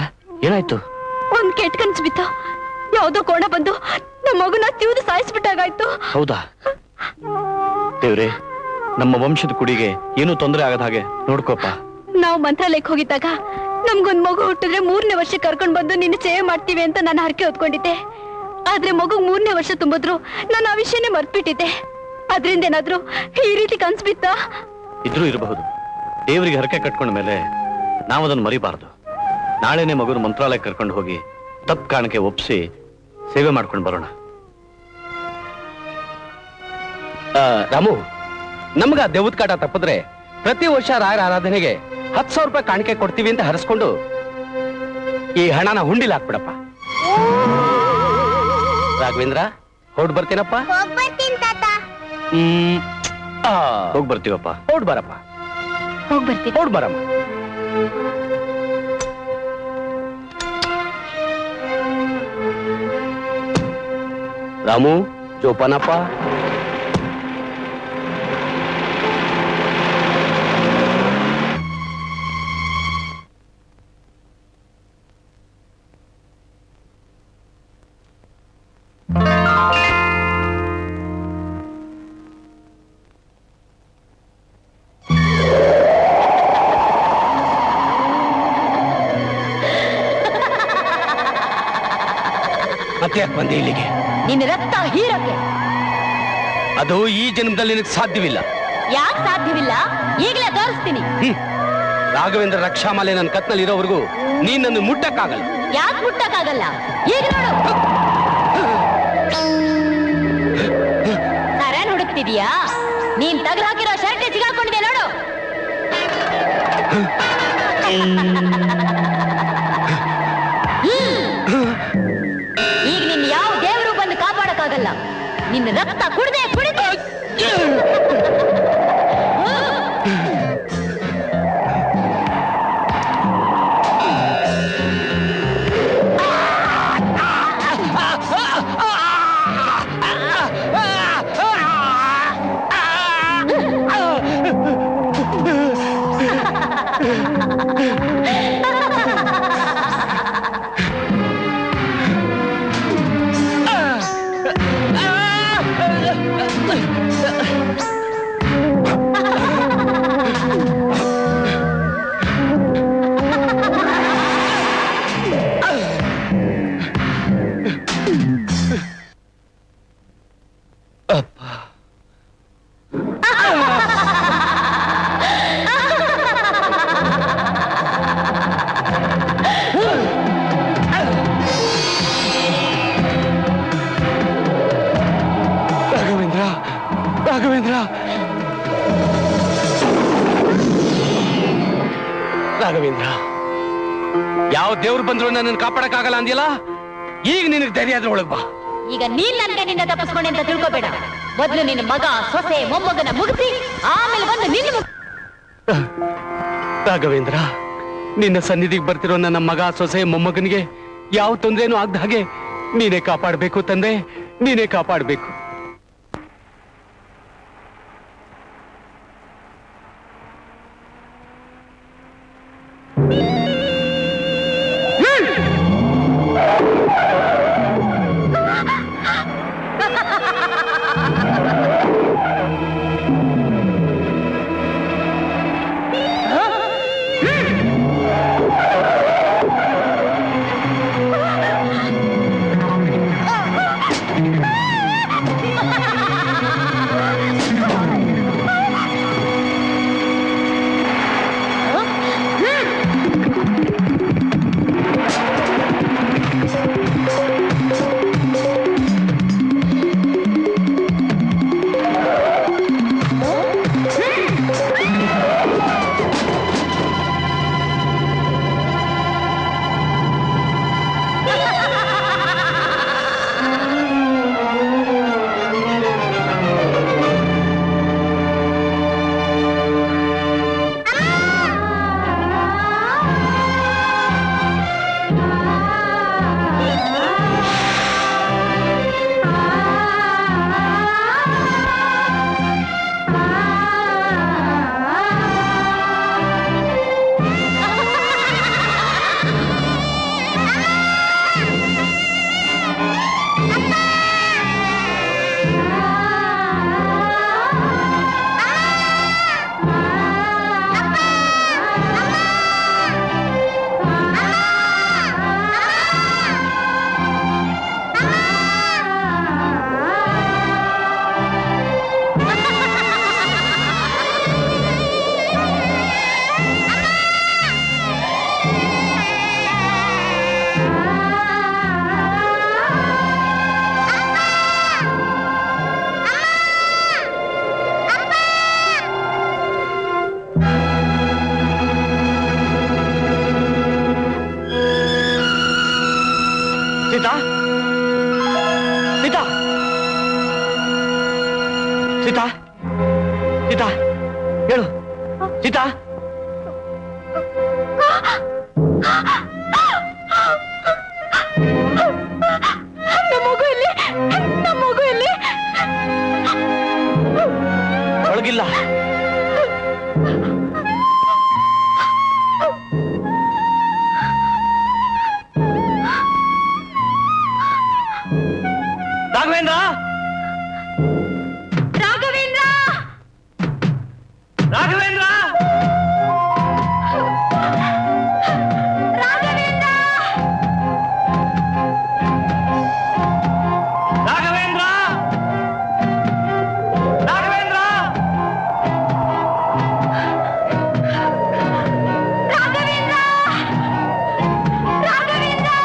ಏನಾಯ್ತು? ಒಂದ್ ಕೆಟ್ಟ ಕನ್ಸು ಬಿತ್ತು. ಯಾವ್ದೋ ಕೋಣ ಬಂದು ನಮ್ಮ ಮಗುನ ತಿವಿದು ಸಾಯಿಸ್ಬಿಟ್ಟಾಗಾಯ್ತು. ಹೌದಾ? ದೇವ್ರೆ, ನಮ್ಮ ವಂಶದ ಕುಡಿಗೆ ಏನೂ ತೊಂದರೆ ಆಗದ ಹಾಗೆ ನೋಡ್ಕೋಪ. ನಾವು ಮಂತ್ರಾಲಯಕ್ಕೆ ಹೋಗಿದ್ದಾಗ ನಮ್ಗೊಂದ್ ಮಗು ಹುಟ್ಟಿದ್ರೆ 3ನೇ ವರ್ಷ ಕರ್ಕೊಂಡ್ ಬಂದು ನಿನ್ನ ಸೇವೆ ಮಾಡ್ತೀವಿ ಅಂತ ನಾನು ಹರಕೆ ಹೊತ್ಕೊಂಡಿದ್ದೆ. ಆದ್ರೆ ಮಗು 3ನೇ ವರ್ಷ ತುಂಬಿದ್ರು ನಾನು ಆ ವಿಷಯನೇ ಮರ್ತ್ಬಿಟ್ಟಿದ್ದೆ. ಅದ್ರಿಂದ ಏನಾದ್ರು ಈ ರೀತಿ ಕನ್ಸು ಬಿತ್ತ? ಇದ್ರೂ ಇರಬಹುದು. ದೇವರಿಗೆ ಹರಕೆ ಕಟ್ಕೊಂಡ ಮೇಲೆ ನಾವು ಅದನ್ನು ಮರಿಬಾರ್ದು. ನಾಳೆನೆ ಮಗುನ ಮಂತ್ರಾಲಯಕ್ಕೆ ಕರ್ಕೊಂಡು ಹೋಗಿ ತಪ್ಪು ಕಾರಣಕ್ಕೆ ಒಪ್ಪಿಸಿ ಸೇವೆ ಮಾಡ್ಕೊಂಡು ಬರೋಣ. ರಾಮು, ನಮ್ಗ ದೇವದ ಕಾಟ ತಪ್ಪಿದ್ರೆ ಪ್ರತಿ ವರ್ಷ ರಾಯರ ಆರಾಧನೆಗೆ 10,000 ರೂಪಾಯಿ ಕಾಣಿಕೆ ಕೊಡ್ತೀವಿ ಅಂತ ಹರಿಸ್ಕೊಂಡು ಈ ಹಣನ ಹುಂಡಿಲ್ ಹಾಕ್ಬಿಡಪ್ಪ. ರಾಘವೇಂದ್ರ, ಹೊಡ್ ಬರ್ತೀನಪ್ಪ. ಹೋಗ್ ಬರ್ತೀವಪ್ಪ. ಹೊಡ್ ಬರಪ್ಪ. ಹೋಗ್ಬರ್ತೀನಿ. ಹೊಡ್ ಬರಮ್ಮ. ರಾಮು, ಜೋಪಾನಪ್ಪ. ಮತ್ತೆ ಯಾಕೆ ಬಂದೆ ಇಲ್ಲಿಗೆ? ನಿನ್ನ ರಕ್ತ ಹೀರಕ್ಕೆ. ಅದು ಈ ಜನ್ಮದಲ್ಲಿ ನಿನಗೆ ಸಾಧ್ಯವಿಲ್ಲ. ಯಾಕೆ ಸಾಧ್ಯವಿಲ್ಲ? ಈಗಲೇ ತೋರಿಸ್ತೀನಿ. ರಾಘವೇಂದ್ರ ರಕ್ಷಾಮಾಲೆ ನನ್ನ ಕತ್ನಲ್ಲಿ ಇರೋವರೆಗೂ ನೀನ್ ನನ್ನ ಮುಟ್ಟಕ್ಕಾಗಲ್ಲ. ಯಾಕೆ ಮುಟ್ಟಕ್ಕಾಗಲ್ಲ? ಈಗ ನೋಡು. ಸರನ್ ಹುಡುಕ್ತಿದೀಯಾ? ನೀನ್ ತಗಲ್ ಹಾಕಿರೋ ಶರ್ಟ್ ಸಿಗಾಕೊಂಡಿದೆ ನೋಡು. ಈಗ ನಿನ್ನ ಯಾವ ದೇವರು ಬಂದು ಕಾಪಾಡಕ್ಕಾಗಲ್ಲ. ನಿನ್ನ ರಕ್ತ ಕುಡ್ದೆ ಕುಡಿದೆ. ರಾಘವೇಂದ್ರ ರಾಘವೇಂದ್ರ ಯಾವ ದೇವ್ರು ಬಂದ್ರು ನನ್ನನ್ನು ಕಾಪಾಡಕ್ಕಾಗಲ್ಲ ಅಂದಿಲ್ಲ. ಈಗ ನಿನಗೆ ಧೈರ್ಯ ಆದ್ರೆ ಒಳಗ್ ಬಾ. ಈಗ ನೀನ್ ನನ್ನ ಕೈಯಿಂದ ತಪ್ಪಿಸ್ಕೊಂಡೆ ಅಂತ ತಿಳ್ಕೊಬೇಡ. ಮೊದ್ಲು ನಿನ್ನ ಮಗ ಸೊಸೆ ಮೊಮ್ಮಗನ ಮುಗಿಸಿ ಆಮೇಲೆ ಬಂದು ನಿನ್ನ ರಾಘವೇಂದ್ರ, ನಿನ್ನ ಸನ್ನಿಧಿಗೆ ಬರ್ತಿರೋ ನನ್ನ ಮಗ ಸೊಸೆ ಮೊಮ್ಮಗನಿಗೆ ಯಾವ ತೊಂದ್ರೆನೂ ಆಗದ ಹಾಗೆ ನೀನೇ ಕಾಪಾಡಬೇಕು ತಂದೆ, ನೀನೇ ಕಾಪಾಡಬೇಕು. ಸೀತಾ, ಸೀತಾ, ಸೀತಾ, ಸೀತಾ, ಹೇಳು ಸೀತಾ. ಒಳಗಿಲ್ಲ. ರಾಘವೇಂದ್ರ, ರಾಘವೇಂದ್ರ, ರಾಘವೇಂದ್ರ, ರಾಘವೇಂದ್ರ, ರಾಘವೇಂದ್ರ, ರಾಘವೇಂದ್ರ, ರಾಘವೇಂದ್ರ, ರಾಘವೇಂದ್ರ.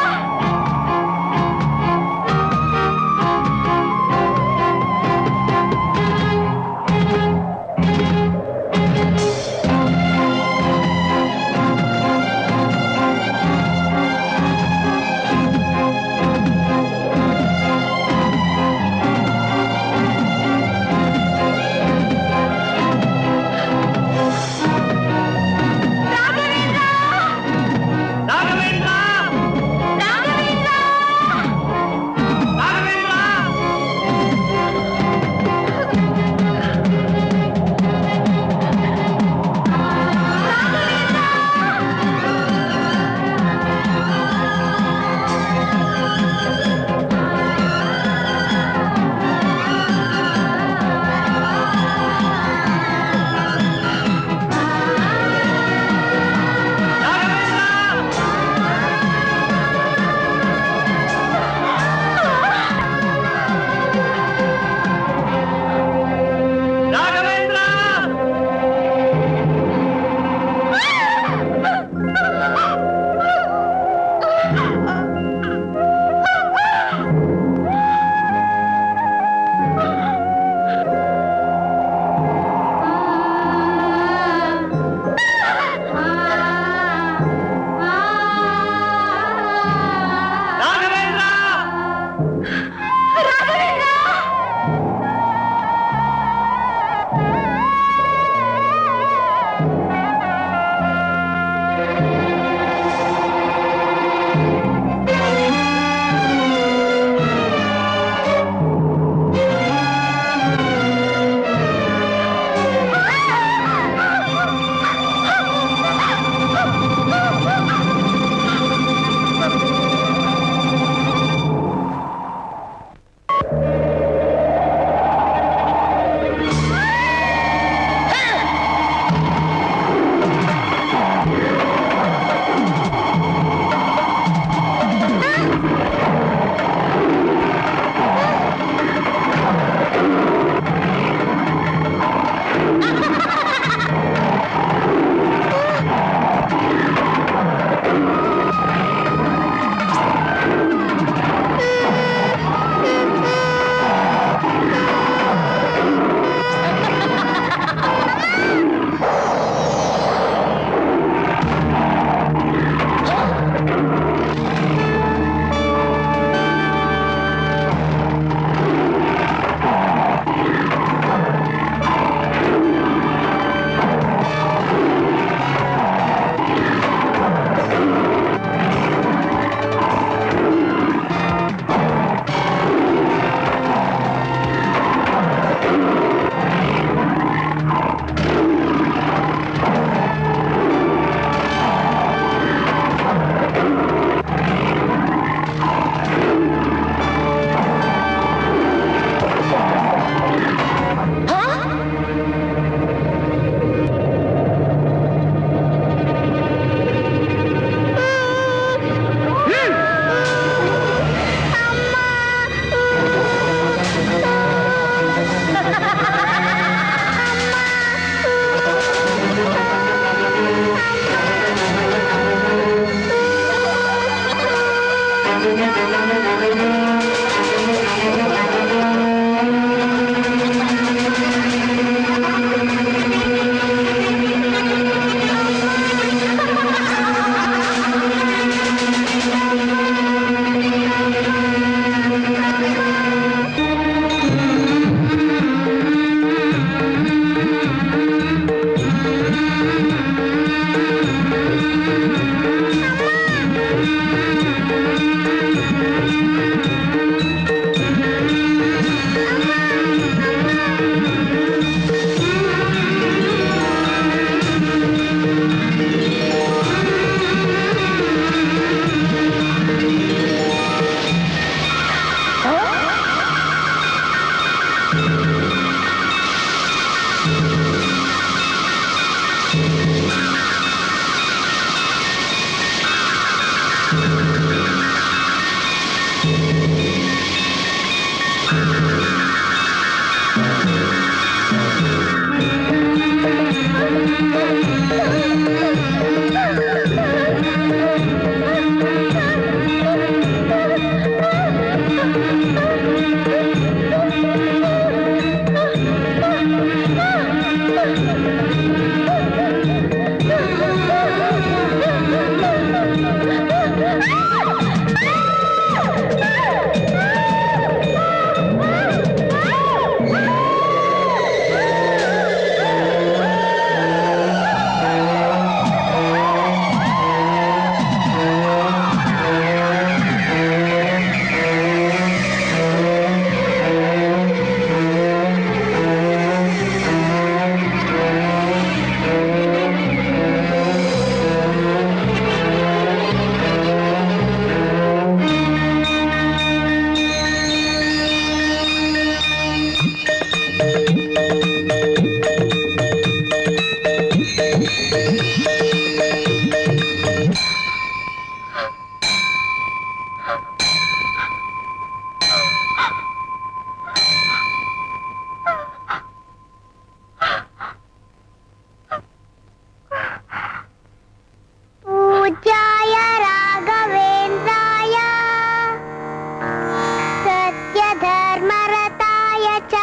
पूज्याय राघवेन्द्राय सत्यधर्मरताय च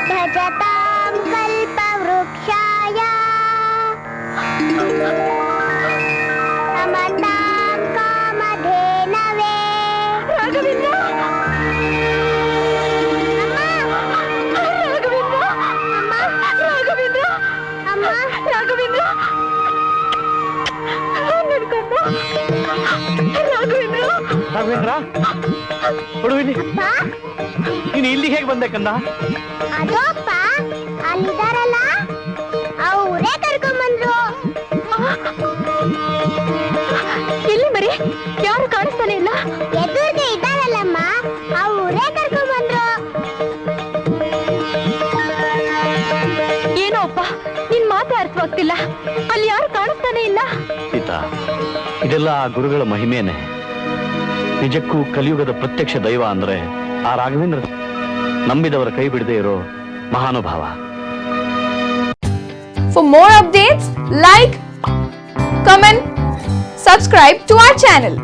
भजतां कल्पवृक्षाय नमतां कामधेनवे ರಾಘವೇಂದ್ರ ಕೊಡು ಇಲ್ಲಿ. ನೀನು ಇಲ್ಲಿ ಹೇಗೆ ಬಂದೆ ಕಂದ? ಅದೋಪ್ಪ ಅಲ್ಲಿದಾರಲ್ಲ ಅವರೇ ಕರ್ಕೊಂಡ್ಬಂದ್ರು. ಎಲ್ಲಿ ಮರಿ? ಯಾರು ಕಾಣಿಸ್ತಾನೆ ಇಲ್ಲ. ಎದುರಿಗೆ ಇದ್ದಾರಲ್ಲಮ್ಮ ಅವರೇ ಕರ್ಕೊಂಡ್ಬಂದ್ರು. ಏನೋ ಅಪ್ಪ ನಿನ್ ಮಾತೇ ಅರ್ಥವಾಗ್ತಿಲ್ಲ. ಅಲ್ಲಿ ಯಾರು ಕಾಣಿಸ್ತಾನೆ ಇಲ್ಲ. ಸೀತಾ, ಇದೆಲ್ಲ ಆ ಗುರುಗಳ ಮಹಿಮೇನೆ. ನಿಜಕ್ಕೂ ಕಲಿಯುಗದ ಪ್ರತ್ಯಕ್ಷ ದೈವ ಅಂದ್ರೆ ಆ ರಾಘವೇಂದ್ರ. ನಂಬಿದವರ ಕೈ ಬಿಡದೆ ಇರೋ ಮಹಾನುಭಾವ. For more updates, like, comment, subscribe to our channel.